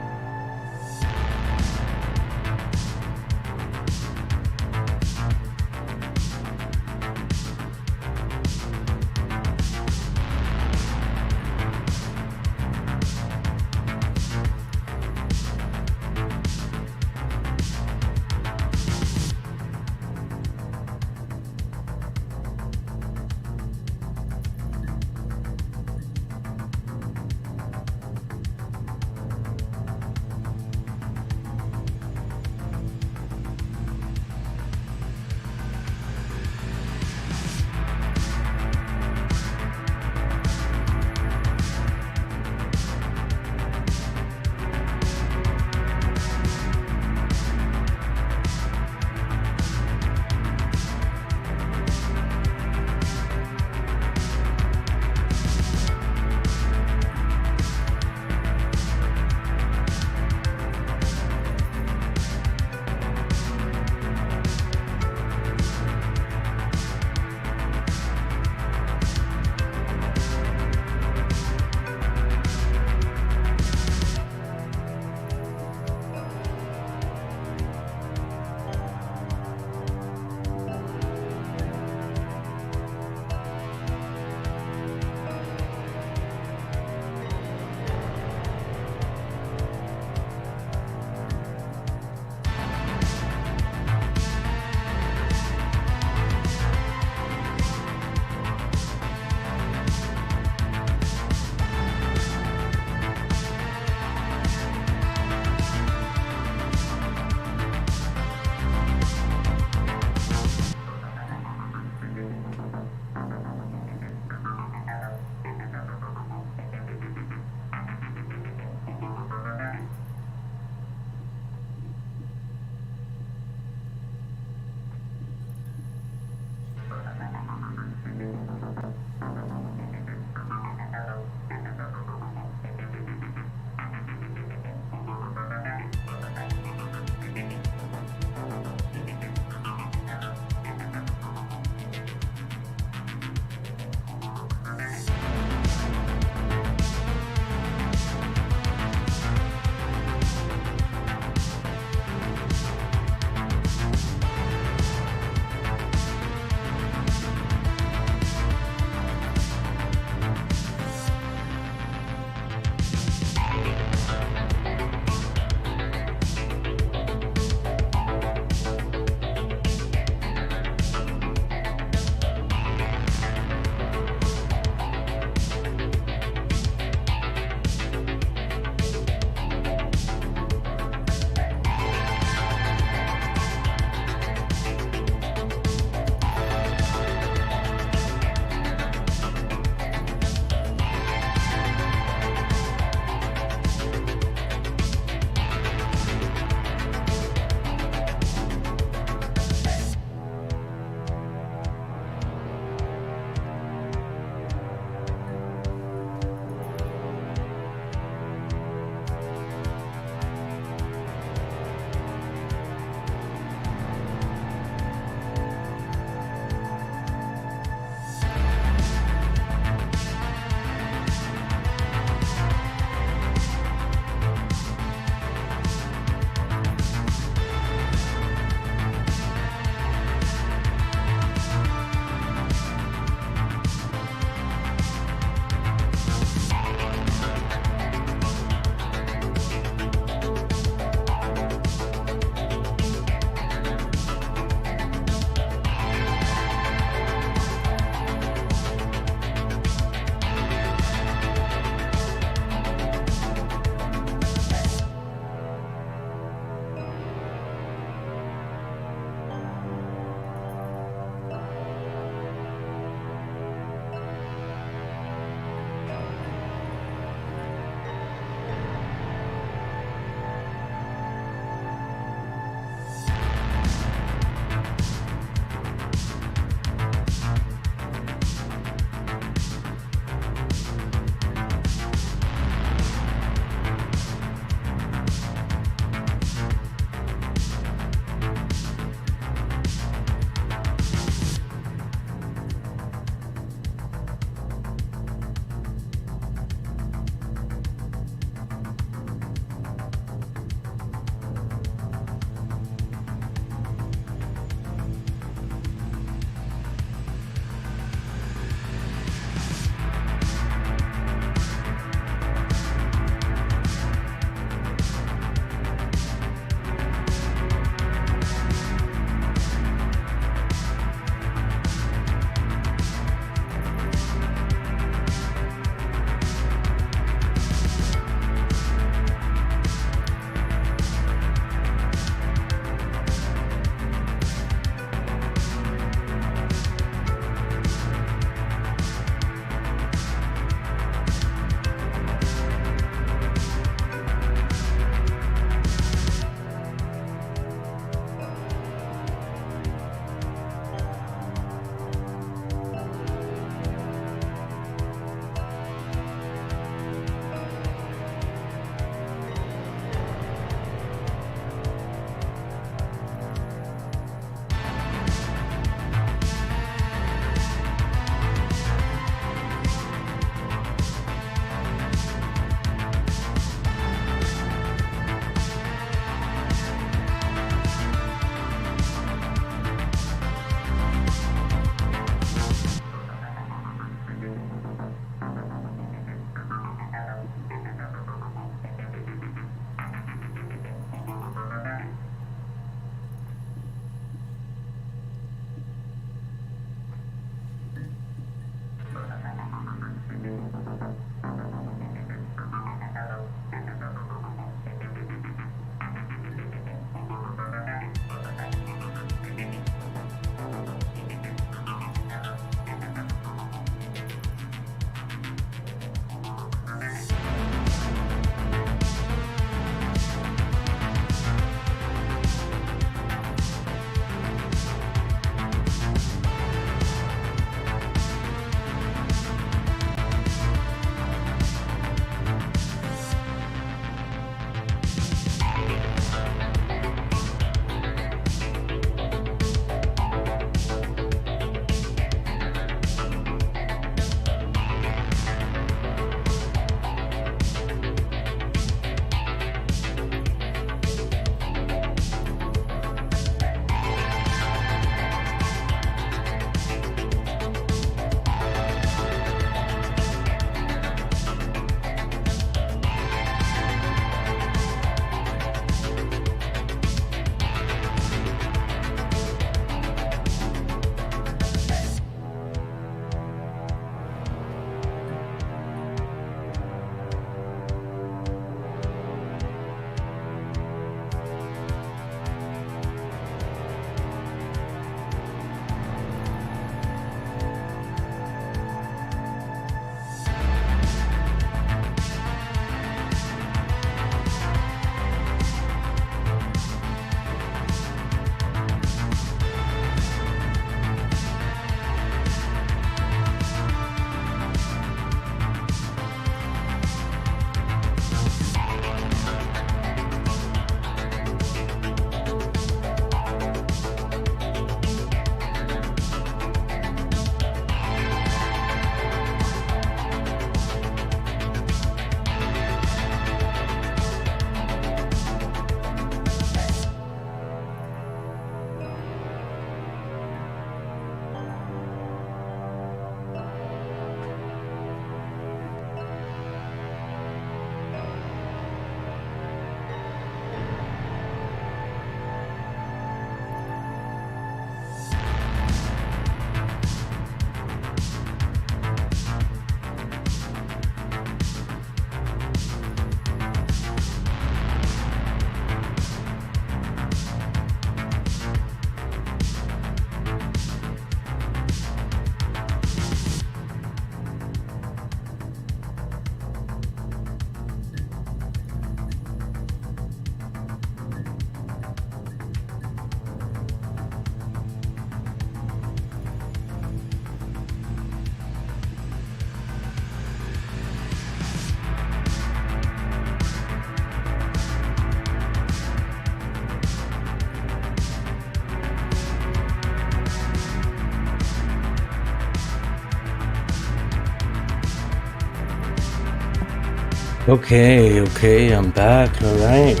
Speaker 1: Okay, I'm back. All right.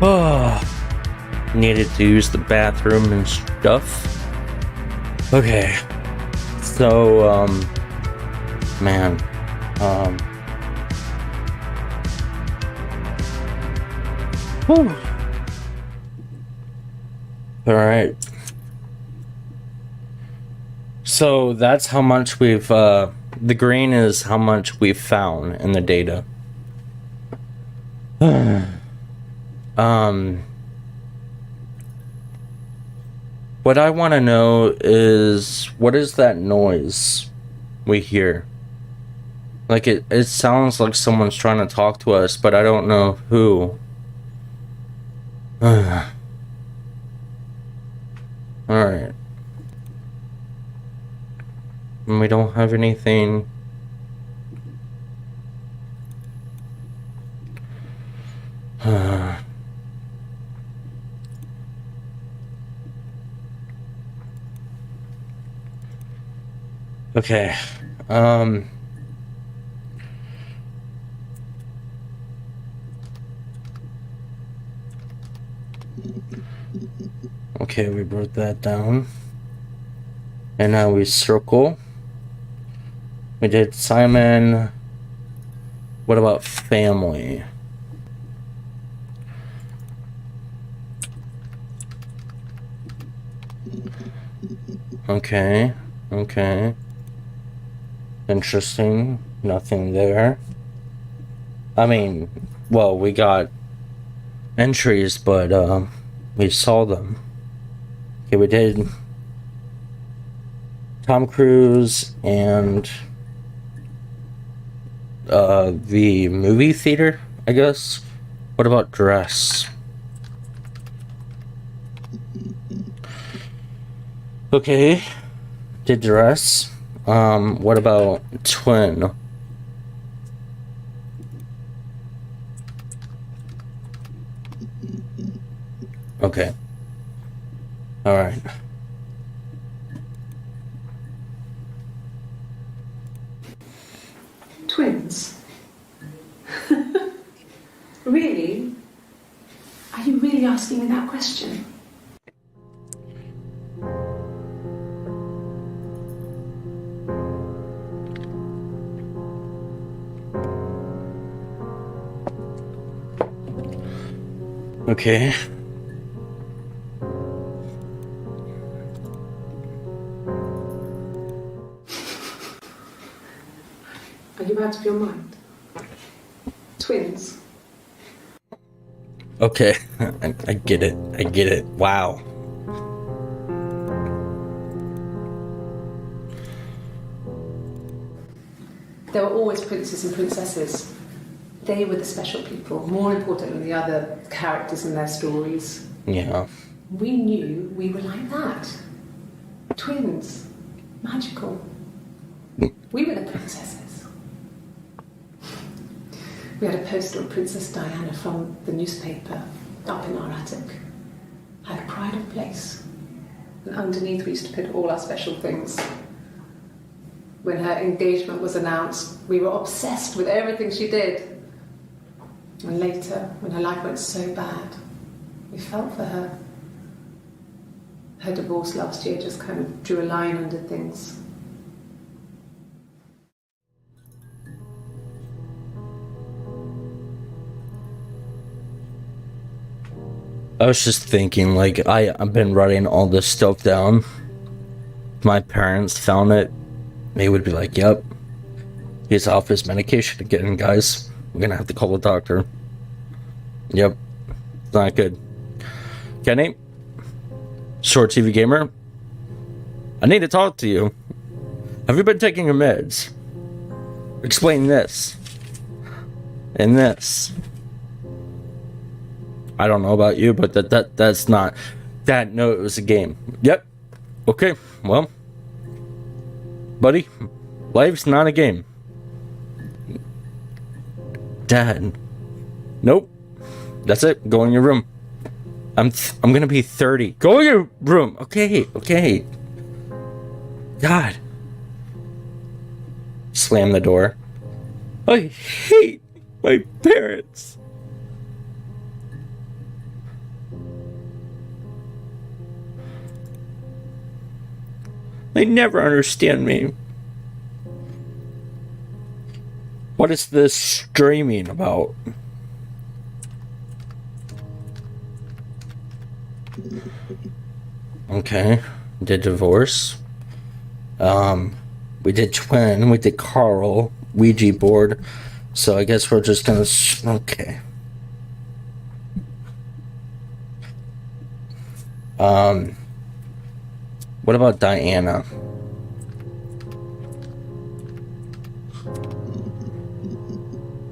Speaker 1: Oh, needed to use the bathroom and stuff. Okay. So, man, whew. All right. So that's how much we've, the green is how much we've found in the data. What I want to know is, what is that noise we hear? Like, it sounds like someone's trying to talk to us, but I don't know who. Alright. And we don't have anything. Okay. Okay, we wrote that down. And now we circle. We did Simon. What about family? Okay. Interesting. Nothing there. I mean, well, we got entries, but we saw them. Okay, we did Tom Cruise and the movie theater, I guess. What about dress? Okay, did dress. What about twin? Okay. All right.
Speaker 2: Twins? Really? Are you really asking me that question?
Speaker 1: Okay.
Speaker 2: Are you out of your mind? Twins?
Speaker 1: Okay. I get it. Wow.
Speaker 2: There were always princes and princesses. They were the special people, more important than the other characters in their stories.
Speaker 1: Yeah.
Speaker 2: We knew we were like that. Twins. Magical. We were the princesses. We had a poster of Princess Diana from the newspaper up in our attic. Had a pride of place. And underneath we used to put all our special things. When her engagement was announced, we were obsessed with everything she did. And later, when her life went so bad, we felt for her. Her divorce last year just kind of drew a line under things.
Speaker 1: I was just thinking, like, I've been writing all this stuff down. If my parents found it, they would be like, yep, he's off his medication again, guys. We're gonna have to call the doctor. Yep. It's not good. Kenny? Short TV Gamer? I need to talk to you. Have you been taking your meds? Explain this. And this. I don't know about you, but that's not... Dad, no, it was a game. Yep. Okay, well. Buddy, life's not a game. Dad. Nope. That's it. Go in your room. I'm gonna be 30. Go in your room. Okay. God. Slam the door. I hate my parents. They never understand me. What is this streaming about? Okay, did divorce. We did twin. We did Carl. Ouija board. So I guess we're just gonna. Okay. What about Diana?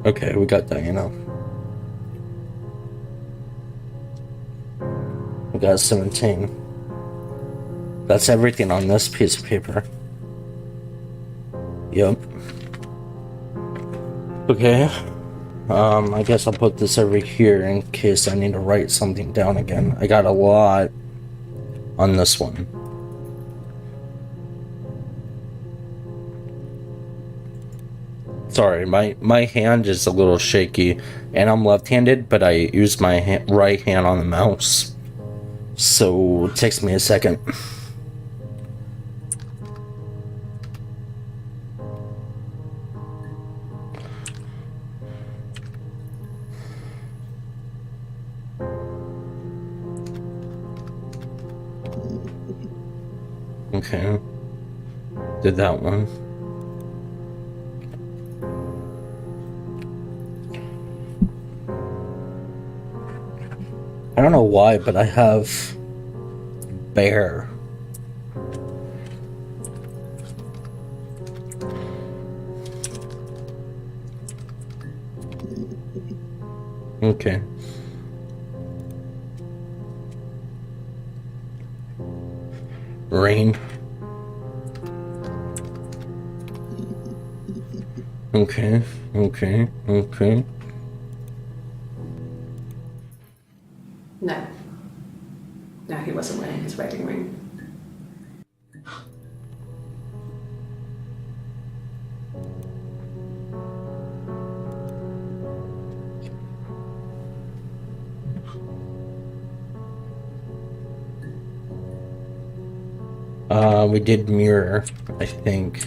Speaker 1: Okay, we got Diana. We got 17. That's everything on this piece of paper. Yep. Okay. I guess I'll put this over here in case I need to write something down again. I got a lot on this one. Sorry, my hand is a little shaky, and I'm left-handed, but I use my right hand on the mouse. So it takes me a second. Okay. Did that one. I don't know why, but I have bear. Okay. Rain. Okay, okay, okay.
Speaker 2: No. No, he wasn't wearing his wedding ring.
Speaker 1: We did mirror, I think.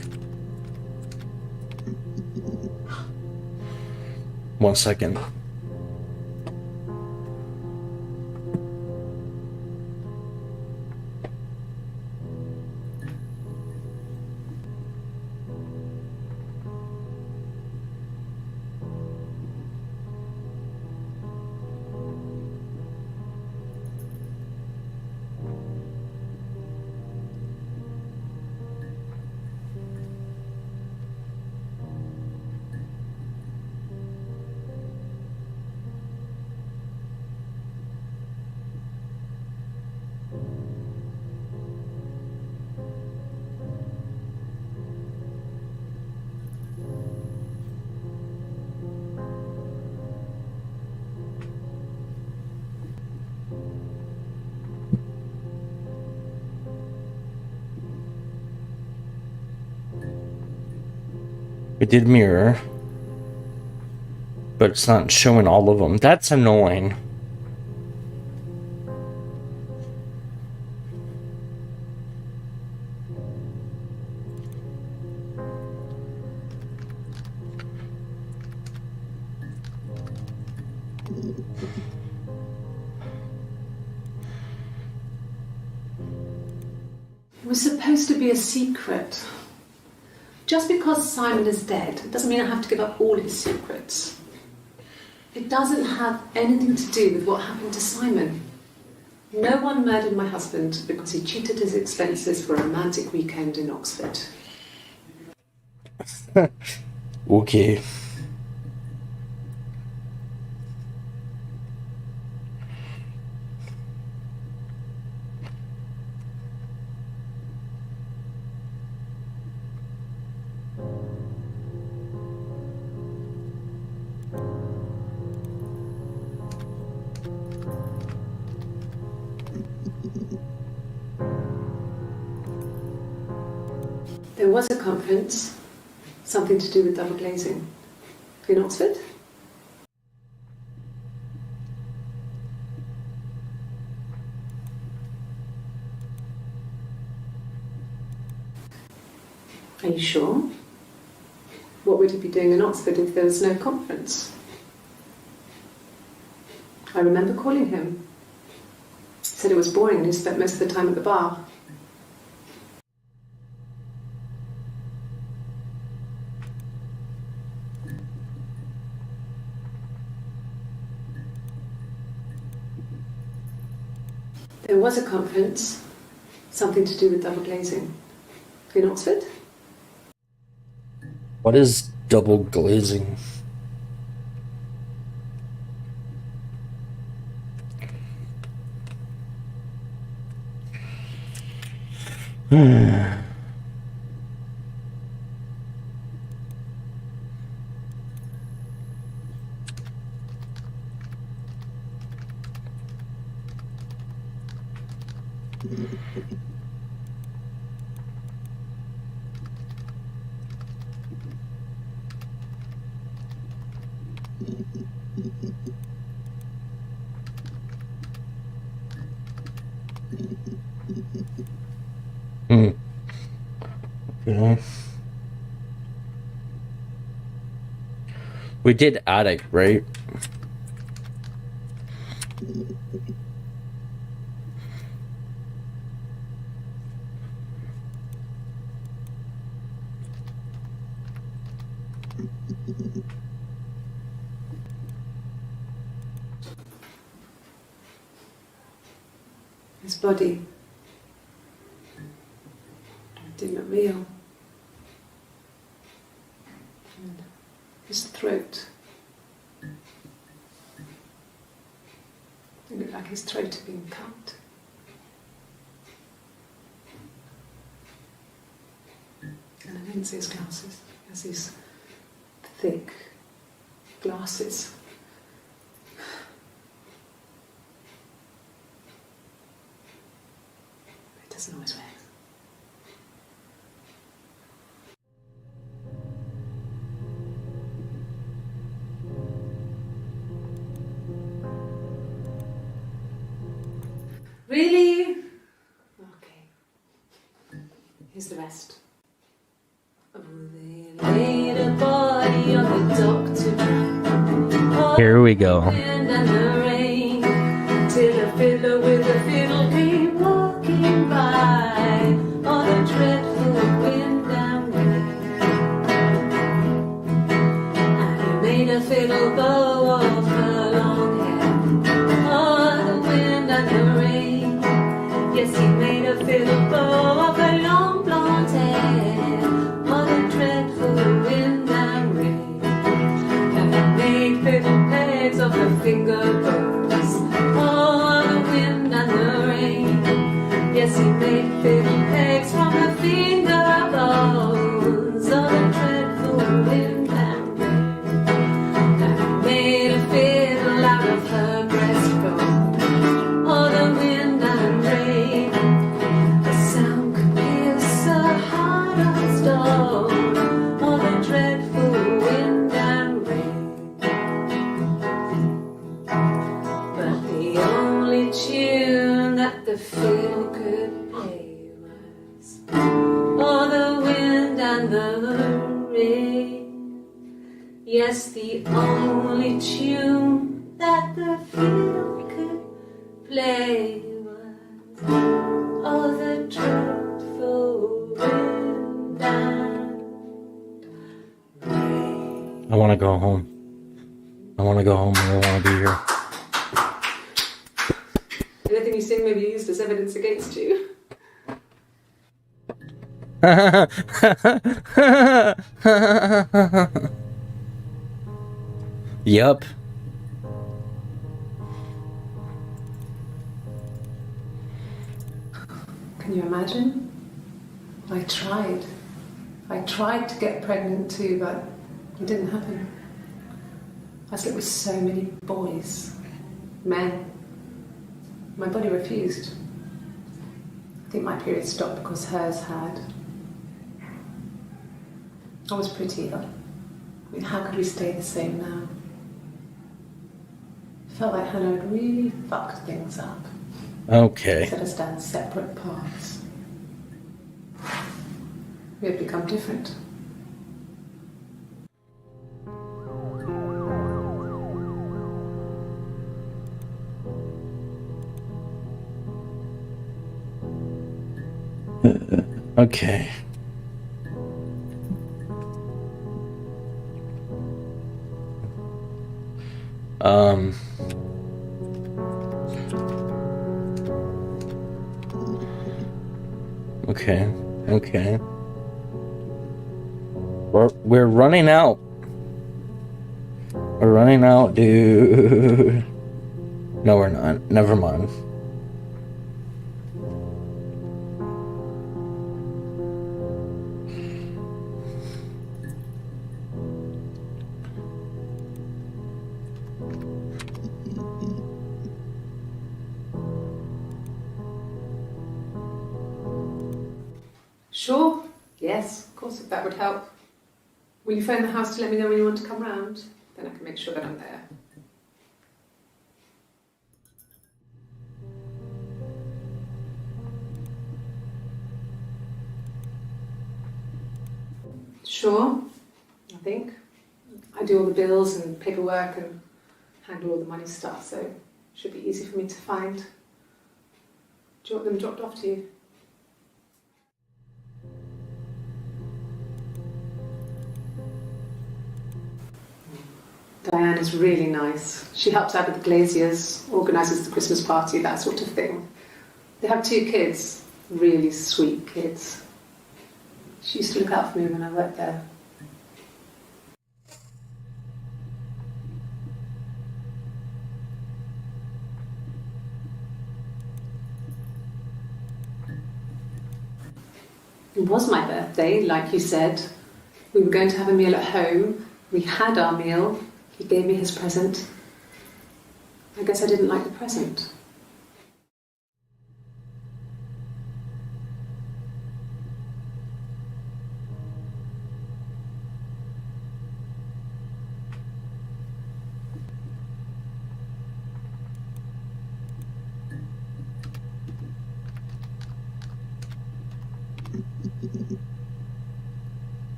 Speaker 1: 1 second. We did mirror, but it's not showing all of them. That's annoying.
Speaker 2: It was supposed to be a secret. Just because Simon is dead doesn't mean I have to give up all his secrets. It doesn't have anything to do with what happened to Simon. No one murdered my husband because he cheated his expenses for a romantic weekend in Oxford.
Speaker 1: Okay.
Speaker 2: There was a conference, something to do with double glazing, in Oxford. Are you sure? What would he be doing in Oxford if there was no conference? I remember calling him. He said it was boring and he spent most of the time at the bar. There was a conference, something to do with double glazing. In Oxford?
Speaker 1: What is double glazing? Okay. We did attic, right?
Speaker 2: His body didn't look real. And his throat. It looked like his throat had been cut. And I didn't see his glasses. He has these thick glasses. He doesn't always wear. Really? Okay. Here's the rest. Oh, they laid a body on the doctor.
Speaker 1: Here we go.
Speaker 2: And the rain, till a fiddler with a fiddle came walking by on a dreadful wind and rain. And he made a fiddle bow of her long hair on the wind and the rain. Yes, he made a fiddle bow of her long blonde hair on a dreadful wind and rain. And he made fiddle pegs of her finger bows on the wind and the rain. Yes, he made fiddle pegs from her finger bows on a dreadful wind and rain. And he made a fiddle out of her breastbone on the wind and rain. The sound could pierce a heart of stone on the dreadful wind and rain. But the only tune that the fiddle could play was oh, the wind and the rain. Yes, the only tune that the fiddle could play was oh, the dreadful wind and rain.
Speaker 1: I want to go home. I want to go home. I don't want to be here.
Speaker 2: Anything you sing may be used as evidence against you.
Speaker 1: Yup.
Speaker 2: Can you imagine? I tried. I tried to get pregnant too, but it didn't happen. I slept with so many boys, men. My body refused. I think my period stopped because hers had. I was pretty ill. I mean, how could we stay the same now? I felt like Hannah had really fucked things up.
Speaker 1: Okay.
Speaker 2: Set us down separate paths. we had become different.
Speaker 1: Okay. Um. Okay. Okay. We're running out. We're running out, dude. No, we're not. Never mind.
Speaker 2: Sure, yes, of course, if that would help. Will you phone the house to let me know when you want to come round? Then I can make sure that I'm there. Sure, I think. I do all the bills and paperwork and handle all the money stuff, so it should be easy for me to find. Do you want them dropped off to you? Diane is really nice. She helps out with the glaziers, organises the Christmas party, that sort of thing. They have 2 kids, really sweet kids. She used to look out for me when I worked there. It was my birthday, like you said. We were going to have a meal at home. We had our meal. He gave me his present. I guess I didn't like the present.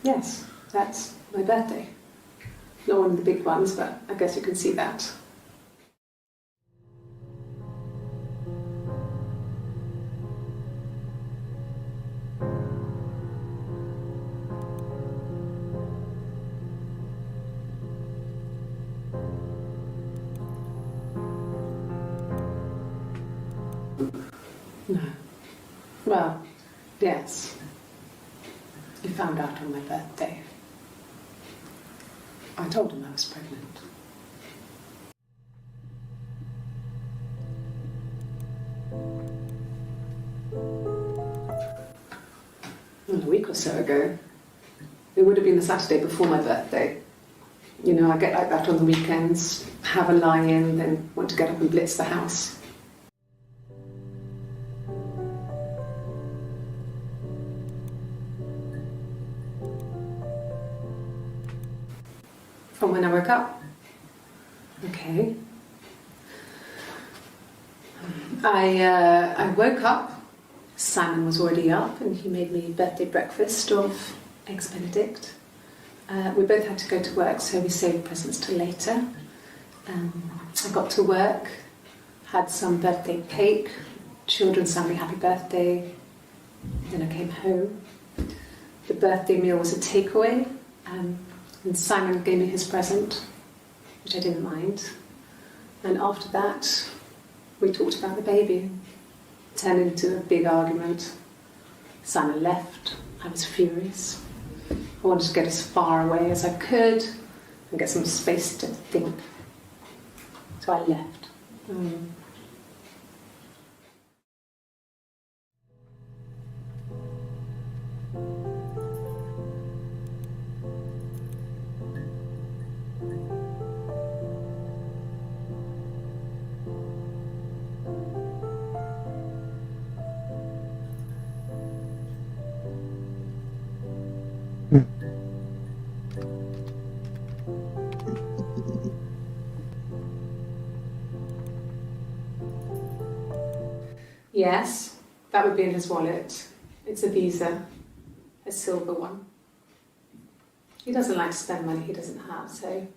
Speaker 2: Yes, that's my birthday. Not one of the big ones, but I guess you can see that. No. Well, yes. He found out on my birthday. I told him I was pregnant. Well, a week or so ago. It would have been the Saturday before my birthday. You know, I get like that on the weekends, have a lie-in, then want to get up and blitz the house. From when I woke up. Okay. I woke up. Simon was already up, and he made me birthday breakfast of eggs Benedict. We both had to go to work, so we saved presents till later. I got to work, had some birthday cake. Children sang me happy birthday. Then I came home. The birthday meal was a takeaway. And Simon gave me his present, which I didn't mind. And after that, we talked about the baby. It turned into a big argument. Simon left. I was furious. I wanted to get as far away as I could and get some space to think. So I left. Yes, That would be in his wallet. It's a Visa, a silver one. He doesn't like to spend money he doesn't have, so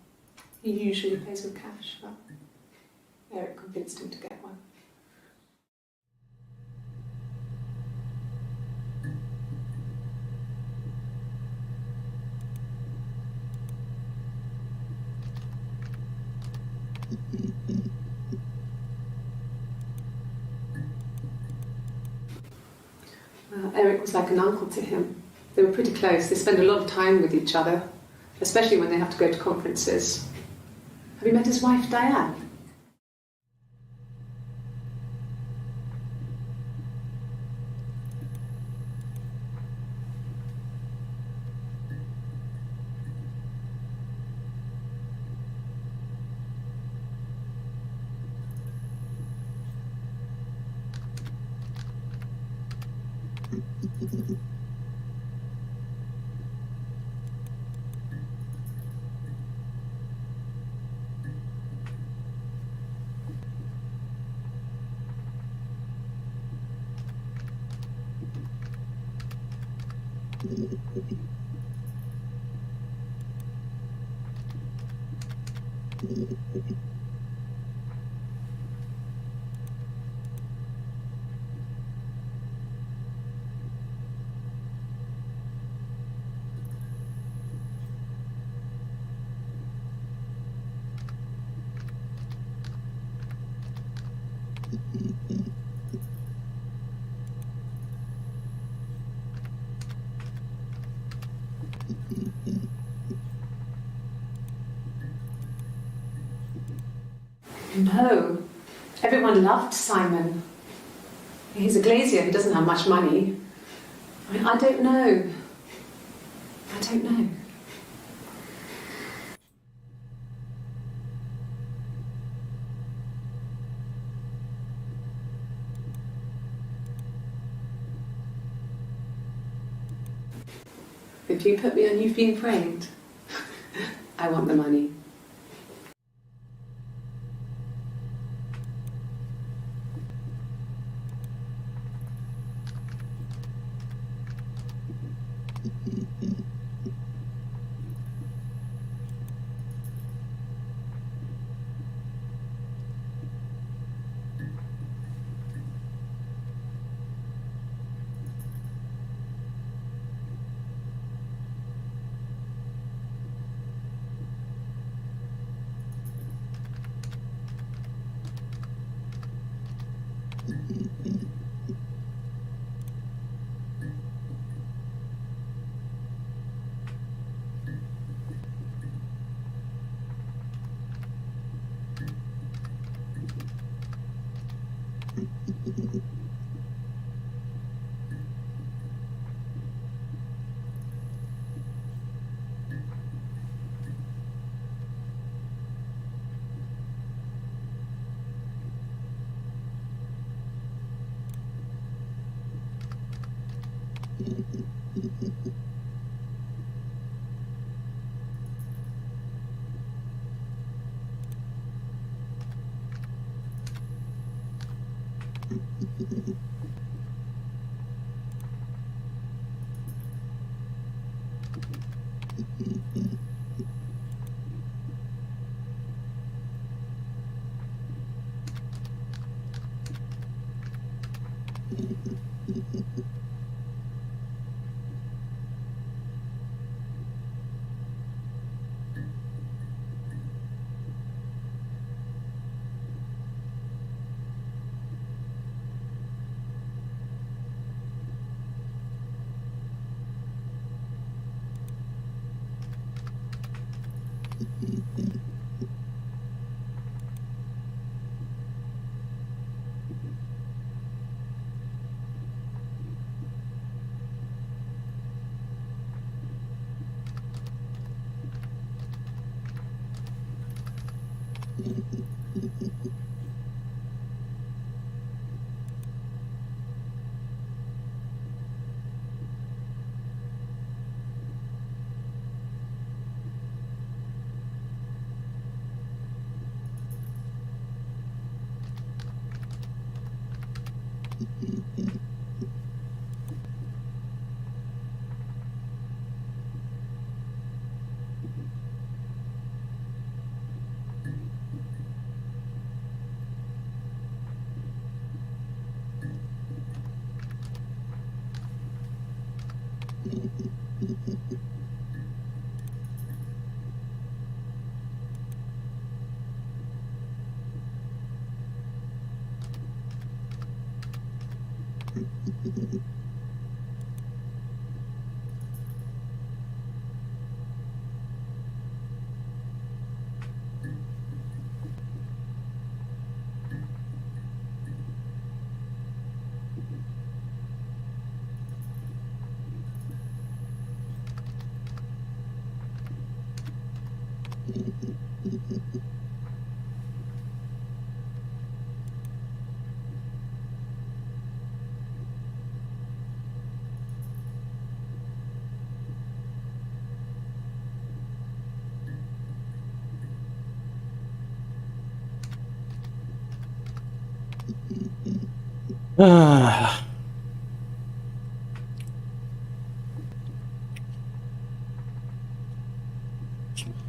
Speaker 2: he usually pays with cash, but Eric convinced him to get one. Eric was like an uncle to him. They were pretty close. They spend a lot of time with each other, especially when they have to go to conferences. Have you met his wife, Diane? No. Everyone loved Simon. He's a glazier, he doesn't have much money. I don't know. I don't know. If you put me on You've Been Framed, I want the money.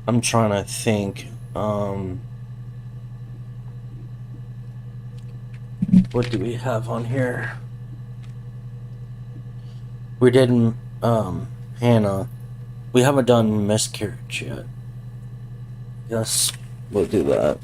Speaker 1: I'm trying to think. What do we have on here? We didn't, Hannah. We haven't done miscarriage yet. Yes, we'll do that.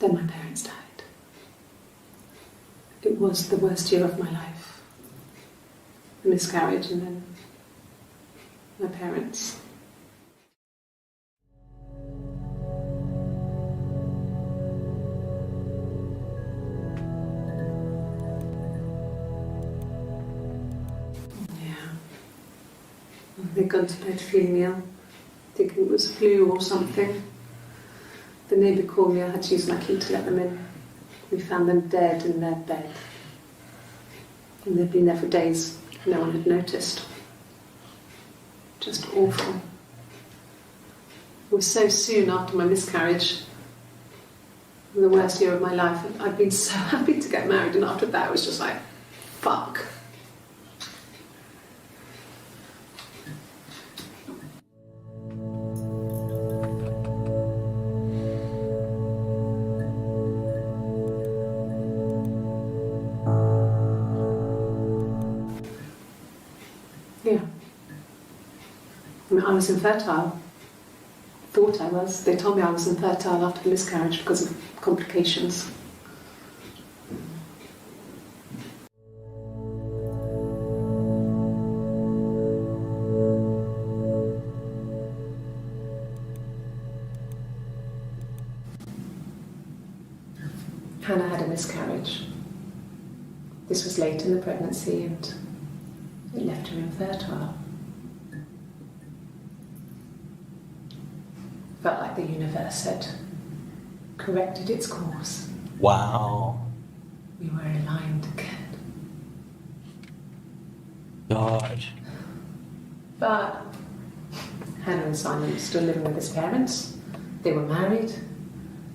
Speaker 2: Then my parents died. It was the worst year of my life. A miscarriage and then my parents. Yeah. They'd gone to bed feeling ill, thinking it was flu or something. The neighbour called me, I had to use my key to let them in. We found them dead in their bed. And they'd been there for days. No one had noticed. Just awful. It was so soon after my miscarriage, the worst year of my life. I'd been so happy to get married, and after that it was just like, fuck. Yeah. I mean, I was infertile. Thought I was. They told me I was infertile after the miscarriage because of complications. Hannah had a miscarriage. This was late in the pregnancy and it left her infertile. Felt like the universe had corrected its course.
Speaker 1: Wow.
Speaker 2: We were aligned again.
Speaker 1: God.
Speaker 2: But Hannah and Simon were still living with his parents. They were married.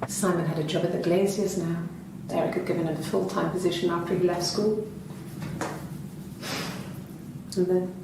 Speaker 2: Simon had a job at the Glaziers now. Eric had given him a full-time position after he left school. And then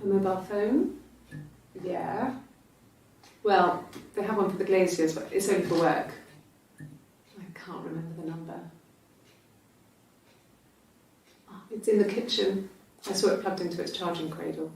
Speaker 2: a mobile phone? Yeah. Well, they have one for the Glaziers, but it's only for work. I can't remember the number. It's in the kitchen. I saw it plugged into its charging cradle.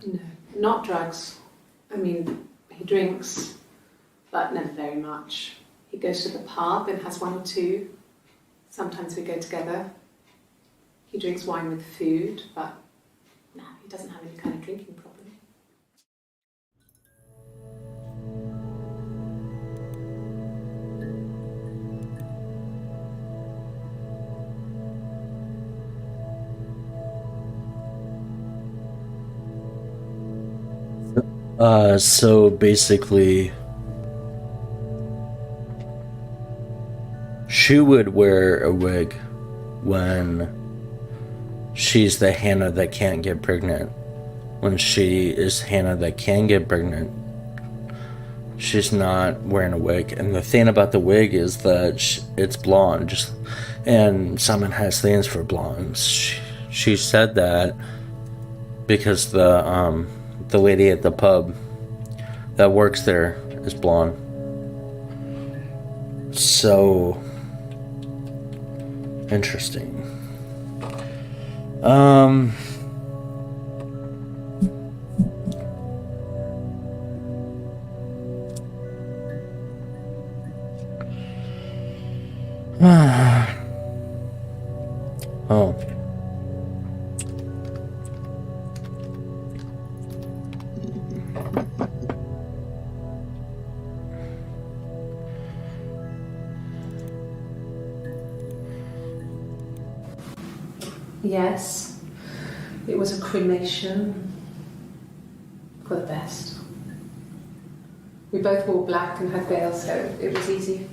Speaker 2: No, not drugs. I mean, he drinks, but never very much. He goes to the pub and has one or two. Sometimes we go together. He drinks wine with food, but no, he doesn't have any kind of drinking problem.
Speaker 1: So basically, she would wear a wig when she's the Hannah that can't get pregnant. When she is Hannah that can get pregnant, she's not wearing a wig. And the thing about the wig is that it's blonde, and Simon has things for blondes. She said that because the lady at the pub that works there is blonde. So interesting. Oh.
Speaker 2: Yes, it was a cremation for the best. We both wore black and had veils, so it was easy.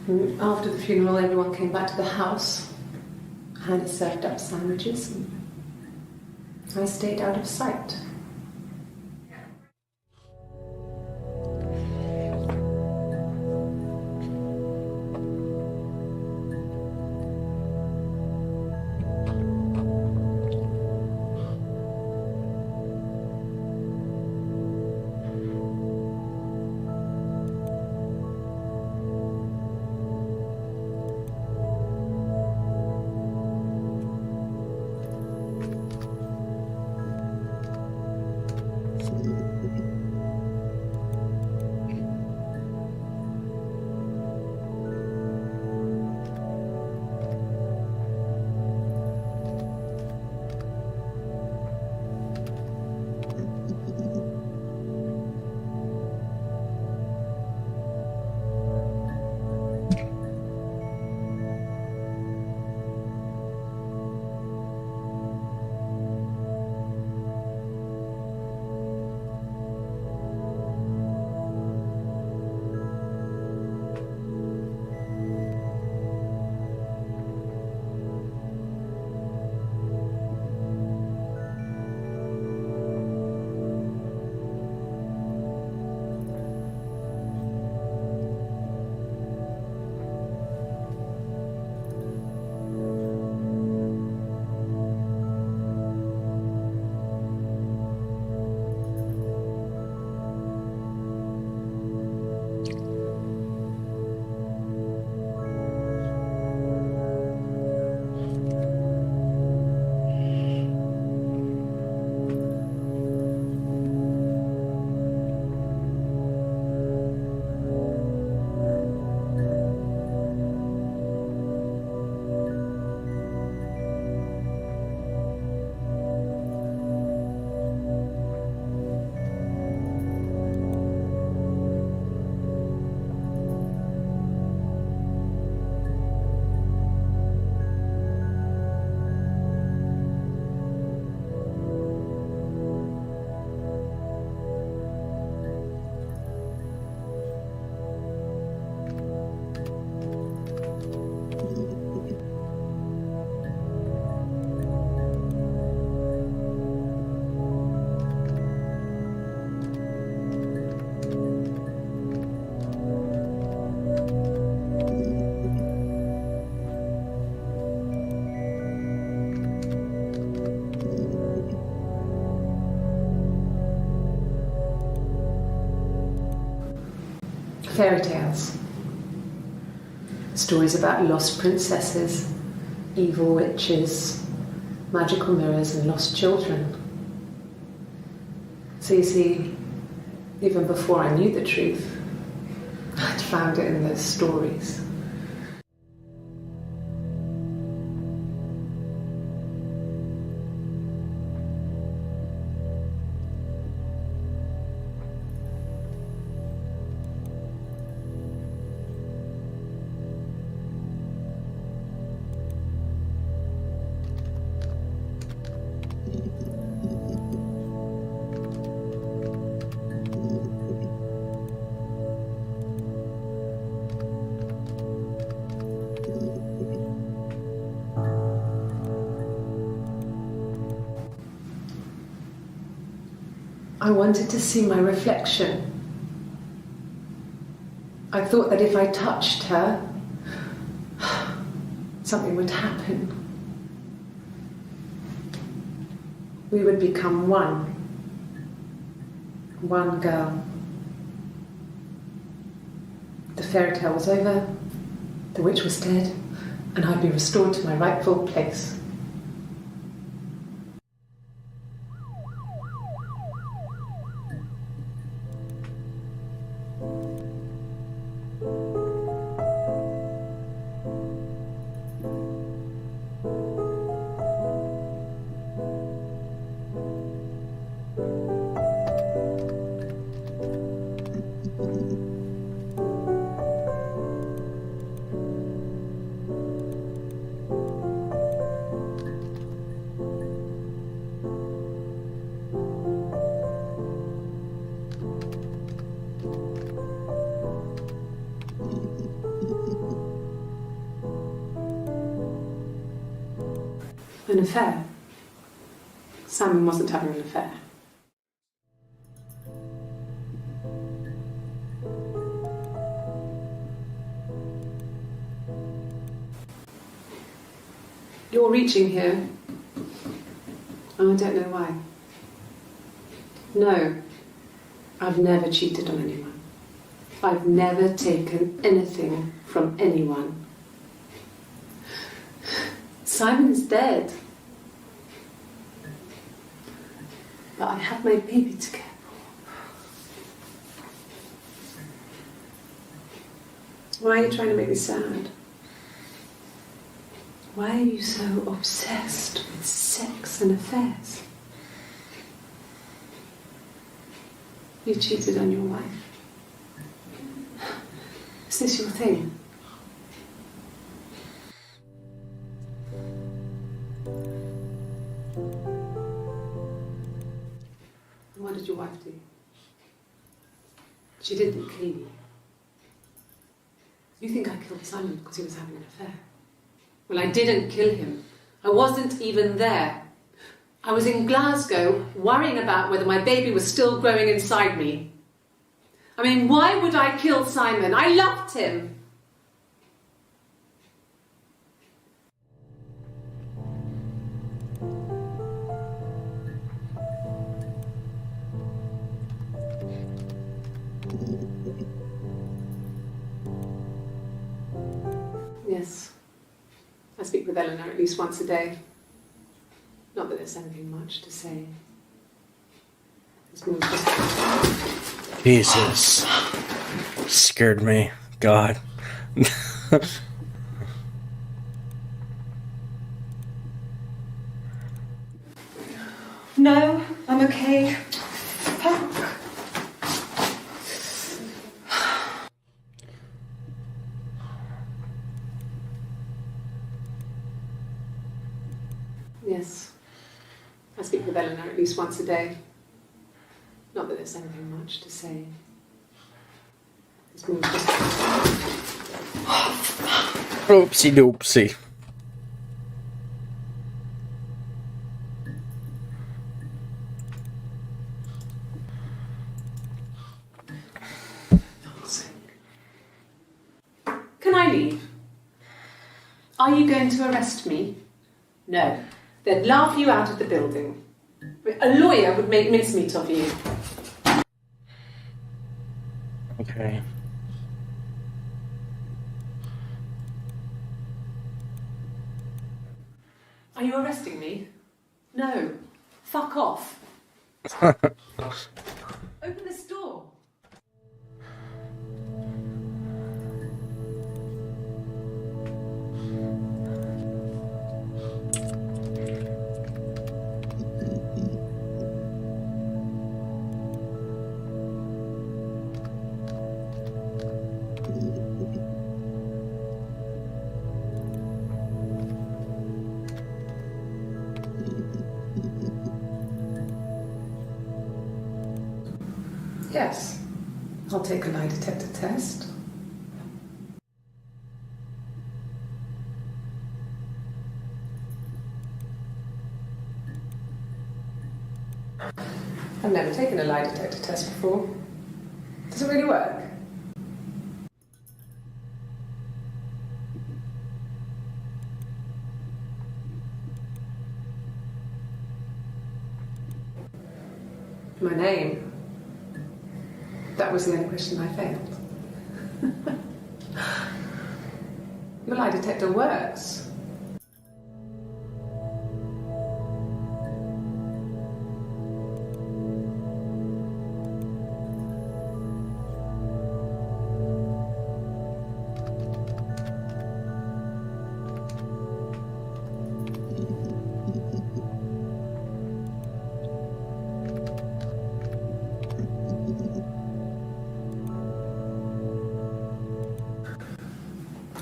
Speaker 2: And after the funeral, everyone came back to the house. Hannah served up sandwiches, and I stayed out of sight. Fairy tales. Stories about lost princesses, evil witches, magical mirrors and lost children. So you see, even before I knew the truth, I'd found it in those stories. I wanted to see my reflection. I thought that if I touched her, something would happen. We would become one. One girl. The fairy tale was over, the witch was dead, and I'd be restored to my rightful place. An affair? Simon wasn't having an affair. You're reaching here. Oh, I don't know why. No, I've never cheated on anyone. I've never taken anything from anyone. Simon's dead. But I have my baby to care for. Why are you trying to make me sad? Why are you so obsessed with sex and affairs? You cheated on your wife. Is this your thing? What did your wife do? She didn't kill you. You think I killed Simon because he was having an affair? Well, I didn't kill him. I wasn't even there. I was in Glasgow worrying about whether my baby was still growing inside me. I mean, why would I kill Simon? I loved him. Yes. I speak with Eleanor at least once a day. Not that there's anything much to say. It's more just...
Speaker 1: Jesus. Scared me. God.
Speaker 2: No, I'm okay. Fuck. Yes. I speak with Eleanor at least once a day. Not that there's anything much to say. It's more just...
Speaker 1: Oopsie doopsie.
Speaker 2: Can I leave? Are you going to arrest me? No. They'd laugh you out of the building. A lawyer would make mincemeat of you.
Speaker 1: Okay.
Speaker 2: Are you arresting me? No. Fuck off. Open this door. Yes. I'll take a lie detector test. I've never taken a lie detector test before. Does it really work? My name. That was the only question I failed. Your lie detector works.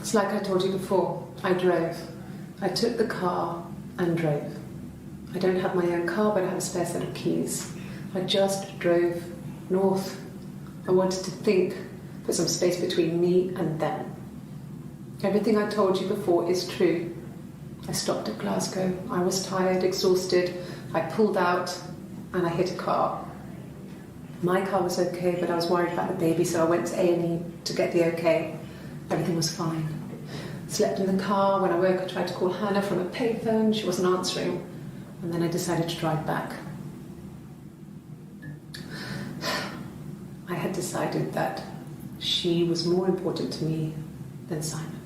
Speaker 2: It's like I told you before. I drove. I took the car and drove. I don't have my own car, but I have a spare set of keys. I just drove north. I wanted to think, put some space between me and them. Everything I told you before is true. I stopped at Glasgow. I was tired, exhausted. I pulled out and I hit a car. My car was okay, but I was worried about the baby, so I went to A&E to get the okay. Everything was fine. Slept in the car. When I woke, I tried to call Hannah from a payphone. She wasn't answering. And then I decided to drive back. I had decided that she was more important to me than Simon.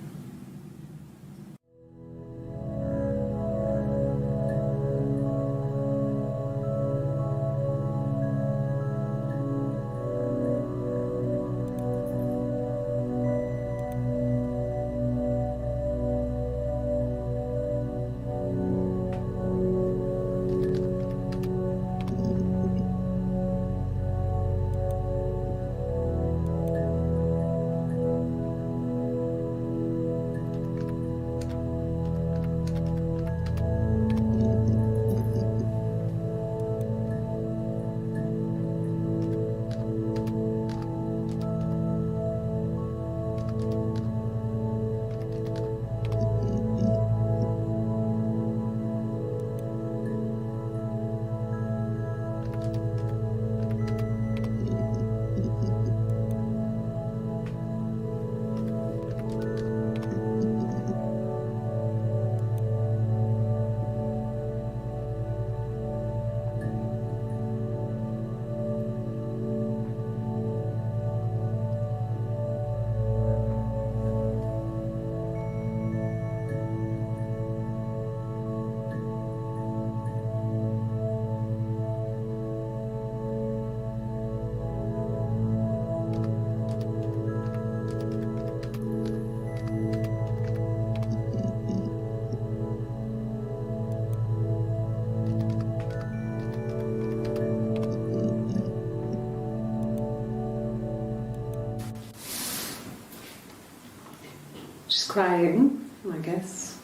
Speaker 2: She's crying, I guess.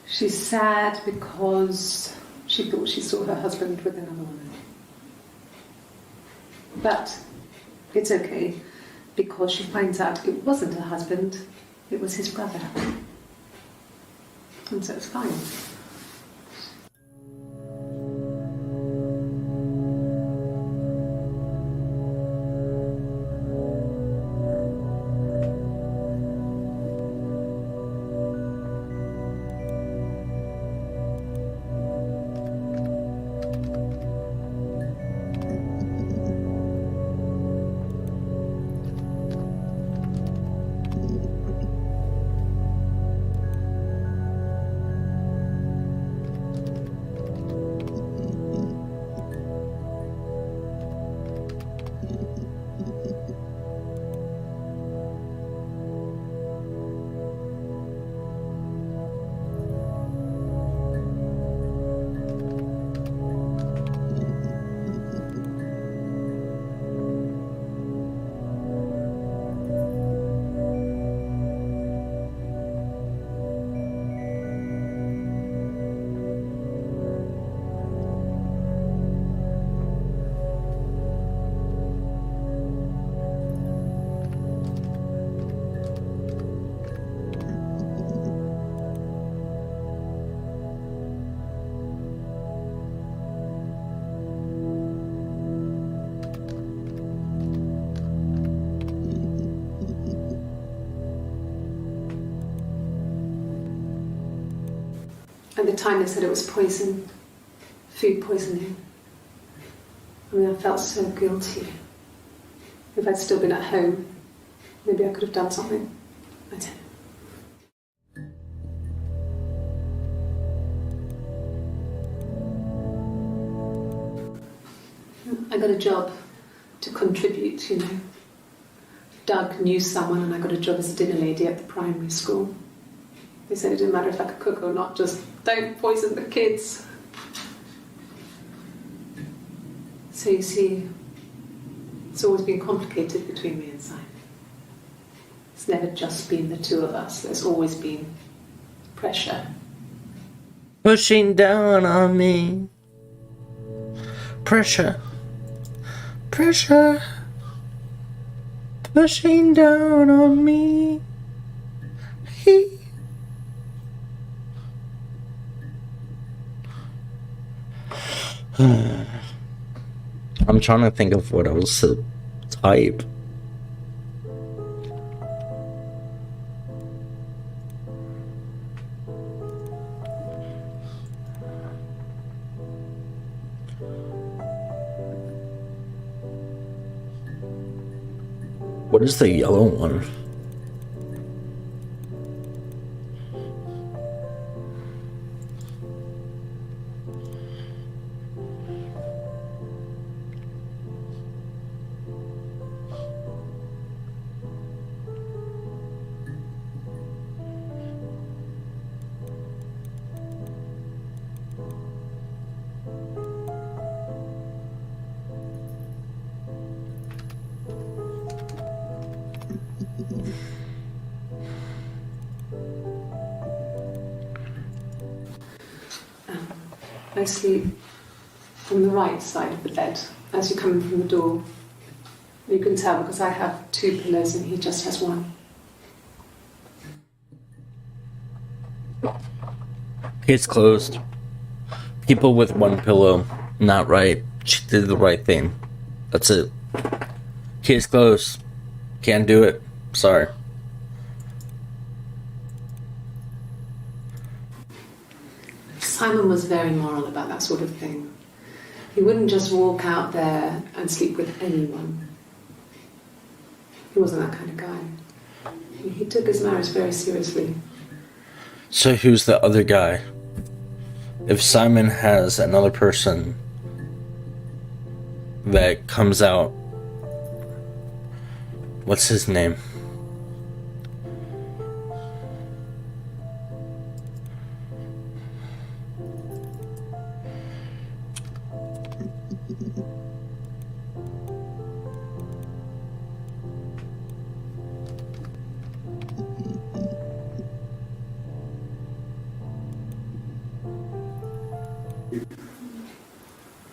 Speaker 2: She's sad because she thought she saw her husband with another woman. But it's okay, because she finds out it wasn't her husband, it was his brother. And so it's fine. At the time they said it was poison, food poisoning. I mean, I felt so guilty. If I'd still been at home, maybe I could have done something. I don't know. I got a job to contribute, you know. Doug knew someone and I got a job as a dinner lady at the primary school. They said it didn't matter if I could cook or not, just don't poison the kids. So you see, it's always been complicated between me and Simon. It's never just been the two of us. There's always been pressure.
Speaker 1: Pushing down on me. Pressure. Pressure. Pushing down on me. I'm trying to think of what else to type. What is the yellow one?
Speaker 2: I sleep on the right side of the bed as you come in from the door. You can tell because I have two pillows and he just has one.
Speaker 1: Case closed. People with one pillow, not right. She did the right thing. That's it. Case closed. Can't do it. Sorry.
Speaker 2: Simon was very moral about that sort of thing. He wouldn't just walk out there and sleep with anyone. He wasn't that kind of guy. He took his marriage very seriously.
Speaker 1: So who's the other guy? If Simon has another person that comes out, what's his name?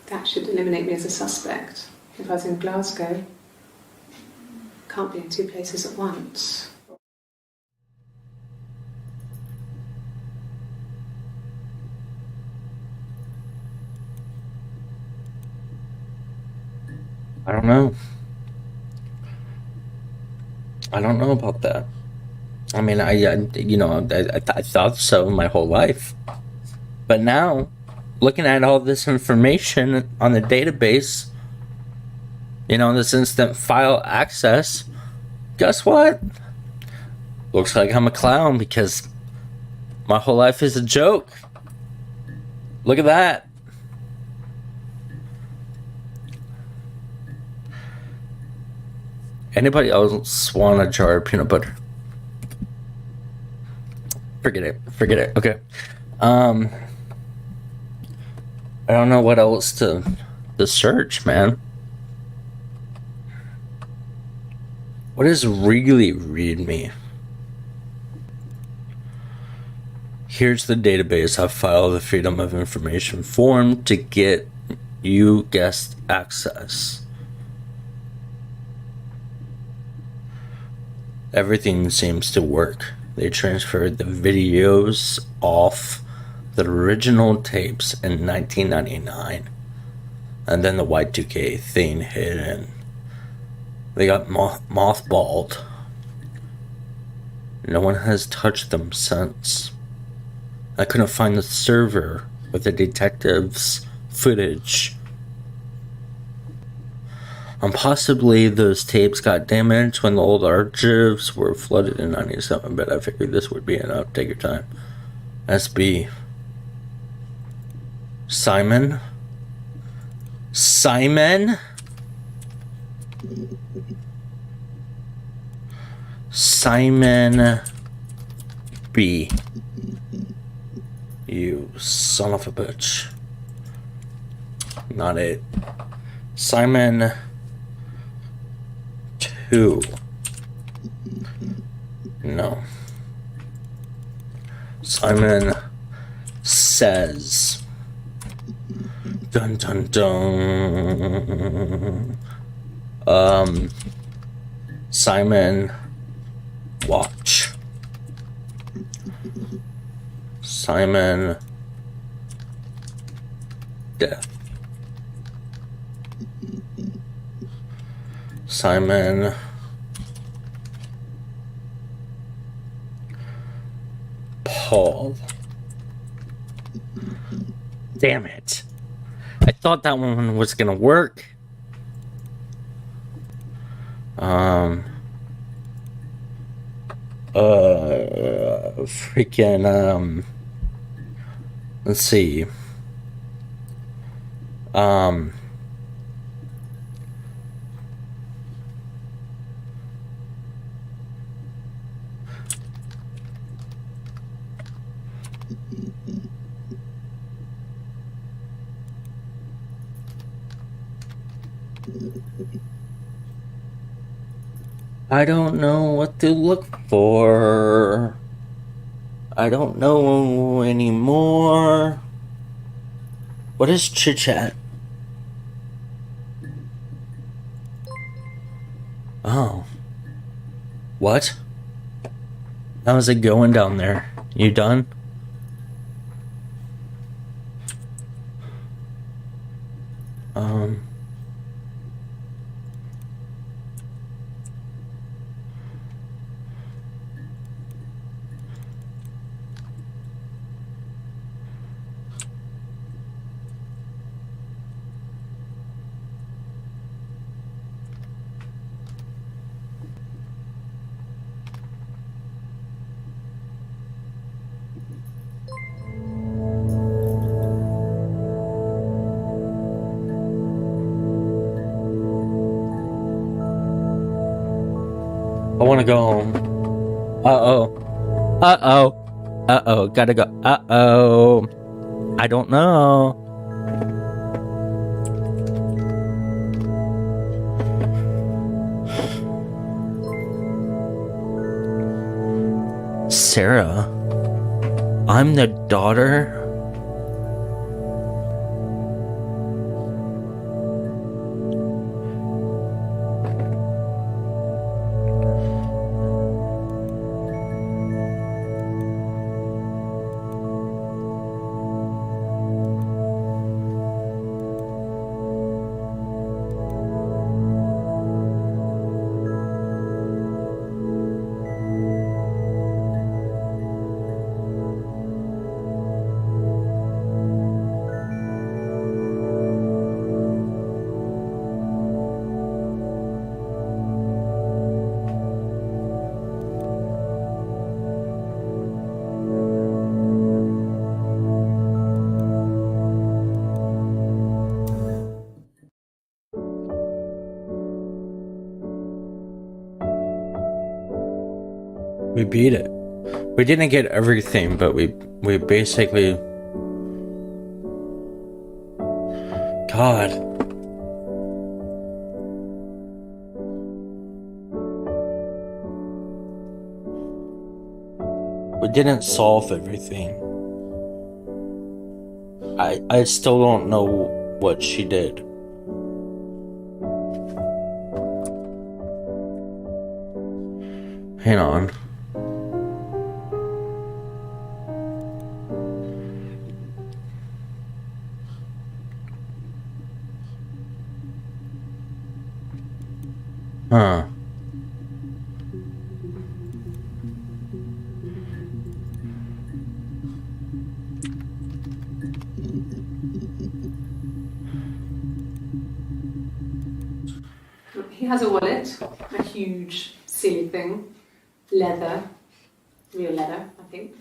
Speaker 2: That should eliminate me as a suspect. If I was in Glasgow, can't be in two places at once.
Speaker 1: I don't know. I don't know about that. I mean, I thought so my whole life. But now, looking at all this information on the database, this instant file access, guess what? Looks like I'm a clown because my whole life is a joke. Look at that. Anybody else want a jar of peanut butter? Forget it. Okay. I don't know what else to search, man. What is really README? Here's the database. I filed the Freedom of Information form to get you guest access. Everything seems to work. They transferred the videos off the original tapes in 1999. And then the Y2K thing hit and they got mothballed. No one has touched them since. I couldn't find the server with the detective's footage. Possibly those tapes got damaged when the old archives were flooded in 97, but I figured this would be enough. Take your time. SB. Simon? Simon? Simon B. You son of a bitch. Not it. Simon 2. No. Simon Says. Dun dun dun. Simon Watch. Simon Death. Simon Paul. Damn it. I thought that one was gonna work. Freaking, let's see. I don't know what to look for. I don't know anymore. What is chit chat? Oh. What? How's it going down there? You done? I want to go home. Uh-oh. Uh-oh. Uh-oh. Gotta go. Uh-oh. I don't know. Sarah? I'm the daughter? We beat it. We didn't get everything, but we basically... God. We didn't solve everything. I still don't know what she did. Hang on. Huh.
Speaker 2: He has a wallet, a huge, silly thing, leather, real leather, I think.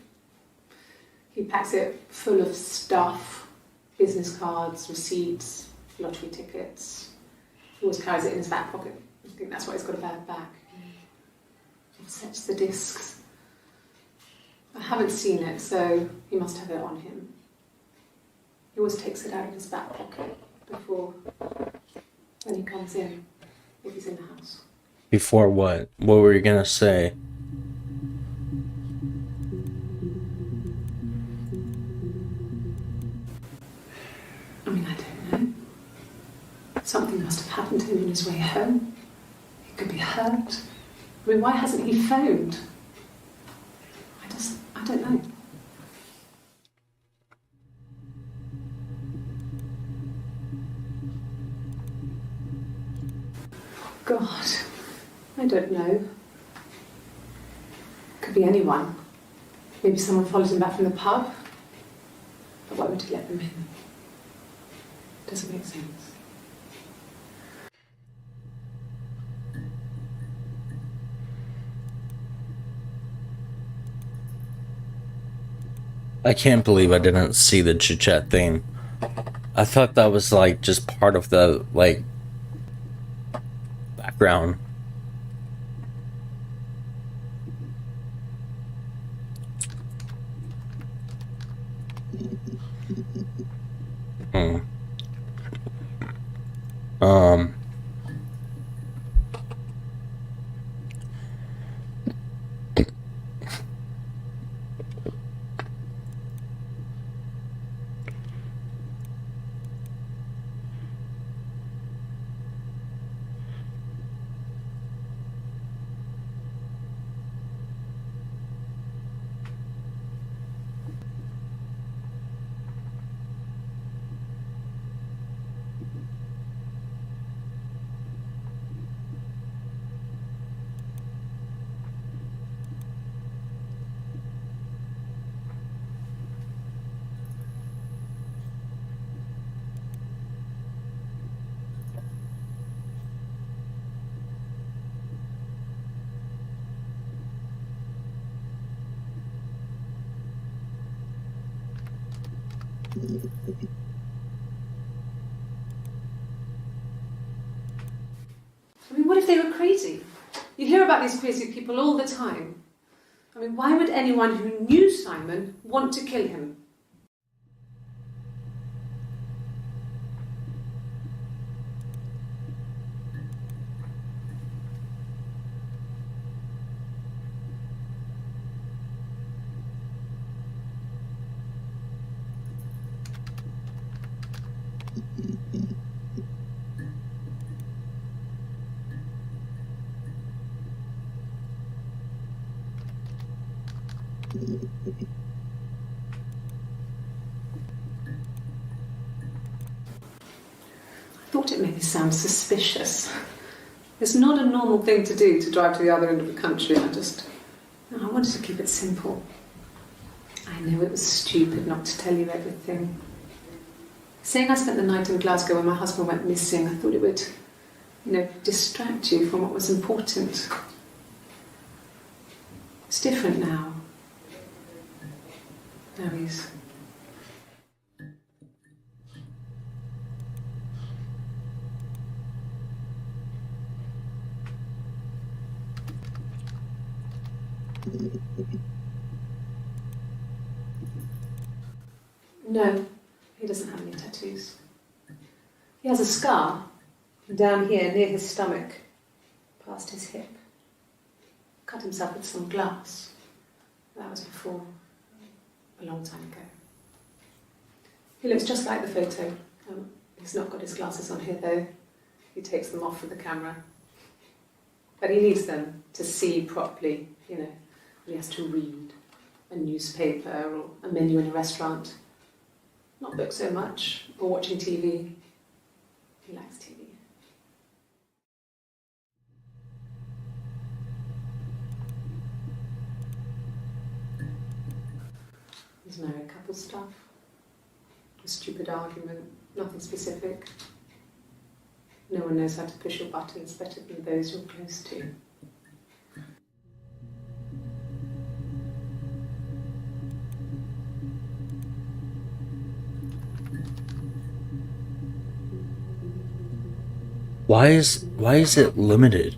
Speaker 2: He packs it full of stuff, business cards, receipts, lottery tickets. He always carries it in his back pocket. I think that's why he's got a bad back. He sets the discs. I haven't seen it, so he must have it on him. He always takes it out of his back pocket before when he comes in, if he's in the house.
Speaker 1: Before what? What were you gonna say?
Speaker 2: I mean, I don't know. Something must have happened to him on his way home. He could be hurt. I mean, why hasn't he phoned? I don't know. God, I don't know. Could be anyone. Maybe someone followed him back from the pub. But why would he let them in? Doesn't make sense.
Speaker 1: I can't believe I didn't see the chit chat thing. I thought that was like just part of the like background. Hmm. Um.
Speaker 2: I mean, what if they were crazy? You hear about these crazy people all the time. I mean, why would anyone who knew Simon want to kill him? I thought it made me sound suspicious. It's not a normal thing to do, to drive to the other end of the country. I wanted to keep it simple. I know it was stupid not to tell you everything. Saying I spent the night in Glasgow when my husband went missing, I thought it would, distract you from what was important. It's different now. Now he's... No, he doesn't have any tattoos. He has a scar down here near his stomach, past his hip. Cut himself with some glass. That was before, a long time ago. He looks just like the photo. He's not got his glasses on here though. He takes them off for the camera. But he needs them to see properly, when he has to read a newspaper or a menu in a restaurant. Not books so much, or watching TV. He likes TV. There's married couple stuff. A stupid argument, nothing specific. No one knows how to push your buttons better than those you're close to.
Speaker 1: Why is it limited?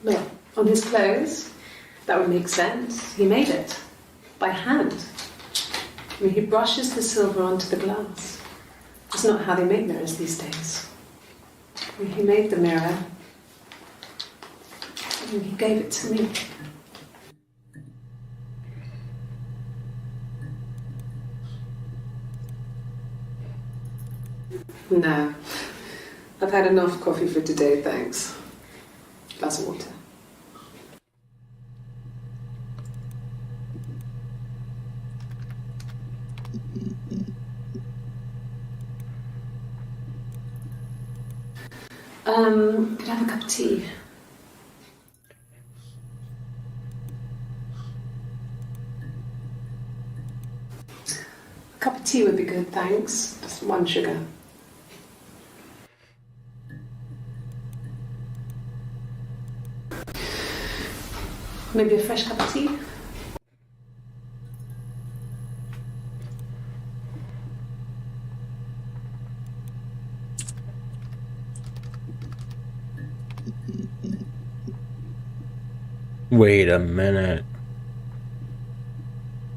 Speaker 2: Well, on his clothes, that would make sense. He made it by hand. I mean, he brushes the silver onto the glass. It's not how they make mirrors these days. I mean, he made the mirror and he gave it to me. No, I've had enough coffee for today, thanks. Glass of water. Could I have a cup of tea? A cup of tea would be good, thanks. Just 1 sugar. Maybe a fresh cup of tea?
Speaker 1: Wait a minute.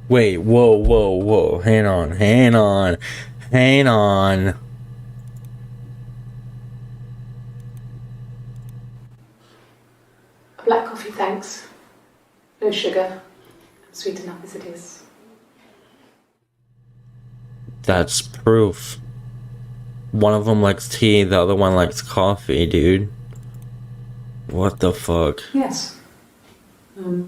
Speaker 1: Wait, whoa. Hang on.
Speaker 2: A black coffee, thanks. No sugar. Sweet enough as it is.
Speaker 1: That's proof. One of them likes tea, the other one likes coffee, dude. What the fuck?
Speaker 2: Yes. I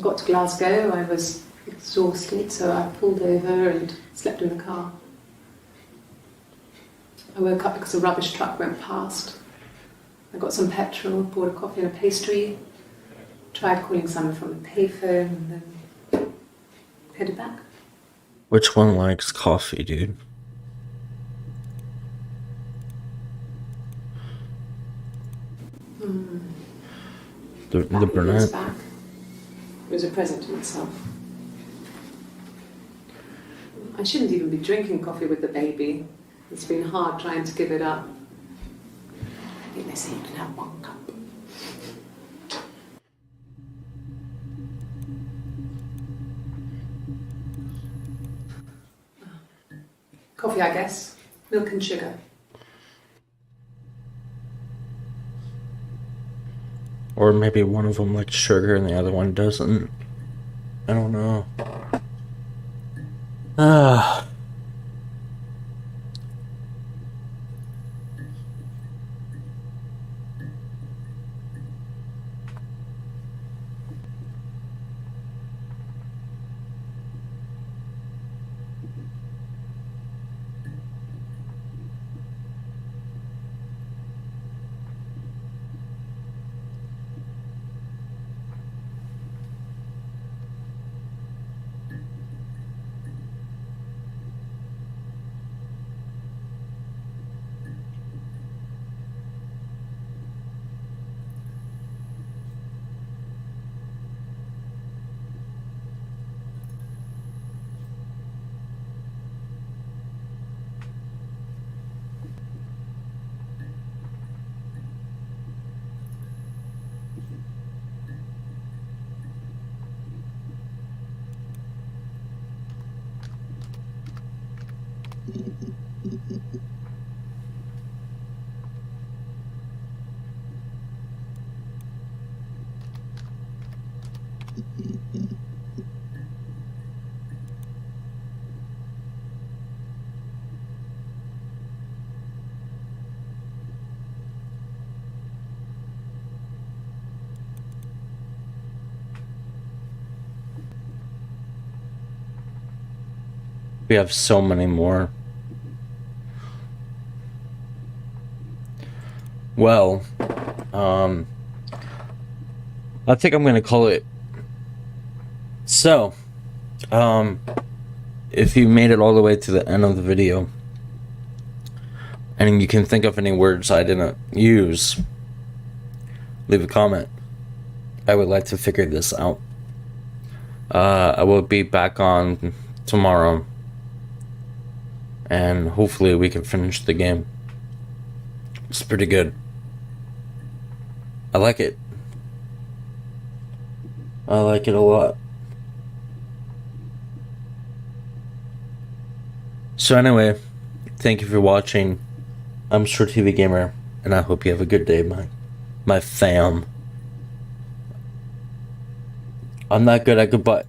Speaker 2: got to Glasgow, I was exhausted, so I pulled over and slept in the car. I woke up because a rubbish truck went past. I got some petrol, bought a coffee and a pastry, tried calling someone from the payphone, and then headed back.
Speaker 1: Which one likes coffee, dude? The
Speaker 2: Back
Speaker 1: brunette?
Speaker 2: back. It was a present to myself. I shouldn't even be drinking coffee with the baby. It's been hard trying to give it up. I think they say you can have 1 cup. Coffee, I guess. Milk and sugar.
Speaker 1: Or maybe one of them likes sugar and the other one doesn't. I don't know. Ah. We have so many more. Well, I think I'm gonna call it. So, if you made it all the way to the end of the video, and you can think of any words I didn't use, leave a comment. I would like to figure this out. I will be back on tomorrow, and hopefully we can finish the game. It's pretty good. I like it. I like it a lot. So anyway, thank you for watching. I'm Short TV Gamer, and I hope you have a good day, my fam. I'm not good at goodbye.